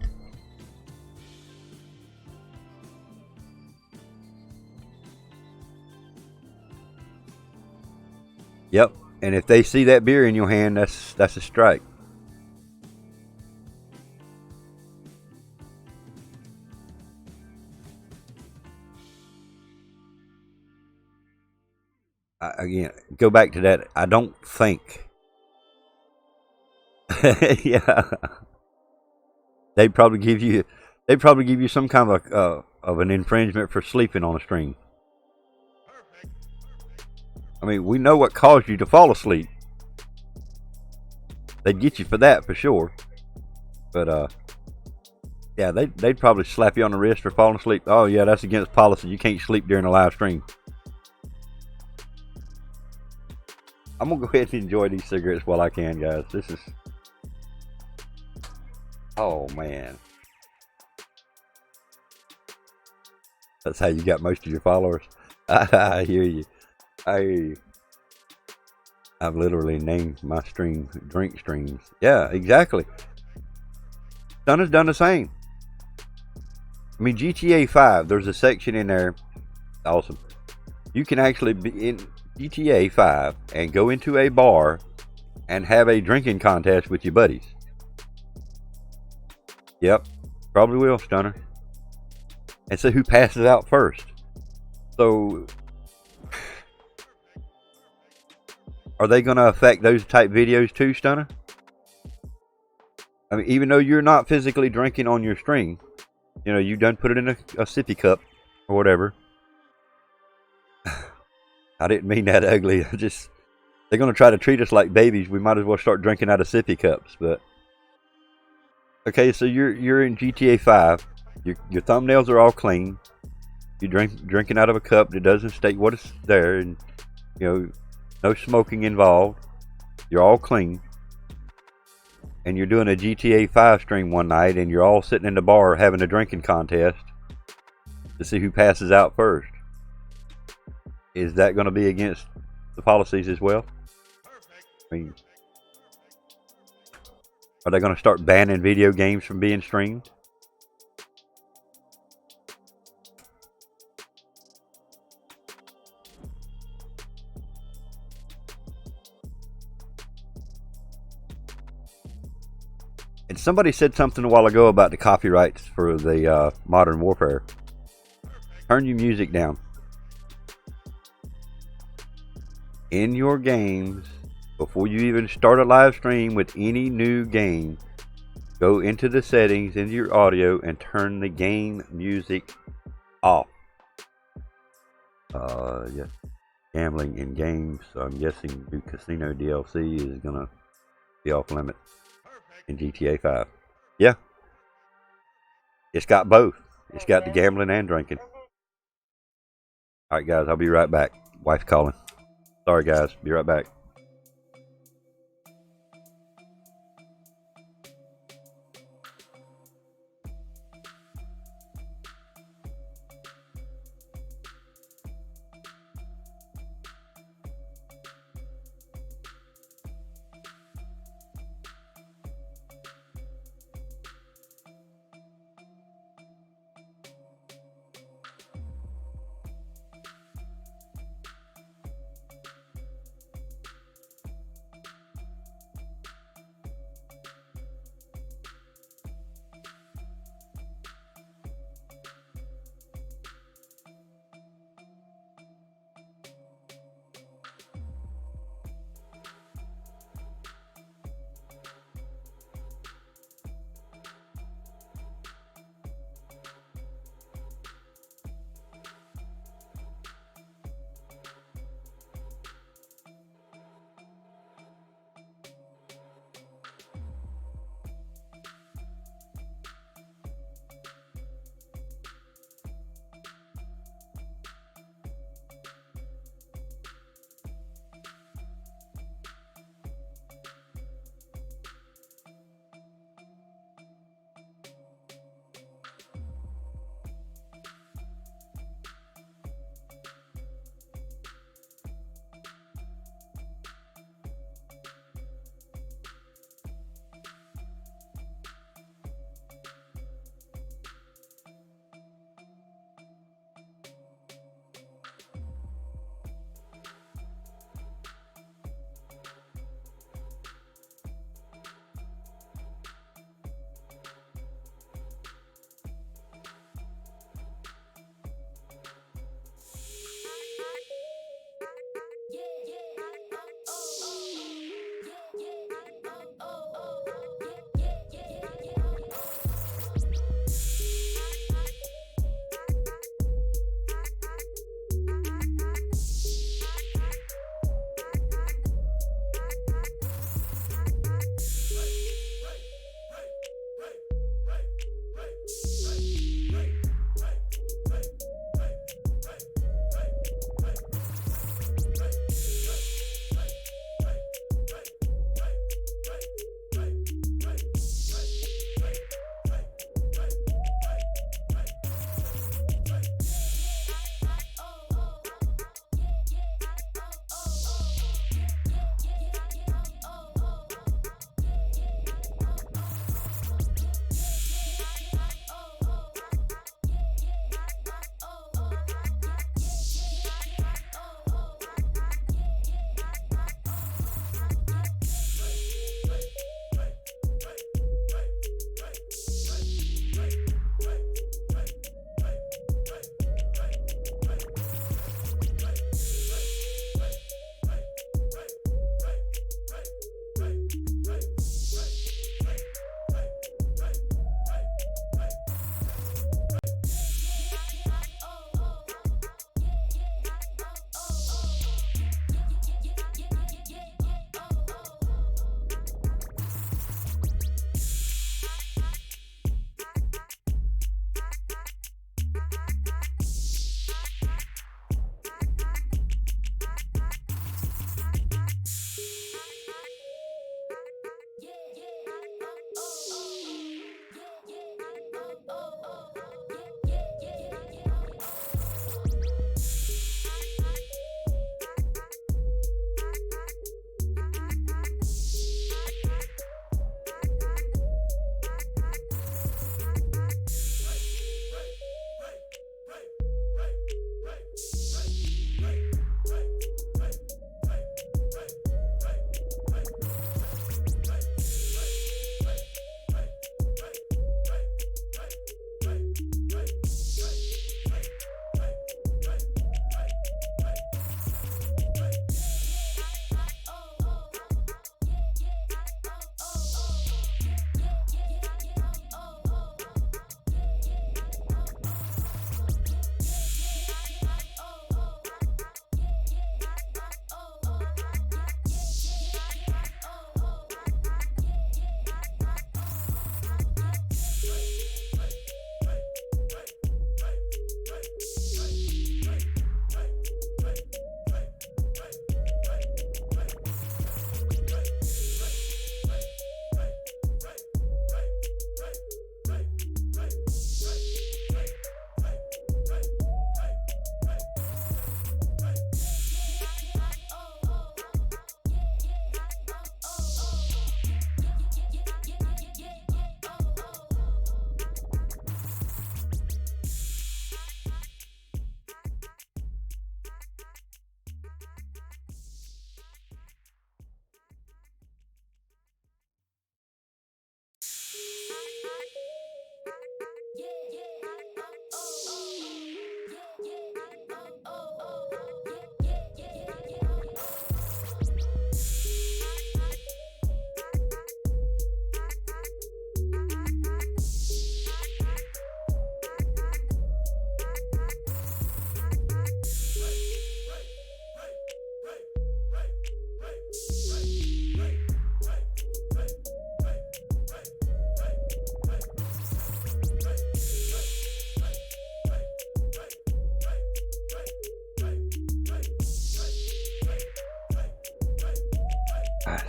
Yep. And if they see that beer in your hand, that's a strike. Again, go back to that. I don't think. Yeah. They'd probably give you some kind of an infringement for sleeping on a stream. I mean, we know what caused you to fall asleep. They'd get you for that for sure. But yeah, they'd probably slap you on the wrist for falling asleep. Oh yeah, that's against policy. You can't sleep during a live stream. I'm gonna go ahead and enjoy these cigarettes while I can, guys. This is, oh man, that's how you got most of your followers. I hear you. I hear you. I've literally named my stream drink streams. Yeah, exactly. Stunner's done the same. I mean, GTA 5, there's a section in there. Awesome. You can actually be in GTA 5 and go into a bar and have a drinking contest with your buddies. Yep, probably will, Stunner. And so who passes out first? So are they going to affect those type videos too, Stunner? I mean, even though you're not physically drinking on your stream, you know, you done put it in a sippy cup or whatever. I didn't mean that ugly. They're going to try to treat us like babies. We might as well start drinking out of sippy cups. But okay, so you're in GTA 5. Your thumbnails are all clean. You're drinking out of a cup that doesn't state what is there, and you know, no smoking involved. You're all clean. And you're doing a GTA 5 stream one night, and you're all sitting in the bar having a drinking contest to see who passes out first. Is that going to be against the policies as well? I mean, are they going to start banning video games from being streamed? And somebody said something a while ago about the copyrights for the Modern Warfare. Turn your music down. In your games, before you even start a live stream with any new game, go into the settings, into your audio, and turn the game music off. Yes. Gambling in games, so I'm guessing the casino DLC is gonna be off limits in GTA 5. Yeah. It's got both. It's got the gambling and drinking. Alright guys, I'll be right back. Wife's calling. Sorry guys, be right back.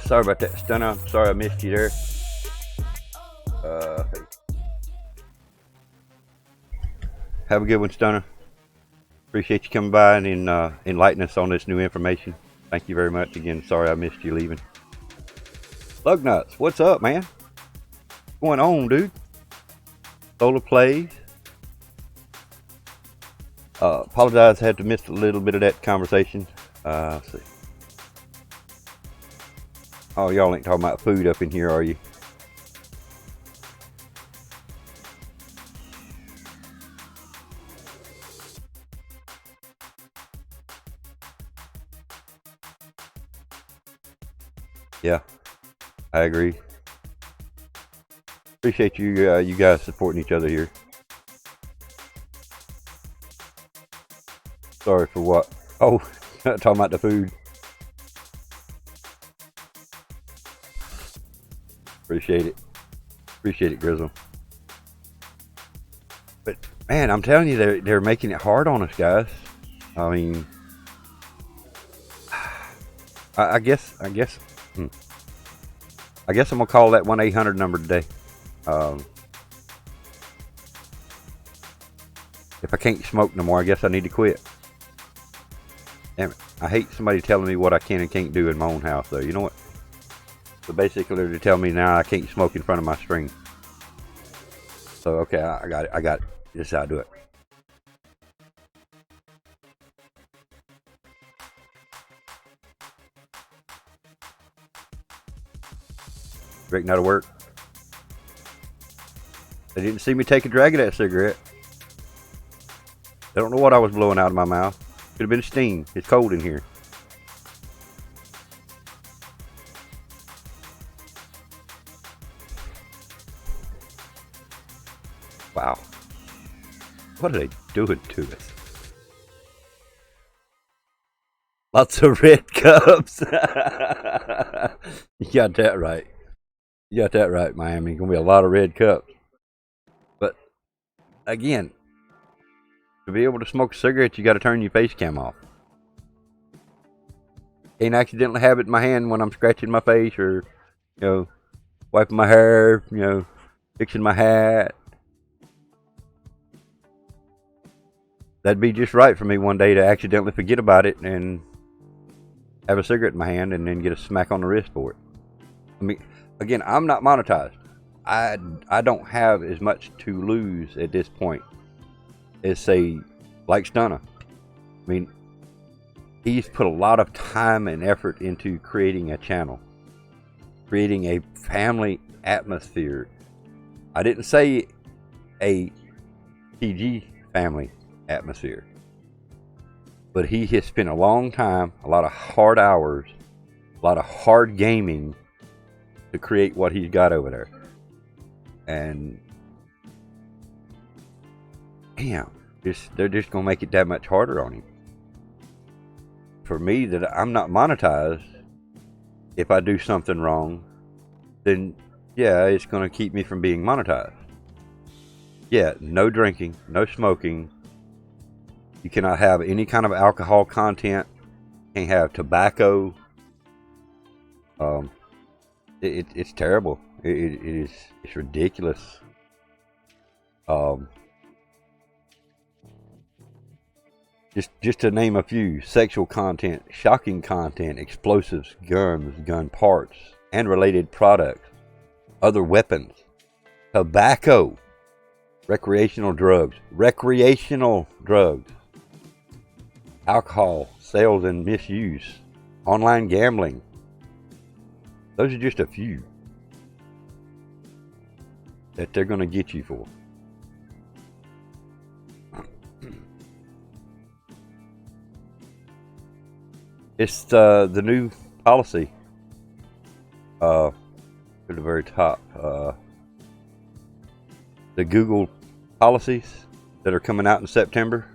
Sorry about that, Stunner. I'm sorry I missed you there. Have a good one, Stunner. Appreciate you coming by and enlightening us on this new information. Thank you very much. Again, sorry I missed you leaving. Lug Nuts, what's up, man? What's going on, dude? Solar Plays. Apologize, had to miss a little bit of that conversation. Let's see. Oh, y'all ain't talking about food up in here, are you? Yeah, I agree. Appreciate you, you guys supporting each other here. Sorry for what? Oh, talking about the food. Appreciate it. Appreciate it, GiZmO. But man, I'm telling you, they're making it hard on us, guys. I mean, I guess I'm gonna call that 1-800 number today. If I can't smoke no more, I guess I need to quit. Damn it! I hate somebody telling me what I can and can't do in my own house, though. You know what? So basically, they're telling me now I can't smoke in front of my string. So okay, I got it. I got it. This is how I do it. Breaking out of work. They didn't see me take a drag of that cigarette. They don't know what I was blowing out of my mouth. Could have been steam. It's cold in here. Wow. What are they doing to us? Lots of red cups. You got that right. You got that right, Miami. Gonna be a lot of red cups. But again, to be able to smoke a cigarette, you got to turn your face cam off. Can't accidentally have it in my hand when I'm scratching my face or, you know, wiping my hair, you know, fixing my hat. That'd be just right for me one day to accidentally forget about it and have a cigarette in my hand and then get a smack on the wrist for it. I mean, again, I'm not monetized. I don't have as much to lose at this point as, say, like Stunner. I mean, he's put a lot of time and effort into creating a channel, creating a family atmosphere. I didn't say a PG family atmosphere, but he has spent a long time, a lot of hard hours, a lot of hard gaming to create what he's got over there. And damn, they're just gonna make it that much harder on him. For me, that I'm not monetized, if I do something wrong, then yeah, it's gonna keep me from being monetized. Yeah, no drinking, no smoking. You cannot have any kind of alcohol content. Can't have tobacco. It's terrible. It's ridiculous. Just to name a few: sexual content, shocking content, explosives, guns, gun parts, and related products, other weapons, tobacco, recreational drugs, alcohol, sales and misuse, online gambling. Those are just a few that they're going to get you for. It's the new policy to the very top. The Google policies that are coming out in September.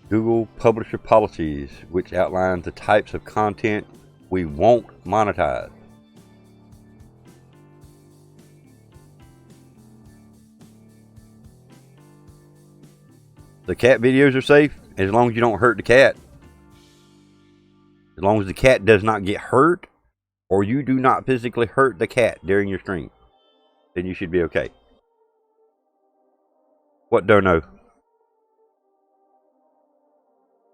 Google publisher policies, which outlines the types of content we won't monetize. The cat videos are safe as long as you don't hurt the cat. As long as the cat does not get hurt, or you do not physically hurt the cat during your stream, then you should be okay. What dono?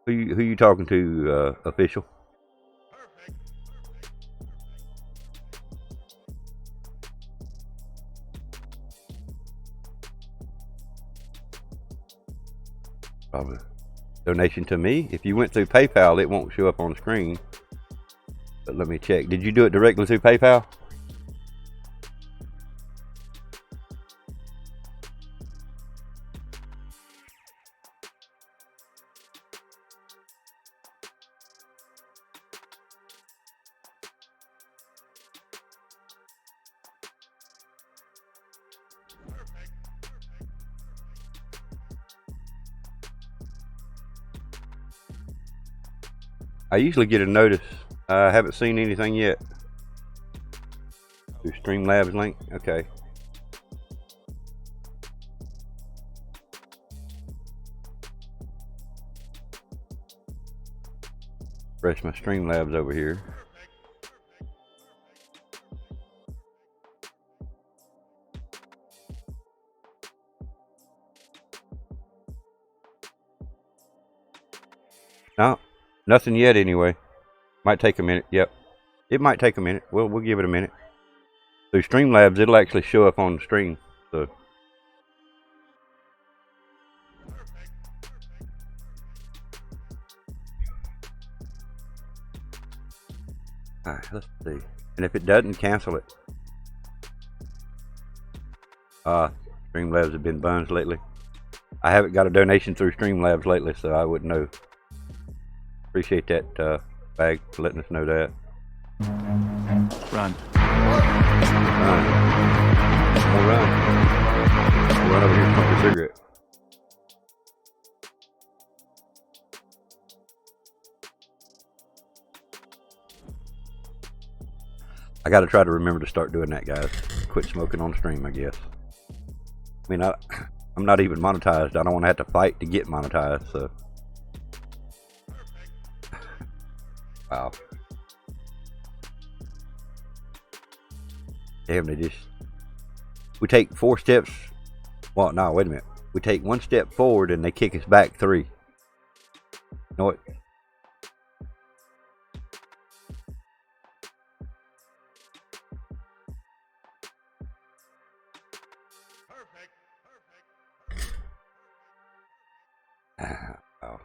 Who you talking to, official? Probably. Donation to me. If you went through PayPal, it won't show up on the screen. But let me check. Did you do it directly through PayPal? I usually get a notice. I haven't seen anything yet. Through Streamlabs link? Okay. Refresh my Streamlabs over here. No, nothing yet anyway. Might take a minute. Yep. It might take a minute. We'll give it a minute. Through Streamlabs, it'll actually show up on the stream. So. Alright, let's see. And if it doesn't, cancel it. Streamlabs have been buns lately. I haven't got a donation through Streamlabs lately, so I wouldn't know. Appreciate that, Bag, for letting us know that. Run. Run. Don't run. I'll run over here and smoke a cigarette. I gotta try to remember to start doing that, guys. Quit smoking on the stream, I guess. I mean, I'm not even monetized. I don't want to have to fight to get monetized, so. Wow. Damn, they just... We take 4 steps... Well, no, wait a minute. We take 1 step forward and they kick us back 3. You know what? Wow.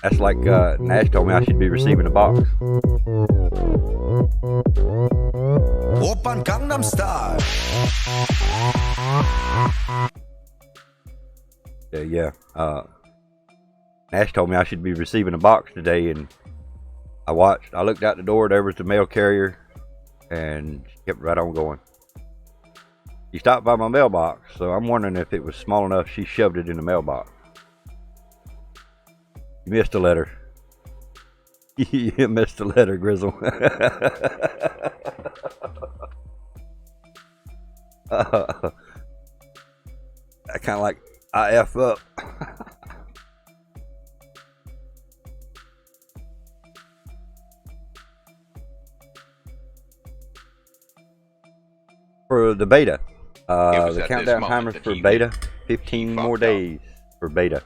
That's like Nash told me I should be receiving a box. Oppan Gangnam Style. Yeah. Nash told me I should be receiving a box today, and I looked out the door, there was the mail carrier, and kept right on going. He stopped by my mailbox, so I'm wondering if it was small enough she shoved it in the mailbox. You missed a letter. You missed a letter, Grizzle. I kind of like I F up. For the beta. The countdown timer for beta. 15 more days for beta.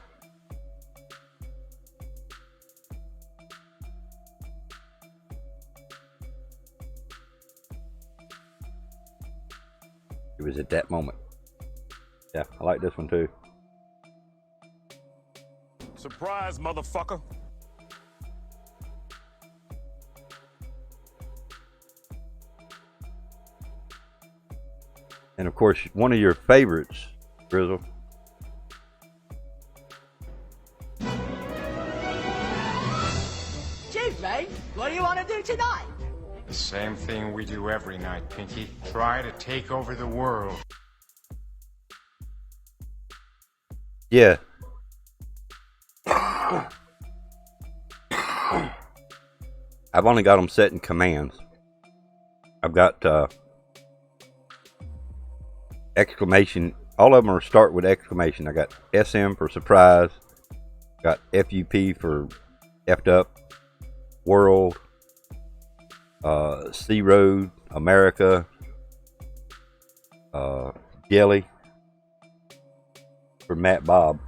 It was at that moment. Yeah, I like this one too. Surprise, motherfucker. And of course, one of your favorites, Grizzle. mate. What do you want to do tonight? The same thing we do every night, Pinky. Try to take over the world. Yeah. I've only got them set in commands. I've got exclamation. All of them are start with exclamation. I got SM for surprise. Got FUP for effed up. World. Sea Road. America. Jelly. For Matt Bob.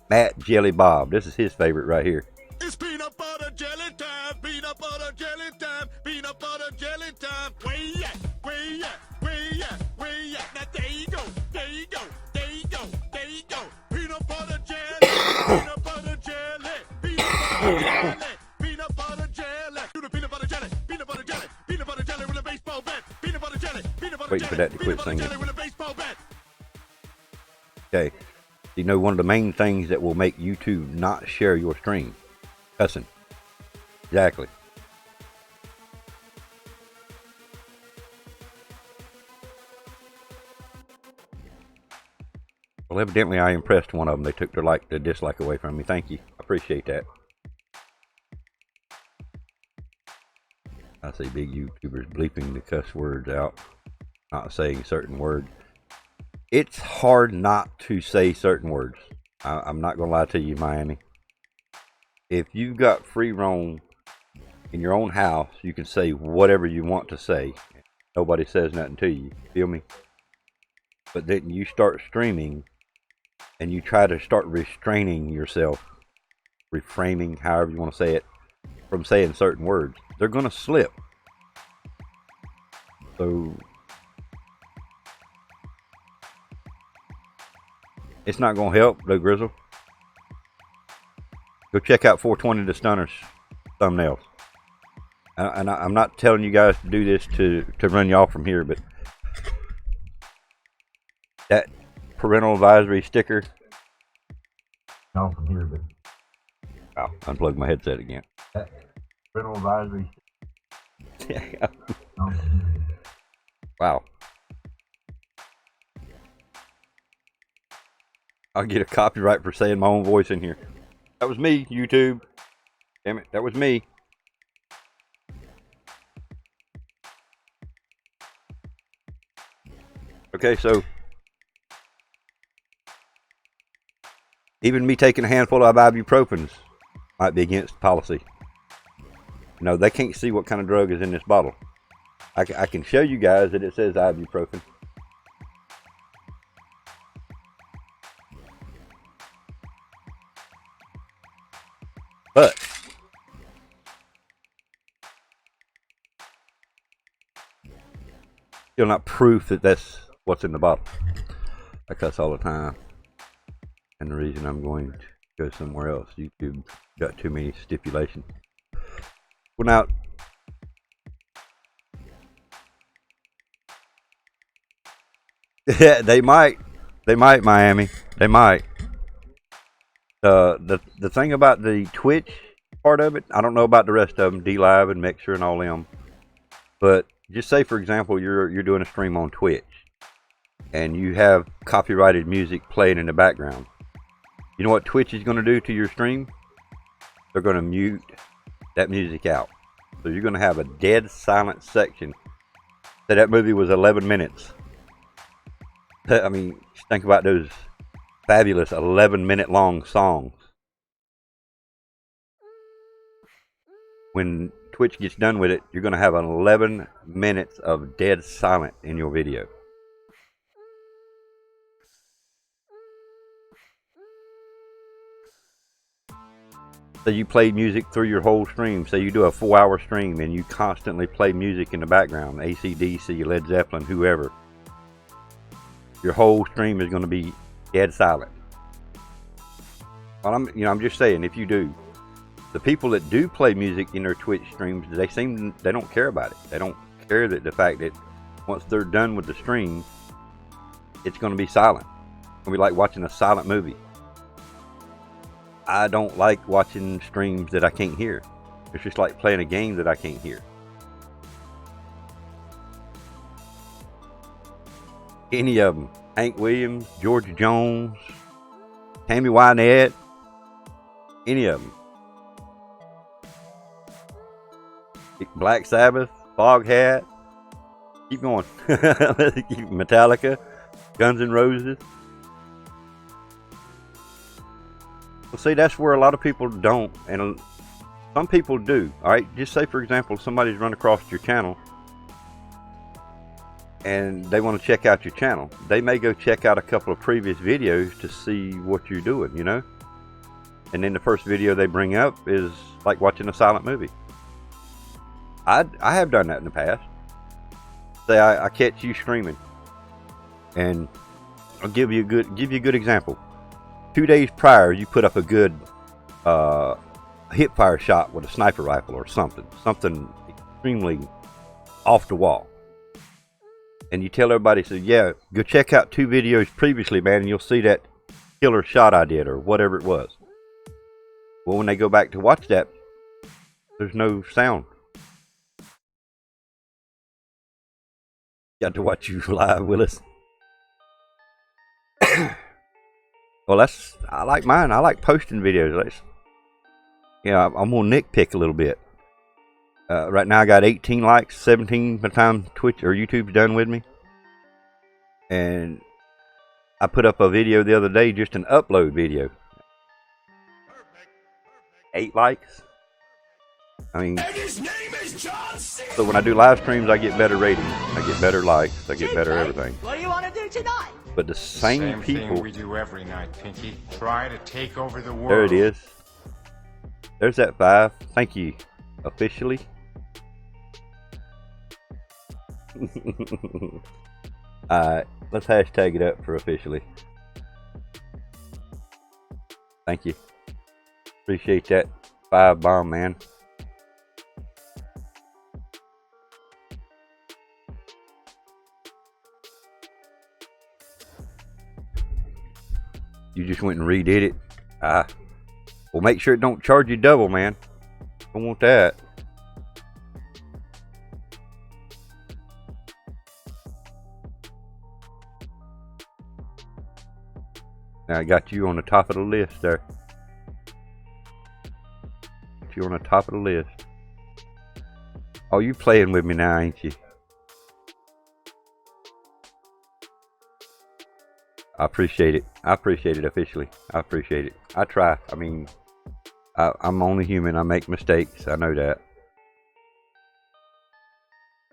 Matt Jelly Bob. This is his favorite right here. It's peanut butter jelly time. Peanut butter jelly time. Peanut butter jelly time. Where you at? Where you at? Where you at? Where you at? Now there you go. There you go. There you go. There you go. Peanut butter jelly. Peanut butter jelly. Peanut butter jelly. Peanut butter jelly. Do the peanut butter jelly. Peanut butter jelly. Peanut butter jelly with a baseball bat. Peanut butter jelly. Peanut butter Waiting for that to quit singing. jelly with a baseball bat. Okay. You know, one of the main things that will make YouTube not share your stream. Cussing. Exactly. Well, evidently I impressed one of them. They took their dislike away from me. Thank you. I appreciate that. I see big YouTubers bleeping the cuss words out, not saying certain words. It's hard not to say certain words. I'm not going to lie to you, Miami. If you've got free roam in your own house, you can say whatever you want to say. Nobody says nothing to you. Feel me? But then you start streaming and you try to start restraining yourself, reframing, however you want to say it, from saying certain words. They're going to slip. So it's not going to help, though, Grizzle. Go check out 420 the Stunner's thumbnails. And I'm not telling you guys to do this to run you off from here, but that parental advisory sticker. No, from here, but I'll unplug my headset again. That parental advisory. Yeah. Wow. I'll get a copyright for saying my own voice in here. That was me, YouTube. Damn it, that was me. Okay, so even me taking a handful of ibuprofens might be against policy. You know, they can't see what kind of drug is in this bottle. I can show you guys that it says ibuprofen. But still not proof that that's what's in the bottle. I cuss all the time. And the reason I'm going to go somewhere else, YouTube got too many stipulations. Well, now, yeah, they might, Miami, they might. The thing about the Twitch part of it, I don't know about the rest of them, D-Live and Mixer and all them, but just say, for example, you're doing a stream on Twitch and you have copyrighted music playing in the background. You know what Twitch is going to do to your stream? They're going to mute that music out. So you're going to have a dead silent section. So that movie was 11 minutes. I mean, think about those fabulous 11-minute long songs. When Twitch gets done with it, you're going to have 11 minutes of dead silent in your video. So you play music through your whole stream. Say you do a 4-hour stream and you constantly play music in the background, AC/DC, Led Zeppelin, whoever. Your whole stream is going to be dead silent. Well, I'm just saying, if you do, the people that do play music in their Twitch streams, they don't care about it. They don't care that the fact that once they're done with the stream, it's going to be silent. It's going to be like watching a silent movie. I don't like watching streams that I can't hear. It's just like playing a game that I can't hear. Any of them. Hank Williams, George Jones, Tammy Wynette, any of them. Black Sabbath, Foghat. Keep going. Metallica, Guns N' Roses. Well, see, that's where a lot of people don't, and some people do. All right, just say, for example, somebody's run across your channel and they want to check out your channel. They may go check out a couple of previous videos to see what you're doing, you know? And then the first video they bring up is like watching a silent movie. I have done that in the past. Say I catch you streaming, and I'll give you a good example. 2 days prior, you put up a good hip fire shot with a sniper rifle or something extremely off the wall, and you tell everybody, so yeah, go check out 2 videos previously, man, and you'll see that killer shot I did or whatever it was. Well, when they go back to watch that, there's no sound. Got to watch you live, Willis. Well, I like mine. I like posting videos. I'm gonna nitpick a little bit. Right now I got 18 likes, 17 by the time Twitch or YouTube's done with me. And I put up a video the other day, just an upload video. 8 likes. I mean, so when I do live streams, I get better ratings, I get better likes, I get better everything. What do you want to do tonight? But the same people. Thing we do every night, Pinky. Try to take over the world. There it is. There's that 5. Thank you. Officially. Alright, let's hashtag it up for officially. Thank you. Appreciate that 5 bomb, man. You just went and redid it. Well, make sure it don't charge you double, man. Don't want that. Now I got you on the top of the list there. Got you on the top of the list. Oh, you playing with me now, ain't you? I appreciate it. I appreciate it officially. I appreciate it. I try. I mean, I'm only human. I make mistakes. I know that.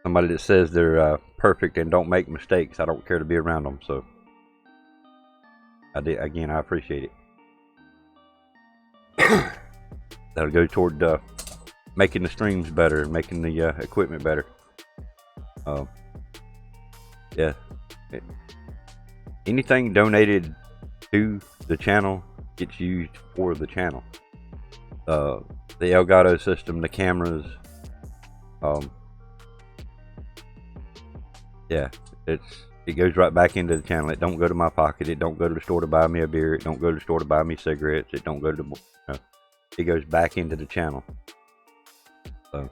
Somebody that says they're perfect and don't make mistakes, I don't care to be around them. So, I appreciate it. That'll go toward making the streams better and making the equipment better. Yeah. Anything donated to the channel gets used for the channel. The Elgato system, the cameras, yeah, it goes right back into the channel. It don't go to my pocket. It don't go to the store to buy me a beer. It don't go to the store to buy me cigarettes. It don't go to the, it goes back into the channel. So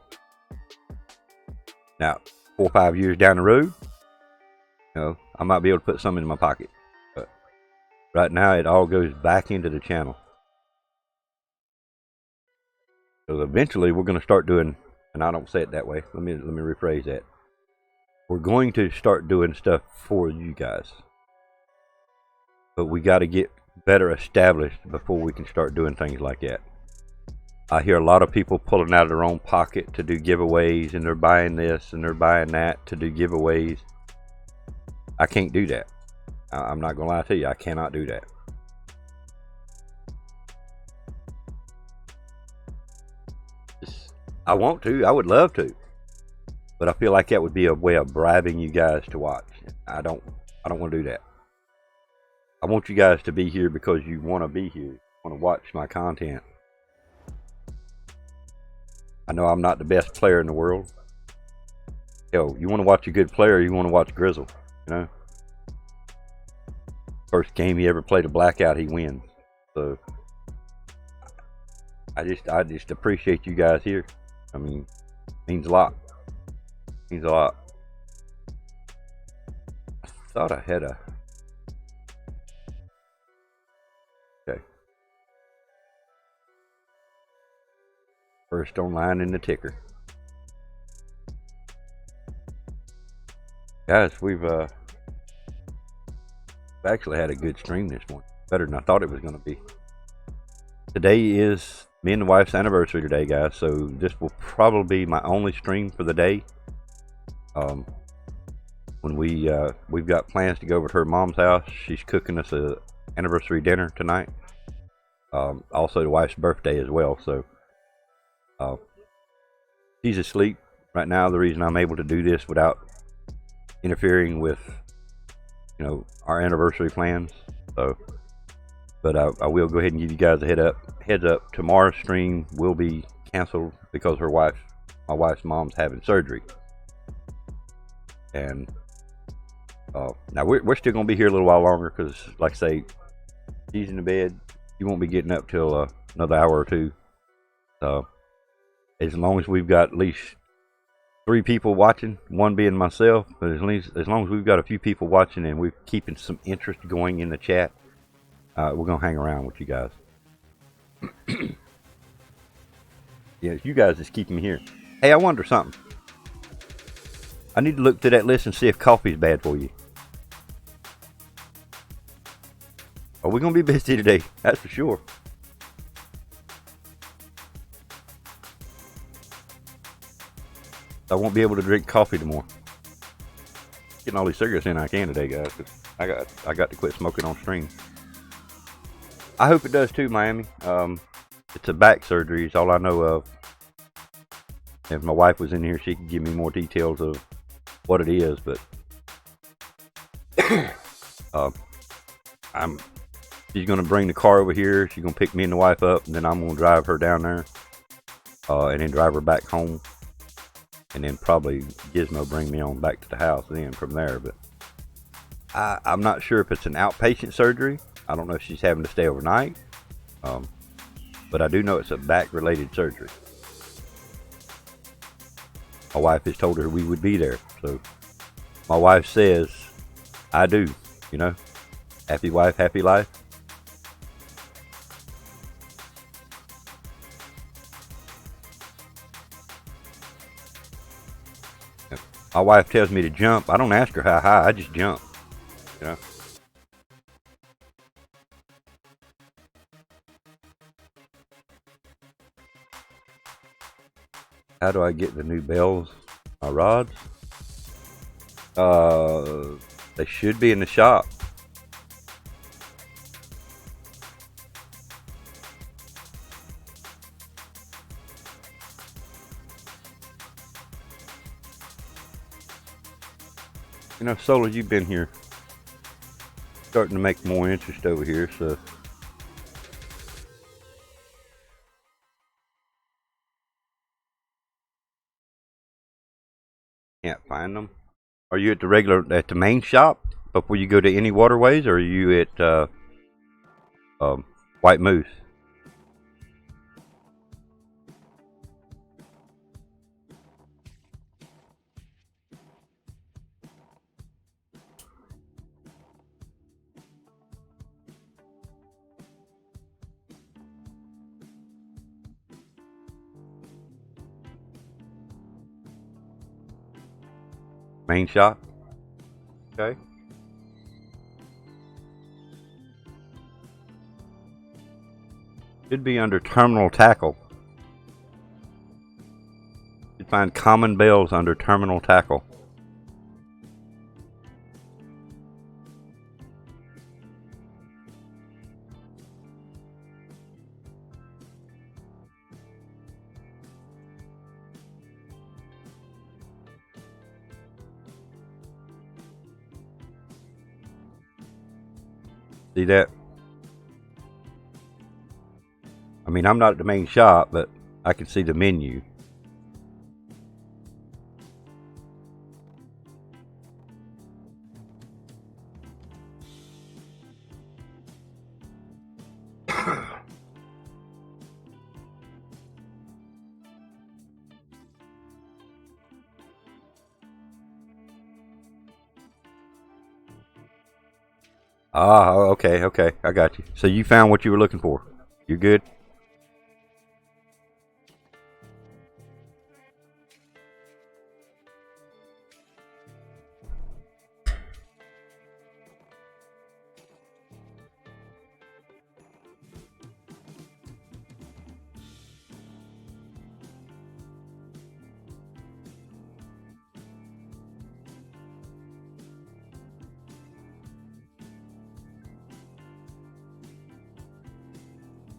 now 4 or 5 years down the road, I might be able to put some in my pocket, but right now it all goes back into the channel. So eventually we're going to start doing, and I don't say it that way. Let me rephrase that. We're going to start doing stuff for you guys, but we got to get better established before we can start doing things like that. I hear a lot of people pulling out of their own pocket to do giveaways, and they're buying this and they're buying that to do giveaways. I can't do that. I'm not going to lie to you. I cannot do that. I want to. I would love to. But I feel like that would be a way of bribing you guys to watch. I don't want to do that. I want you guys to be here because you want to be here. You want to watch my content. I know I'm not the best player in the world. Yo, you want to watch a good player, you want to watch GiZmO. You know, first game he ever played a Blackout, he wins. So I just appreciate you guys here. I mean, means a lot. Means a lot. I thought I had a. Okay. First online in the ticker. Guys, we've actually had a good stream this morning. Better than I thought it was going to be. Today is me and the wife's anniversary today, guys. So this will probably be my only stream for the day. When we've got plans to go over to her mom's house. She's cooking us a anniversary dinner tonight. Also the wife's birthday as well. So she's asleep right now. The reason I'm able to do this without interfering with, you know, our anniversary plans. So, but I will go ahead and give you guys a heads up. Tomorrow's stream will be canceled because my wife's mom's having surgery. And now we're still gonna be here a little while longer because, like I say, she's in the bed. You won't be getting up till another hour or two. So, as long as we've got at least 3 people watching, one being myself, but as long as we've got a few people watching and we're keeping some interest going in the chat, we're gonna hang around with you guys. Yeah, you guys just keep me here. Hey, I wonder something. I need to look through that list and see if coffee's bad for you. Oh, we're gonna be busy today, that's for sure. I won't be able to drink coffee tomorrow. Getting all these cigarettes in I can today, guys. I got to quit smoking on stream. I hope it does too, Miami. It's a back surgery. It's all I know of. If my wife was in here, she could give me more details of what it is. But she's gonna bring the car over here. She's gonna pick me and the wife up, and then I'm gonna drive her down there, and then drive her back home. And then probably GiZmO bring me on back to the house then from there. But I'm not sure if it's an outpatient surgery. I don't know if she's having to stay overnight. But I do know it's a back-related surgery. My wife has told her we would be there. So my wife says, I do, you know. Happy wife, happy life. My wife tells me to jump. I don't ask her how high. I just jump. You know. How do I get the new bells? My rods? They should be in the shop. You know, Solar, you've been here. Starting to make more interest over here, so. Can't find them. Are you at the main shop before you go to any waterways, or are you at White Moose? Main shop. Okay. Should be under terminal tackle. You'd find common bells under terminal tackle. See that? I mean, I'm not at the main shop, but I can see the menu. Ah, okay, okay. I got you. So you found what you were looking for. You're good?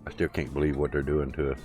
I still can't believe what they're doing to us.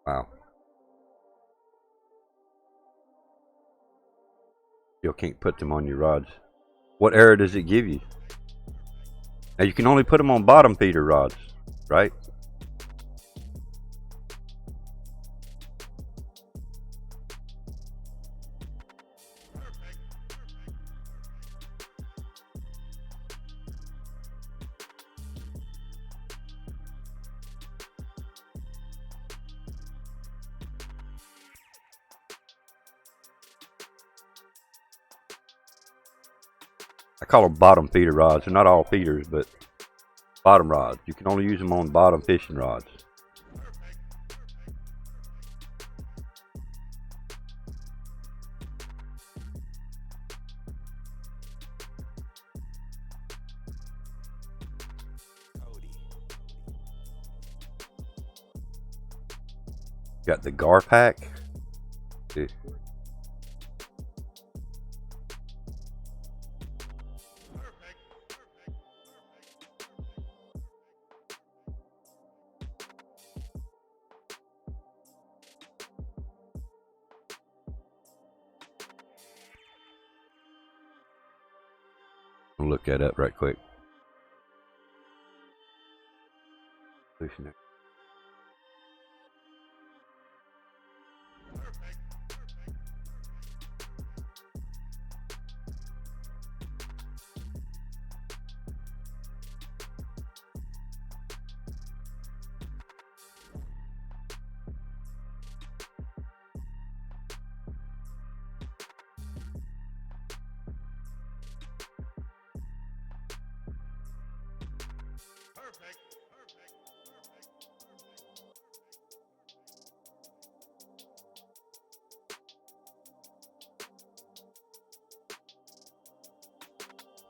Wow. Still can't put them on your rods. What error does it give you? Now you can only put them on bottom feeder rods, right? I call them bottom feeder rods. They're not all feeders, but bottom rods. You can only use them on bottom fishing rods. Got the gar pack. I'll look that up right quick.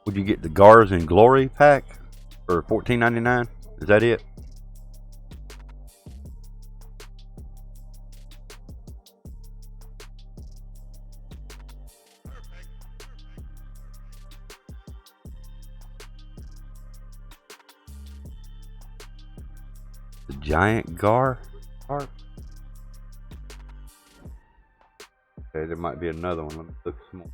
Would you get the Gars and Glory pack for $14.99? Is that it? The giant gar carp? Okay, there might be another one. Let me look some more.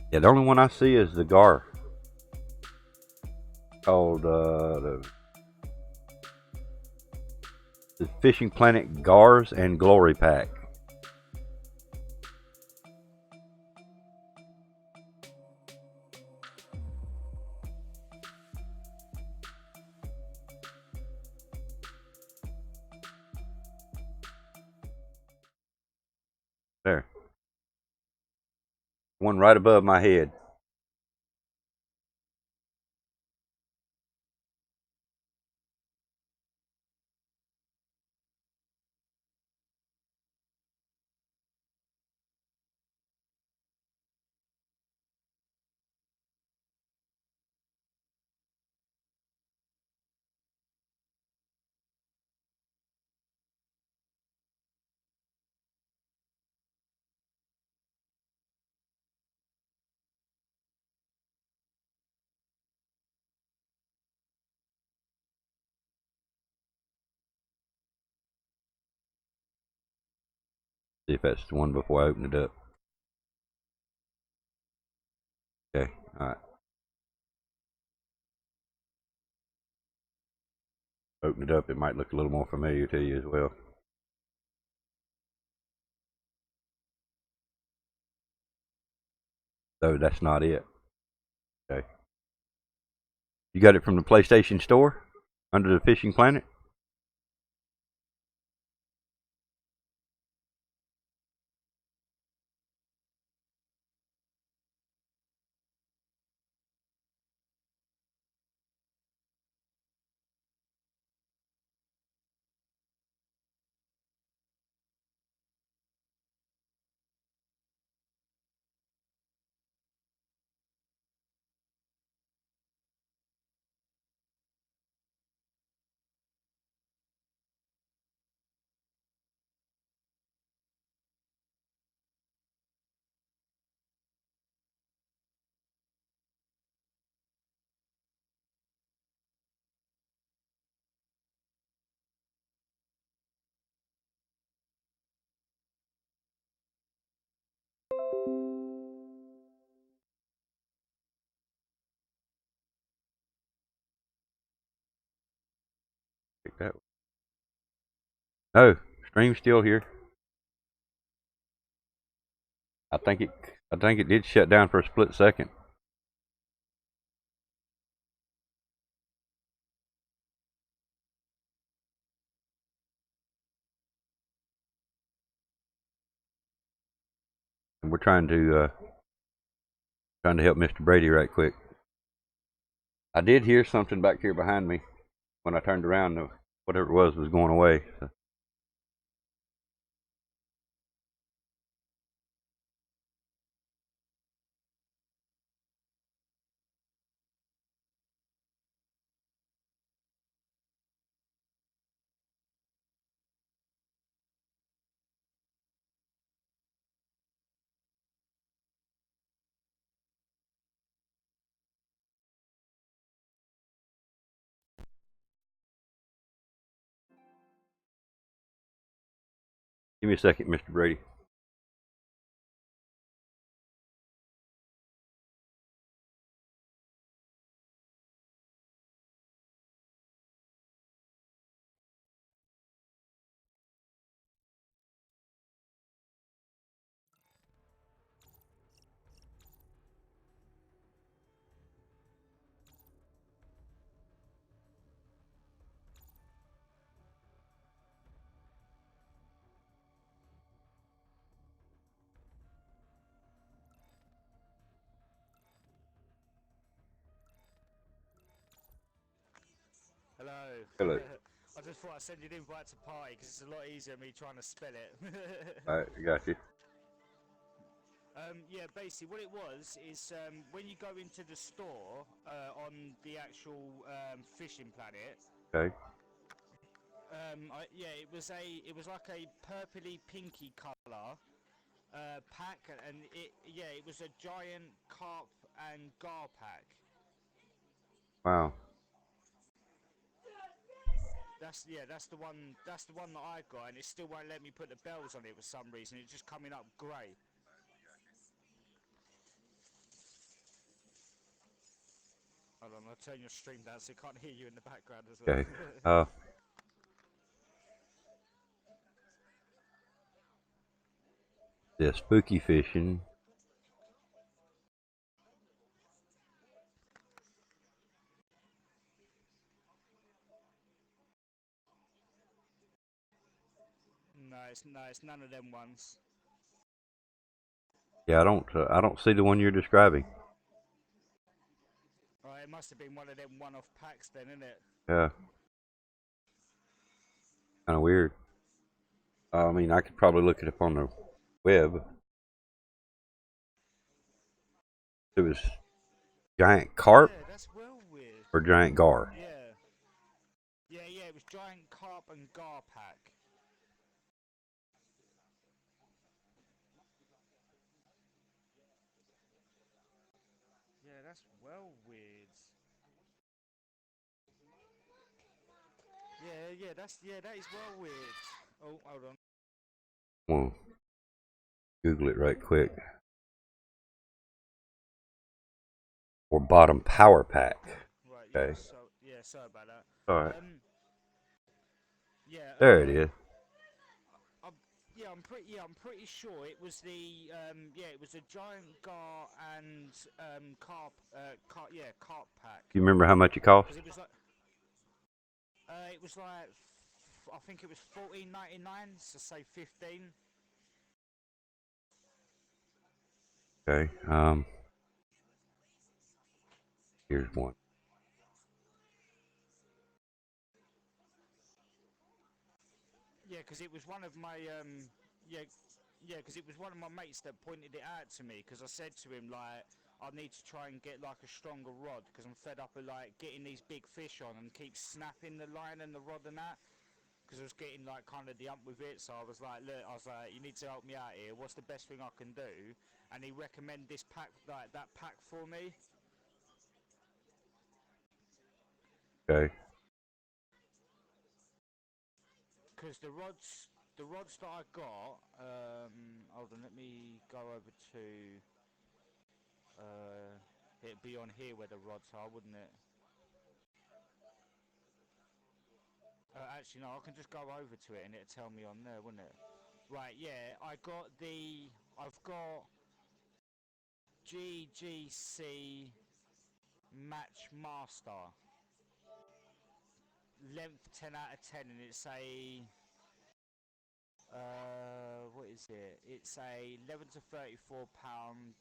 Yeah, the only one I see is the gar. Called the Fishing Planet Gars and Glory pack. There. One right above my head. See if that's the one before I open it up. Okay, alright. Open it up, it might look a little more familiar to you as well. So that's not it. Okay. You got it from the PlayStation Store? Under the Fishing Planet? Check that. No, stream's still here. I think it did shut down for a split second. And we're trying to help Mr. Brady right quick. I did hear something back here behind me when I turned around. Whatever it was going away. So. Give me a second, Mr. Brady. Hello. Hello. I just thought I'd send you an invite to party because it's a lot easier than me trying to spell it. Alright, I got you. Yeah, basically what it was is when you go into the store on the actual Fishing Planet. Okay. It was like a purpley pinky colour pack, and it was a giant carp and gar pack. Wow. That's the one that I got, and it still won't let me put the bells on it for some reason. It's just coming up grey. Hold on, I'll turn your stream down so you can't hear you in the background as well. Okay. Yeah, spooky fishing. No, it's none of them ones. Yeah, I don't see the one you're describing. Right, it must have been one of them one-off packs then, isn't it? Yeah. Kind of weird. I mean, I could probably look it up on the web. It was giant carp Yeah, that's well weird. or giant gar. Yeah, it was giant carp and gar pack. Yeah, that's well weird. That is well weird. Oh, hold on. Well, Google it right quick. Or bottom power pack. Right. Okay. Yeah. So yeah. Sorry about that. All right. Yeah. There it is. I'm pretty sure it was the it was a giant gar and carp pack. You remember how much it cost? 'Cause it was like I think it was $14.99, so say 15. Okay. Here's one. Yeah, because it was one of my because it was one of my mates that pointed it out to me. Because I said to him like, I need to try and get like a stronger rod because I'm fed up of like getting these big fish on and keep snapping the line and the rod and that. Because I was getting like kind of the ump with it, so I was like, look, you need to help me out here. What's the best thing I can do? And he recommended this pack, like that pack for me. Okay. Because the rods that I got, hold on, let me go over to, it'd be on here where the rods are, wouldn't it? Actually, no, I can just go over to it and it'll tell me on there, wouldn't it? Right, yeah, I've got GGC Match Master. Length 10 out of 10, and it's a what is it? It's a 11 to 34 pound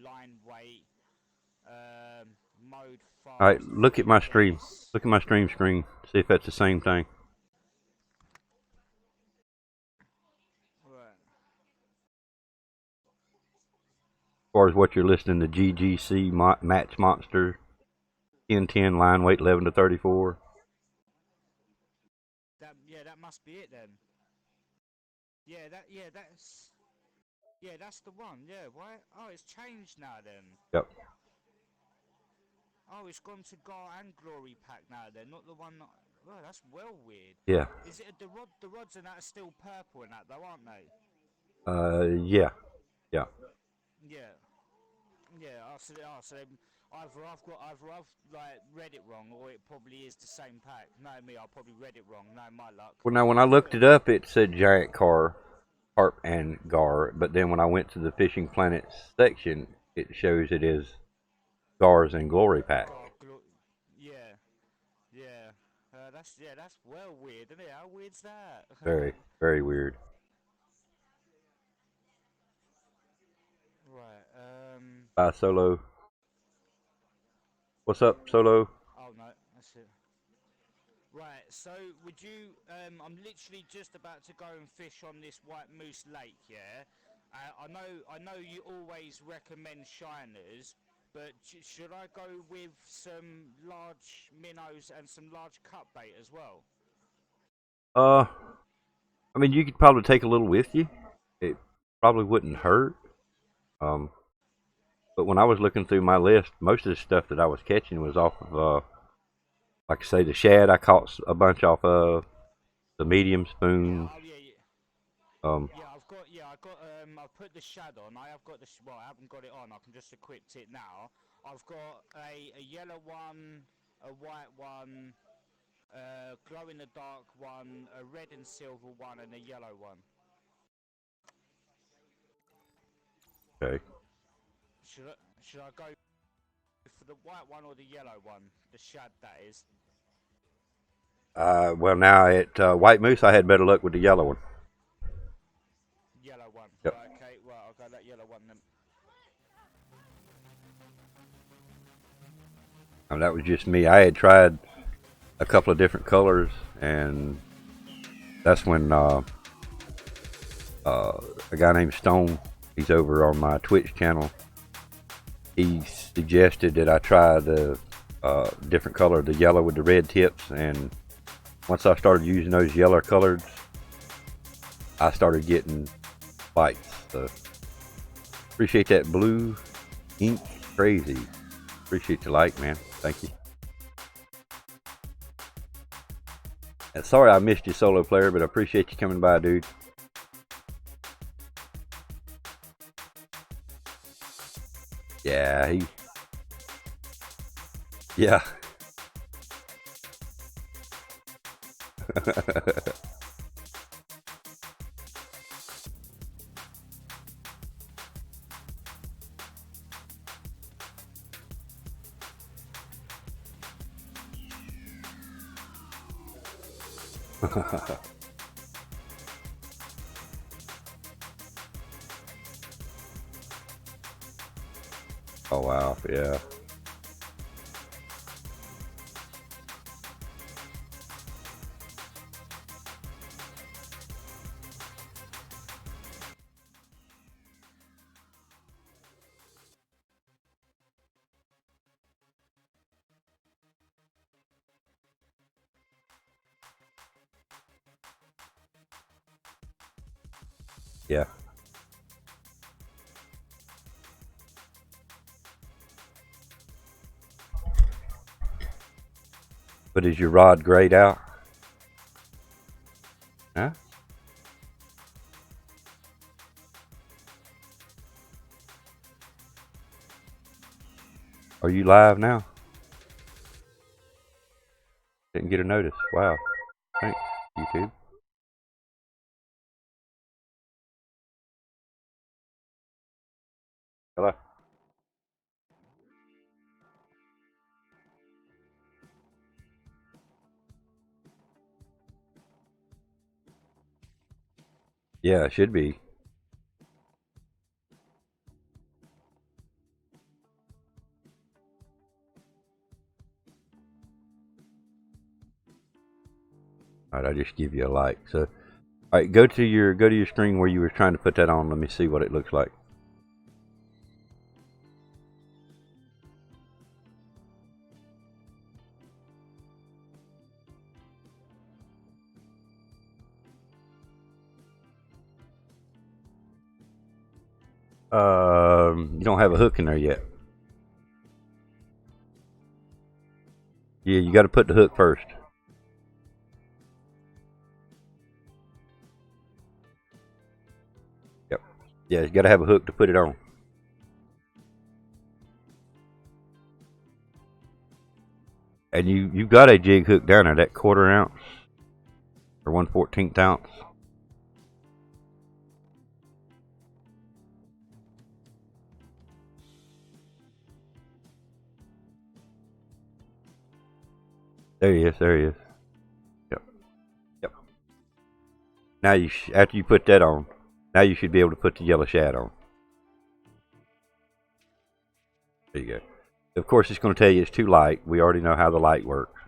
line weight, mode 5. All right, look at my stream. Look at my stream screen. See if that's the same thing. Right. As far as what you're listening to, GGC Match Monster, 1010 line weight 11 to 34. That must be it then. That's the one. Yeah, why? Oh, it's changed now then. Yep. Oh, it's gone to Gar and Glory pack now then, not the one that... Oh, that's well weird. Yeah. Is it the rods and that are still purple and that though, aren't they? Yeah. Yeah. Yeah. Yeah, so either I've like read it wrong, or it probably is the same pack. No, me, I probably read it wrong. No, my luck. Well, now when I looked it up, it said giant carp and gar, but then when I went to the Fishing Planet section, it shows it is gars and glory pack. That's well weird, isn't it? How weird's that? Very, very weird. Right. Bye, Solo. What's up, Solo? Oh no, that's it. Right, so would you, I'm literally just about to go and fish on this White Moose Lake, yeah? I know you always recommend shiners, but should I go with some large minnows and some large cut bait as well? I mean, you could probably take a little with you. It probably wouldn't hurt. But when I was looking through my list, most of the stuff that I was catching was off of, like I say, the shad. I caught a bunch off of the medium spoons. I've put the shad on. I haven't got it on. I can just equipped it now. I've got a yellow one, a white one, glow in the dark one, a red and silver one, and a yellow one. Okay. Should I go for the white one or the yellow one? The shad, that is. Well, now at White Moose, I had better luck with the yellow one. Yellow one. Yep. Right, okay, well, I'll go that yellow one then. That was just me. I had tried a couple of different colors, and that's when a guy named Stone, he's over on my Twitch channel, he suggested that I try the different color, the yellow with the red tips, and once I started using those yellow colors, I started getting bites. So appreciate that blue ink, crazy. Appreciate your like, man. Thank you. And sorry I missed you, Solo Player, but I appreciate you coming by, dude. Yeah, yeah. Oh wow, yeah. Yeah. But is your rod grayed out? Huh? Are you live now? Didn't get a notice. Wow. Thanks, YouTube. Hello. Yeah, it should be. Alright, I'll just give you a like. So, alright, go to your screen where you were trying to put that on. Let me see what it looks like. You don't have a hook in there yet. Yeah, you got to put the hook first. Yep. Yeah, you got to have a hook to put it on. And you got a jig hook down there, that 1/4 ounce or 1/14 ounce. There he is. There he is. Yep. Yep. Now after you put that on, now you should be able to put the yellow shad on. There you go. Of course, it's going to tell you it's too light. We already know how the light works.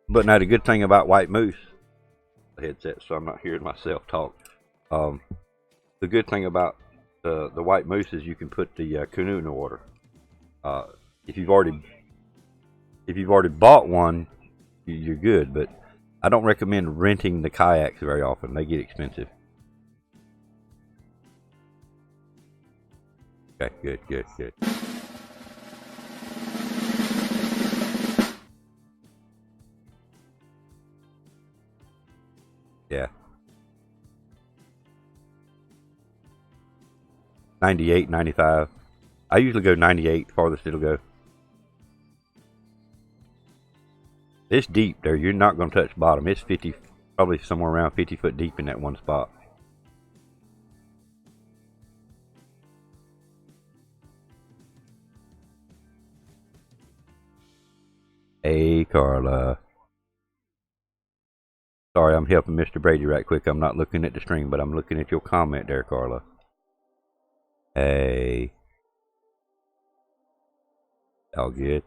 But now the good thing about white moose, the headset, so I'm not hearing myself talk. The good thing about the white moose is you can put the canoe in the water. If you've already bought one, you're good. But I don't recommend renting the kayaks very often. They get expensive. Okay, good, good, good. Yeah. 98, 95. I usually go 98, farthest it'll go. It's deep there. You're not going to touch bottom. It's 50, probably somewhere around 50 foot deep in that one spot. Hey, Carla. Sorry, I'm helping Mr. Brady right quick. I'm not looking at the stream, but I'm looking at your comment there, Carla. Hey. All good.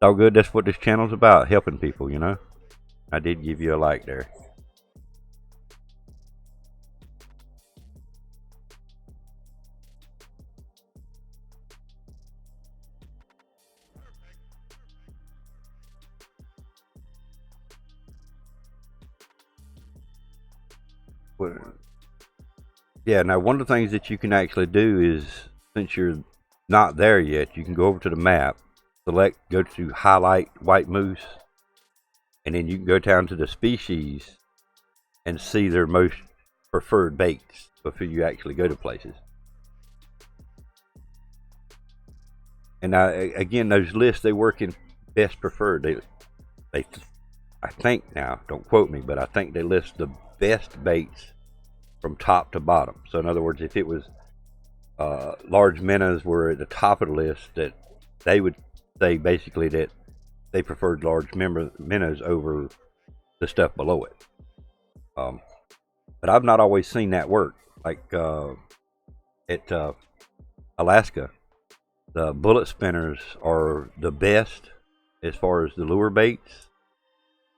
All good. That's what this channel's about, helping people, you know. I did give you a like there. Well, yeah, now one of the things that you can actually do is, since you're not there yet, you can go over to the map, select, go to highlight white moose, and then you can go down to the species and see their most preferred baits before you actually go to places. And now, again, those lists, they work in best preferred. They, I think now, don't quote me, but I think they list the best baits from top to bottom. So in other words, if it was large minnows were at the top of the list, that they would say basically that they preferred large minnows over the stuff below it. But I've not always seen that work. Like at Alaska, the bullet spinners are the best as far as the lure baits,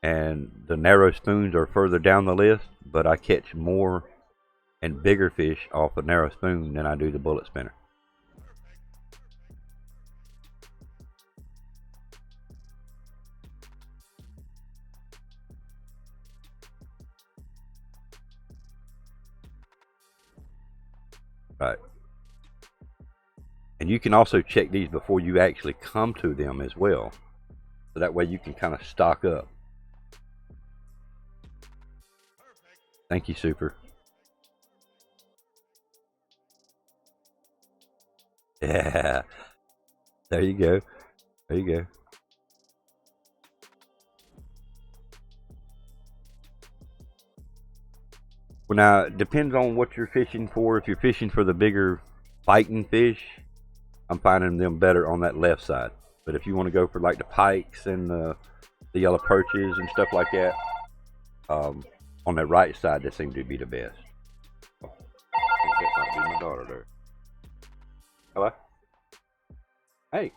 and the narrow spoons are further down the list, but I catch more and bigger fish off a narrow spoon than I do the bullet spinner. Right. And you can also check these before you actually come to them as well. So that way you can kind of stock up. Thank you, Super. Yeah. There you go. There you go. Well, now, it depends on what you're fishing for. If you're fishing for the bigger biting fish, I'm finding them better on that left side. But if you want to go for like the pikes and the yellow perches and stuff like that, on that right side, that seems to be the best. Oh, I think that might be my daughter there. Hello? Hey.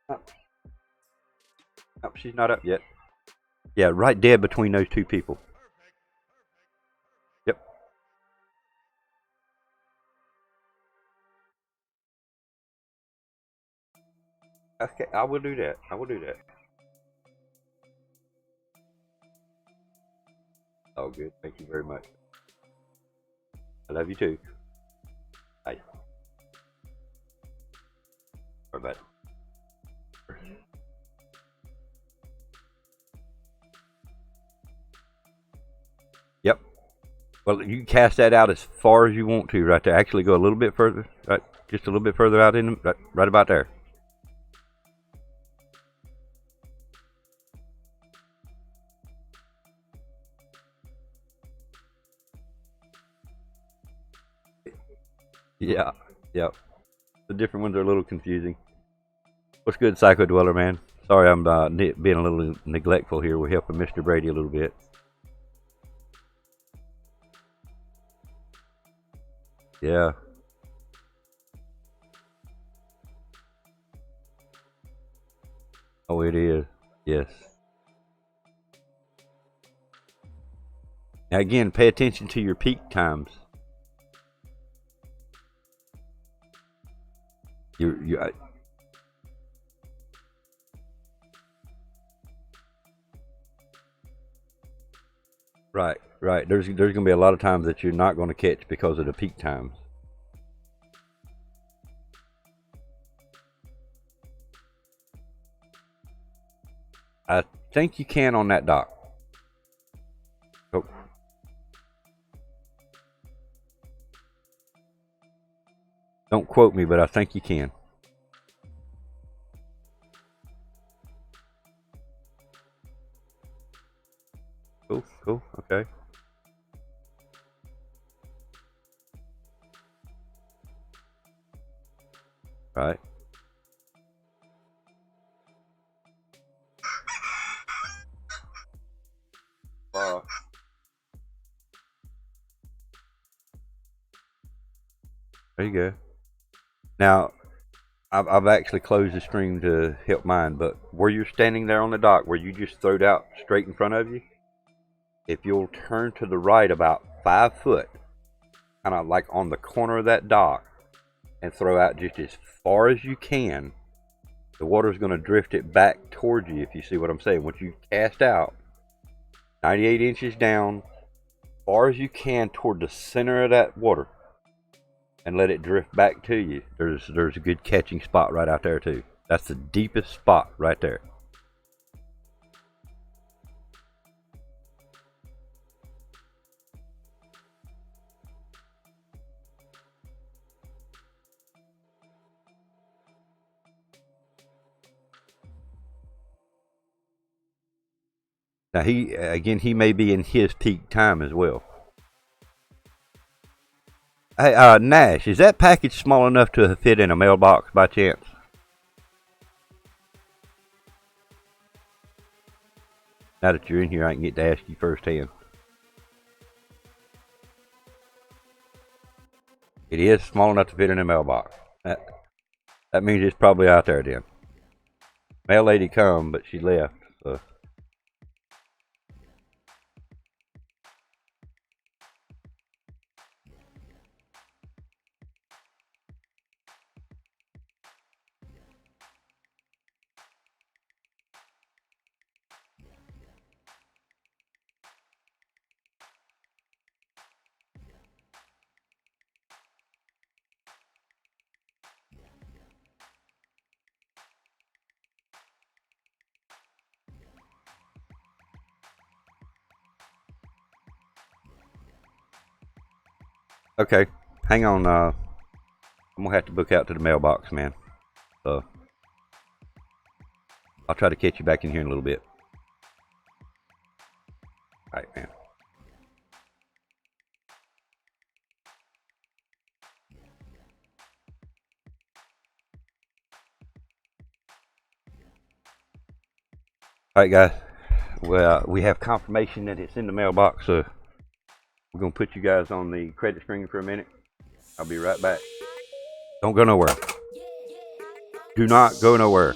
Oh. Oh, she's not up yet. Yeah, right dead between those two people. Yep. Okay, I will do that. I will do that. Oh, good. Thank you very much. I love you too. Bye. Bye bye. Yep. Well, you can cast that out as far as you want to right there. Actually, go a little bit further. Right, just a little bit further out in right about there. Yeah, yep. The different ones are a little confusing. What's good, Psycho Dweller, man? Sorry, I'm being a little neglectful here. We're helping Mr. Brady a little bit. Yeah. Oh, it is. Yes. Now, again, pay attention to your peak times. Right, right. There's going to be a lot of times that you're not going to catch because of the peak times. I think you can on that dock. Oh. Don't quote me, but I think you can. Cool, cool, okay. Right. There you go. Now, I've actually closed the stream to help mine, but where you're standing there on the dock, where you just throwed out straight in front of you, if you'll turn to the right about 5 foot, kind of like on the corner of that dock, and throw out just as far as you can, the water's going to drift it back towards you, if you see what I'm saying. Once you cast out 98 inches down, as far as you can toward the center of that water, and let it drift back to you, there's a good catching spot right out there too. That's the deepest spot right there. Now he may be in his peak time as well. Hey, Nash, is that package small enough to fit in a mailbox by chance? Now that you're in here, I can get to ask you firsthand. It is small enough to fit in a mailbox. That means it's probably out there then. Mail lady come, but she left. So. Okay, hang on. I'm gonna have to book out to the mailbox, man. So I'll try to catch you back in here in a little bit. All right, man. All right, guys. Well, we have confirmation that it's in the mailbox, so we're gonna put you guys on the credit screen for a minute. I'll be right back. Don't go nowhere. Do not go nowhere.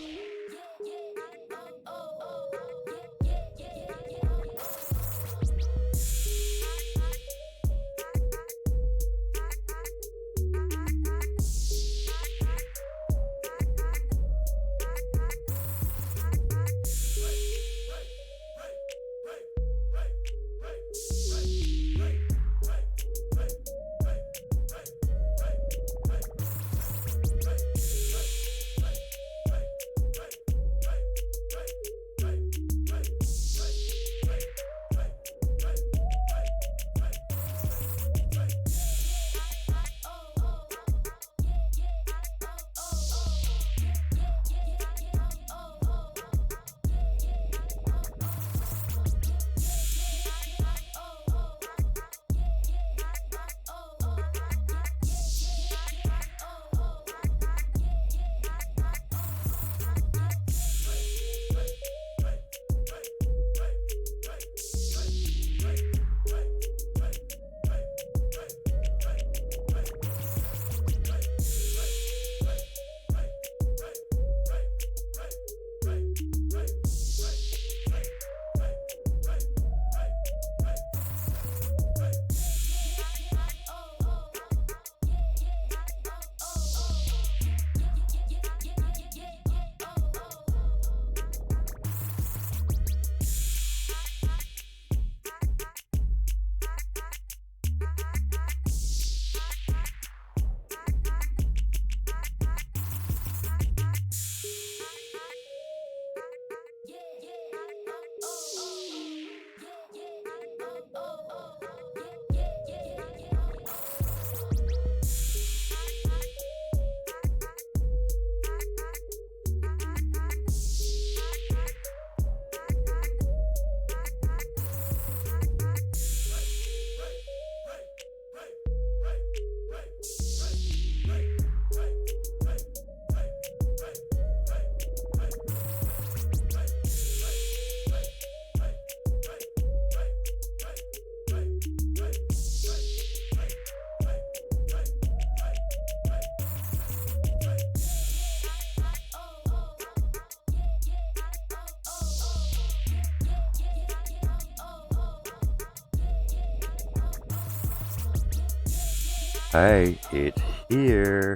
Hey, it's here.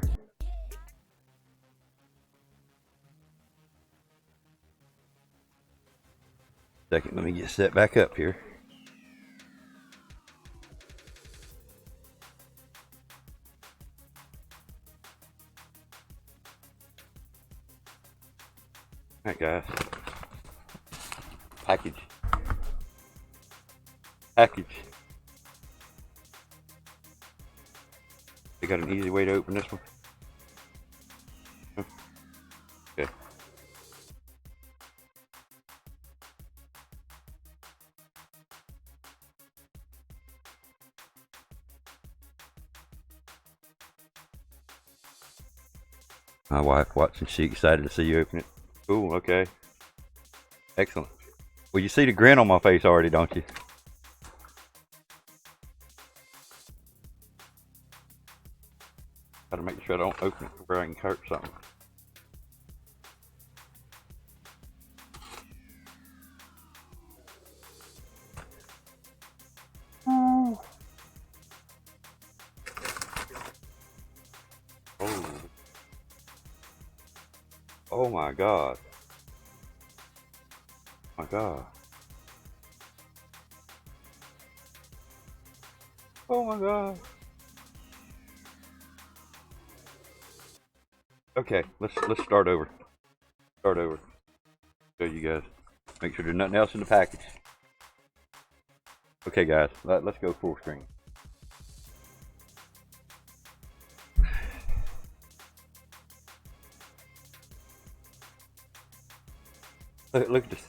Second, let me get set back up here. All right, guys. Package. They got an easy way to open this one. Okay. My wife watching, she excited to see you open it. Cool, okay. Excellent. Well, you see the grin on my face already, don't you? Gotta make sure I don't open it where I can hurt something. Oh. Oh my God. My God. Oh my God. Okay, let's start over. Start over. Show you guys. Make sure there's nothing else in the package. Okay, guys, let's go full screen. Look at this.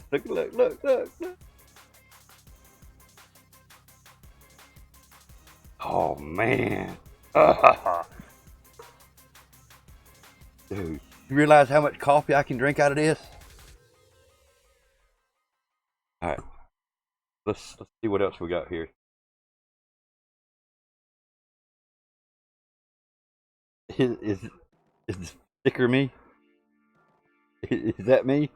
Look. Oh man. Dude, you realize how much coffee I can drink out of this? Alright. Let's see what else we got here. Is the sticker me? Is that me?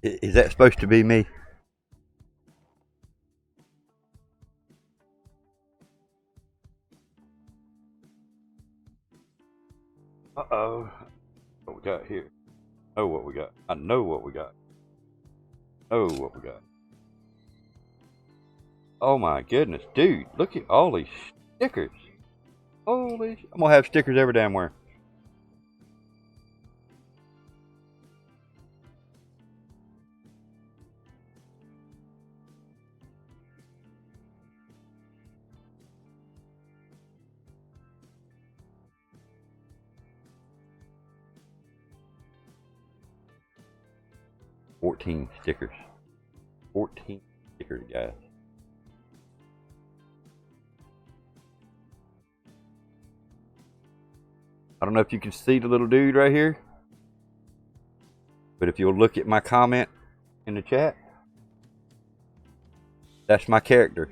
Is that supposed to be me? Uh-oh. What we got here? Oh, what we got. I know what we got. Oh, what we got. Oh my goodness, dude. Look at all these stickers. Holy sh- I'm gonna have stickers every damn where. $14 stickers. 14 stickers, guys. I don't know if you can see the little dude right here, but if you'll look at my comment in the chat, that's my character.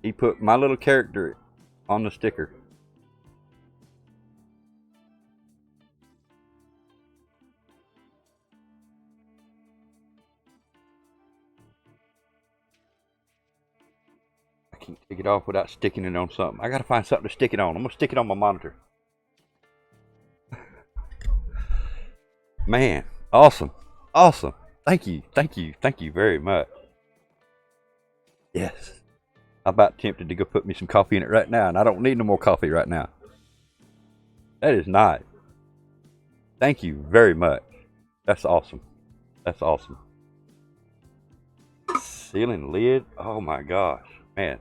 He put my little character on the sticker. I can't take it off without sticking it on something. I gotta find something to stick it on. I'm gonna stick it on my monitor. Man, awesome. Awesome. Thank you very much. Yes. I'm about tempted to go put me some coffee in it right now, and I don't need no more coffee right now. That is nice. Thank you very much. That's awesome. That's awesome. Ceiling lid. Oh my gosh, man.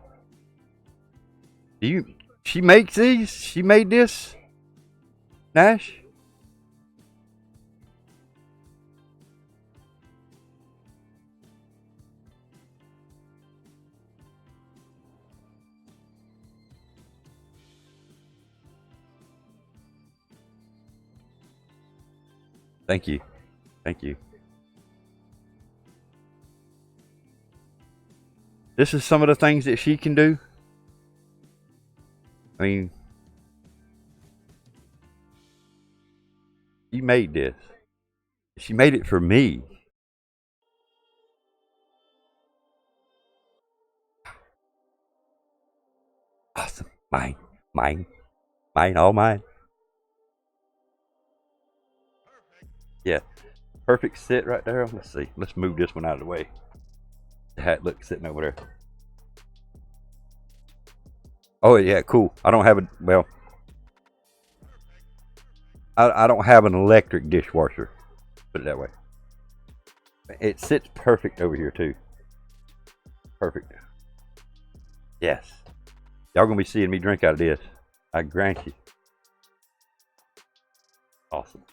She makes these? She made this? Nash? Thank you. Thank you. This is some of the things that she can do. I mean, she made this. She made it for me. Awesome. Mine, all mine. Yeah, perfect sit right there. Let's see. Let's move this one out of the way. The hat looks sitting over there. Oh yeah, cool. I don't have a well. I don't have an electric dishwasher. Put it that way. It sits perfect over here too. Perfect. Yes. Y'all gonna be seeing me drink out of this. I grant you. Awesome.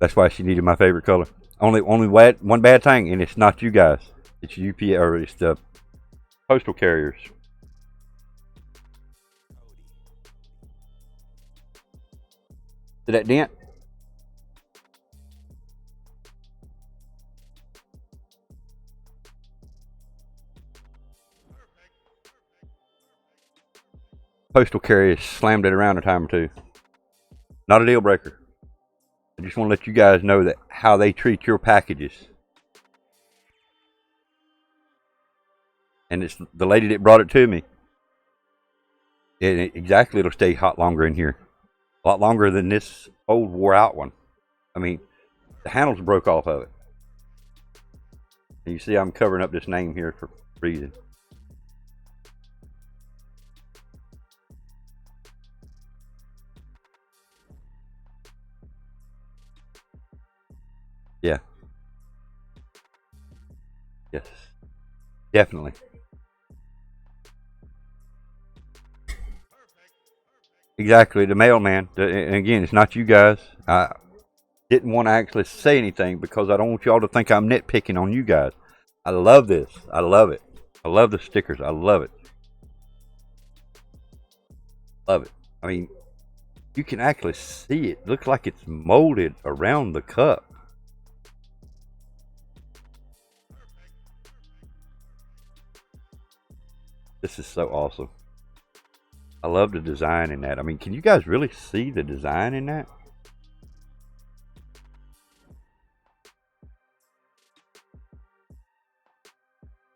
That's why she needed my favorite color. Only one bad thing, and it's not you guys. It's UPS, or it's the postal carriers. See that dent? Postal carriers slammed it around a time or two. Not a deal breaker. I just want to let you guys know that how they treat your packages. And it's the lady that brought it to me. Exactly, it'll stay hot longer in here. A lot longer than this old wore out one. I mean, the handles broke off of it. And you see I'm covering up this name here for reason. Yeah. Yes. Definitely. Exactly, the mailman. And again, it's not you guys. I didn't want to actually say anything because I don't want y'all to think I'm nitpicking on you guys. I love this. I love it. I love the stickers. I love it. Love it. I mean, you can actually see it. Looks like it's molded around the cup. This is so awesome. I love the design in that. I mean, can you guys really see the design in that?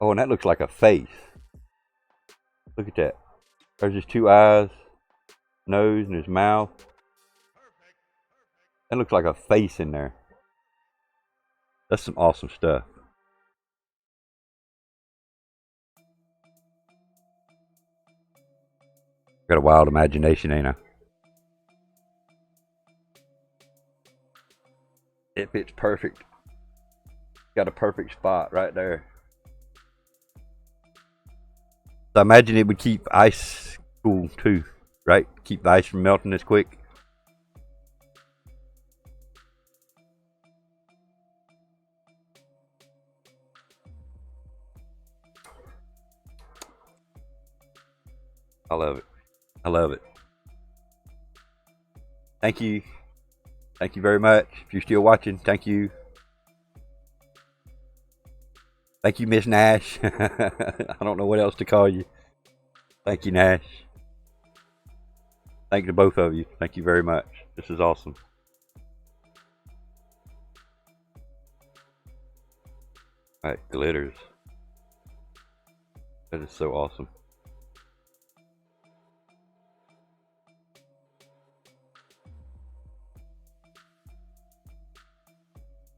Oh, and that looks like a face. Look at that. There's his two eyes, nose, and his mouth. That looks like a face in there. That's some awesome stuff. Got a wild imagination, ain't I? It fits perfect. Got a perfect spot right there. So I imagine it would keep ice cool too, right? Keep the ice from melting as quick. I love it. I love it. Thank you. Thank you very much. If you're still watching, thank you. Thank you, Miss Nash. I don't know what else to call you. Thank you, Nash. Thank you to both of you. Thank you very much. This is awesome. All right, glitters. That is so awesome.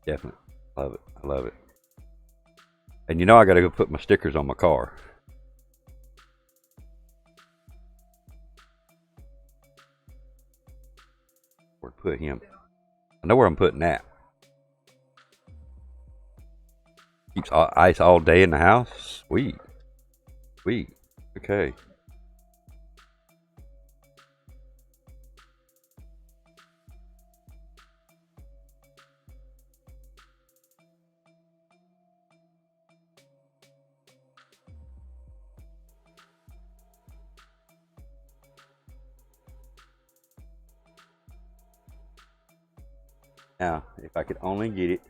Definitely. Love it. I love it. And you know I gotta go put my stickers on my car. Where to put him? I know where I'm putting that. Keeps ice all day in the house. Sweet. Sweet. Okay. Now, if I could only get it.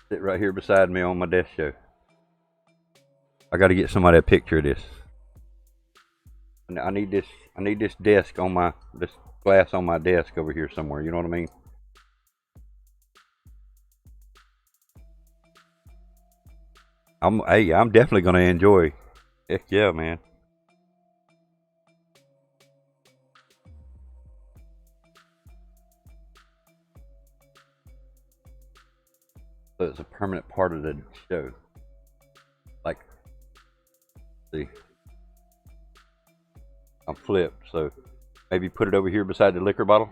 Sit right here beside me on my desk show. I got to get somebody a picture of this. I need this. I need this desk on this glass on my desk over here somewhere. You know what I mean? I'm definitely gonna enjoy. Heck yeah, man. So it's a permanent part of the show. Like, see, I'm flipped. So maybe put it over here beside the liquor bottle.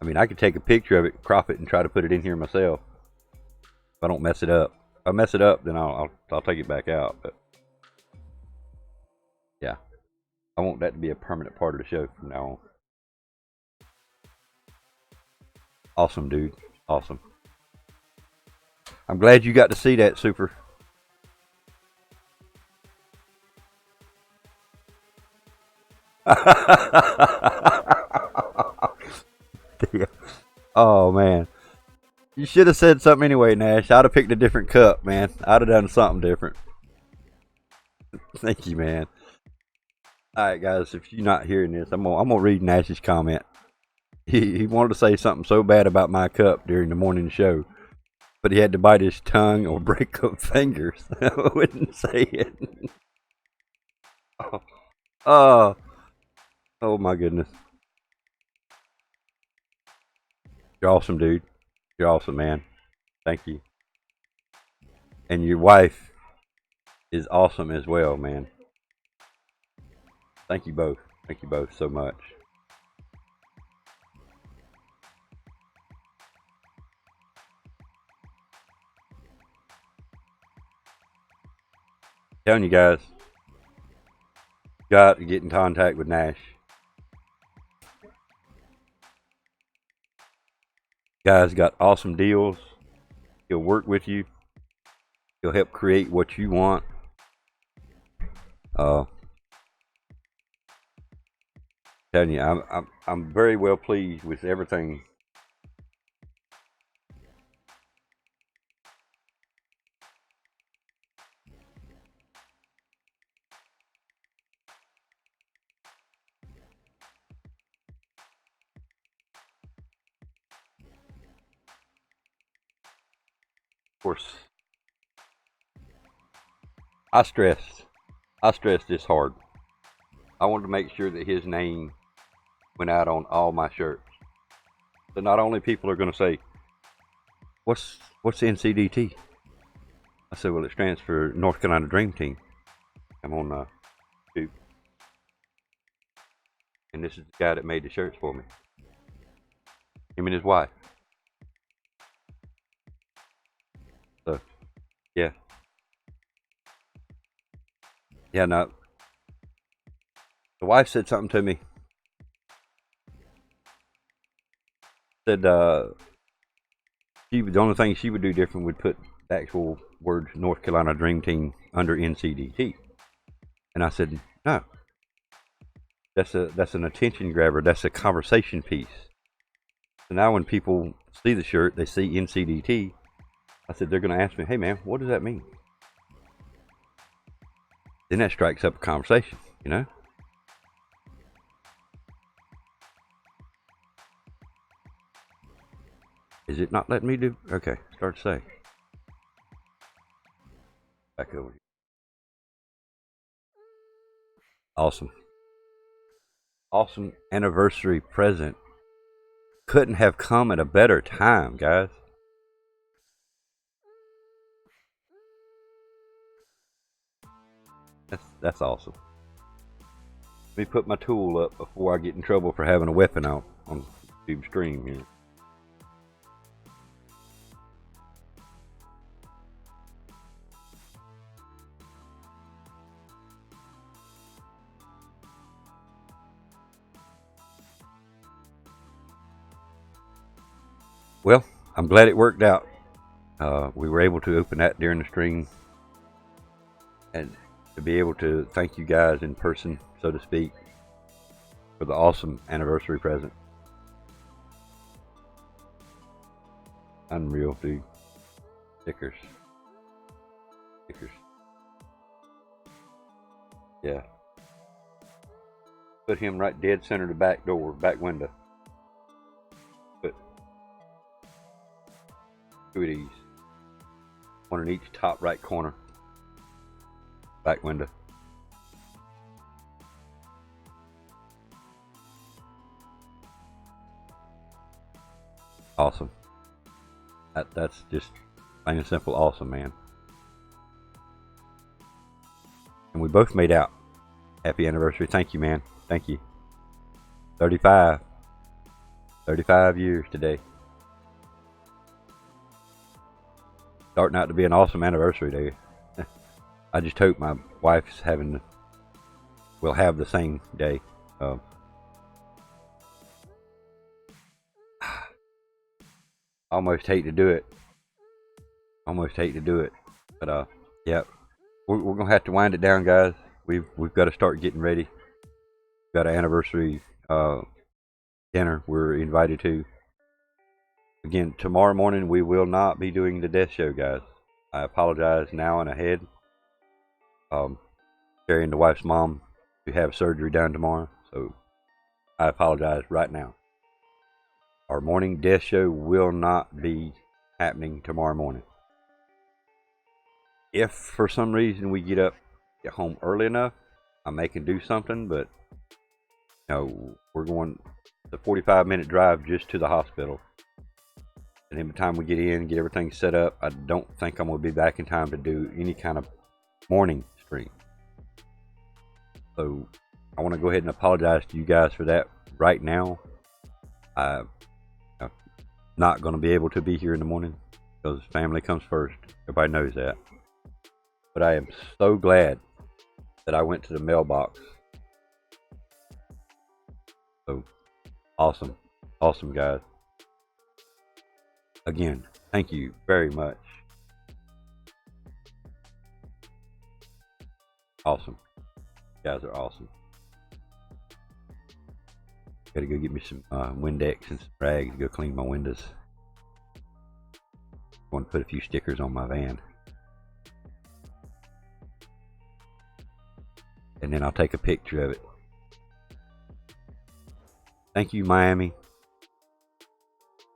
I mean, I could take a picture of it, crop it, and try to put it in here myself. If I don't mess it up. If I mess it up, then I'll take it back out. But yeah, I want that to be a permanent part of the show from now on. Awesome, dude. Awesome. I'm glad you got to see that, Super. Oh, man. You should have said something anyway, Nash. I'd have picked a different cup, man. I'd have done something different. Thank you, man. Alright, guys. If you're not hearing this, I'm gonna read Nash's comment. He wanted to say something so bad about my cup during the morning show, but he had to bite his tongue or break up fingers. I wouldn't say it. Oh my goodness. You're awesome, dude. You're awesome, man. Thank you. And your wife is awesome as well, man. Thank you both. Thank you both so much. Telling you guys, got to get in contact with Nash. Guy's got awesome deals. He'll work with you. He'll help create what you want. Telling you, I'm very well pleased with everything. Of course, I stressed this hard. I wanted to make sure that his name went out on all my shirts. So not only people are going to say, what's NCDT? I said, well, it stands for North Carolina Dream Team. I'm on YouTube. And this is the guy that made the shirts for me. Him and his wife. So, yeah. Yeah, no. The wife said something to me. Said the only thing she would do different would put the actual words North Carolina Dream Team under NCDT. And I said, no. That's an attention grabber. That's a conversation piece. So now when people see the shirt, they see NCDT. I said, they're going to ask me, hey man, what does that mean? Then that strikes up a conversation, you know? Is it not letting me do? Okay, start to say. Back over here. Awesome. Awesome anniversary present. Couldn't have come at a better time, guys. That's awesome. Let me put my tool up before I get in trouble for having a weapon out on YouTube stream here. Well, I'm glad it worked out. We were able to open that during the stream, and to be able to thank you guys in person, so to speak, for the awesome anniversary present. Unreal, dude. Stickers. Yeah. Put him right dead center of the back door, back window. Put two of these. One in each top right corner. Back window. Awesome. That's just plain and simple awesome, man. And we both made out. Happy anniversary. Thank you, man. Thank you. 35. 35 years today. Starting out to be an awesome anniversary day. I just hope my wife's will have the same day. Almost hate to do it. But yeah, we're gonna have to wind it down, guys. We've got to start getting ready. We've got an anniversary dinner we're invited to. Again, tomorrow morning we will not be doing the death show, guys. I apologize now and ahead. Carrying the wife's mom to have surgery done tomorrow, so I apologize right now. Our morning death show will not be happening tomorrow morning. If for some reason we get home early enough, I may can do something, but you know, we're going the 45-minute drive just to the hospital. And then by the time we get in, get everything set up, I don't think I'm going to be back in time to do any kind of morning stream. So I want to go ahead and apologize to you guys for that right now. I'm not going to be able to be here in the morning because family comes first. Everybody knows that. But I am so glad that I went to the mailbox. So awesome. Awesome, guys. Again, thank you very much. Awesome. You guys are awesome. Gotta go get me some Windex and some rags to go clean my windows. I want to put a few stickers on my van. And then I'll take a picture of it. Thank you, Miami.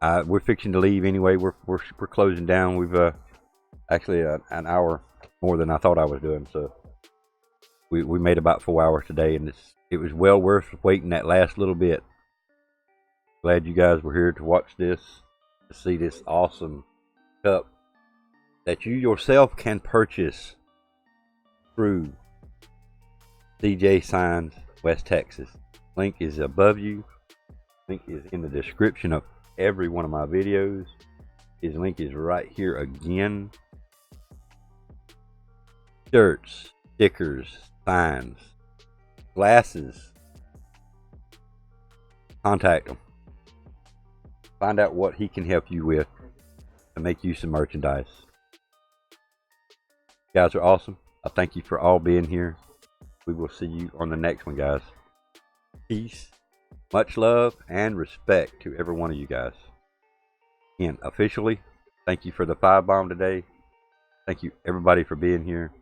We're fixing to leave anyway. We're closing down. We've actually an hour more than I thought I was doing. So we made about 4 hours today, and it was well worth waiting that last little bit. Glad you guys were here to watch this, to see this awesome cup that you yourself can purchase through CJ Signs West Texas. Link is above you. Link is in the description of every one of my videos. His link is right here again. Shirts, stickers, signs, glasses. Contact him. Find out what he can help you with to make you some merchandise. You guys are awesome. I thank you for all being here. We will see you on the next one, guys. Peace, much love, and respect to every one of you guys. Again, officially, thank you for the 5-bomb today. Thank you, everybody, for being here.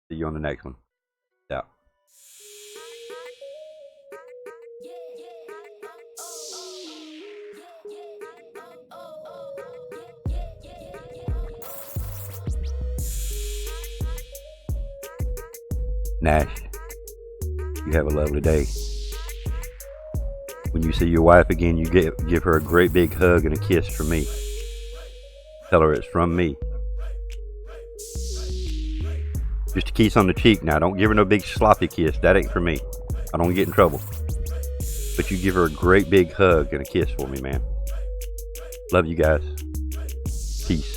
See you on the next one. Out. Nash, you have a lovely day. When you see your wife again, you give her a great big hug and a kiss from me. Tell her it's from me. Just a kiss on the cheek now. Don't give her no big sloppy kiss. That ain't for me. I don't get in trouble. But you give her a great big hug and a kiss for me, man. Love you guys. Peace.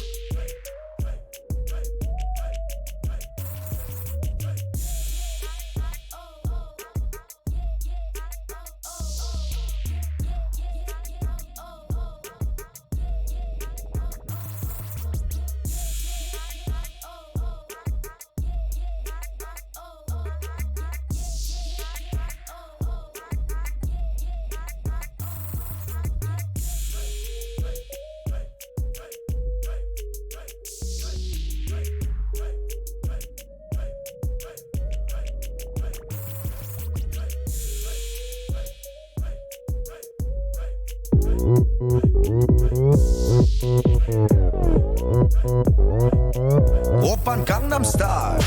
Opern Gangnam Style.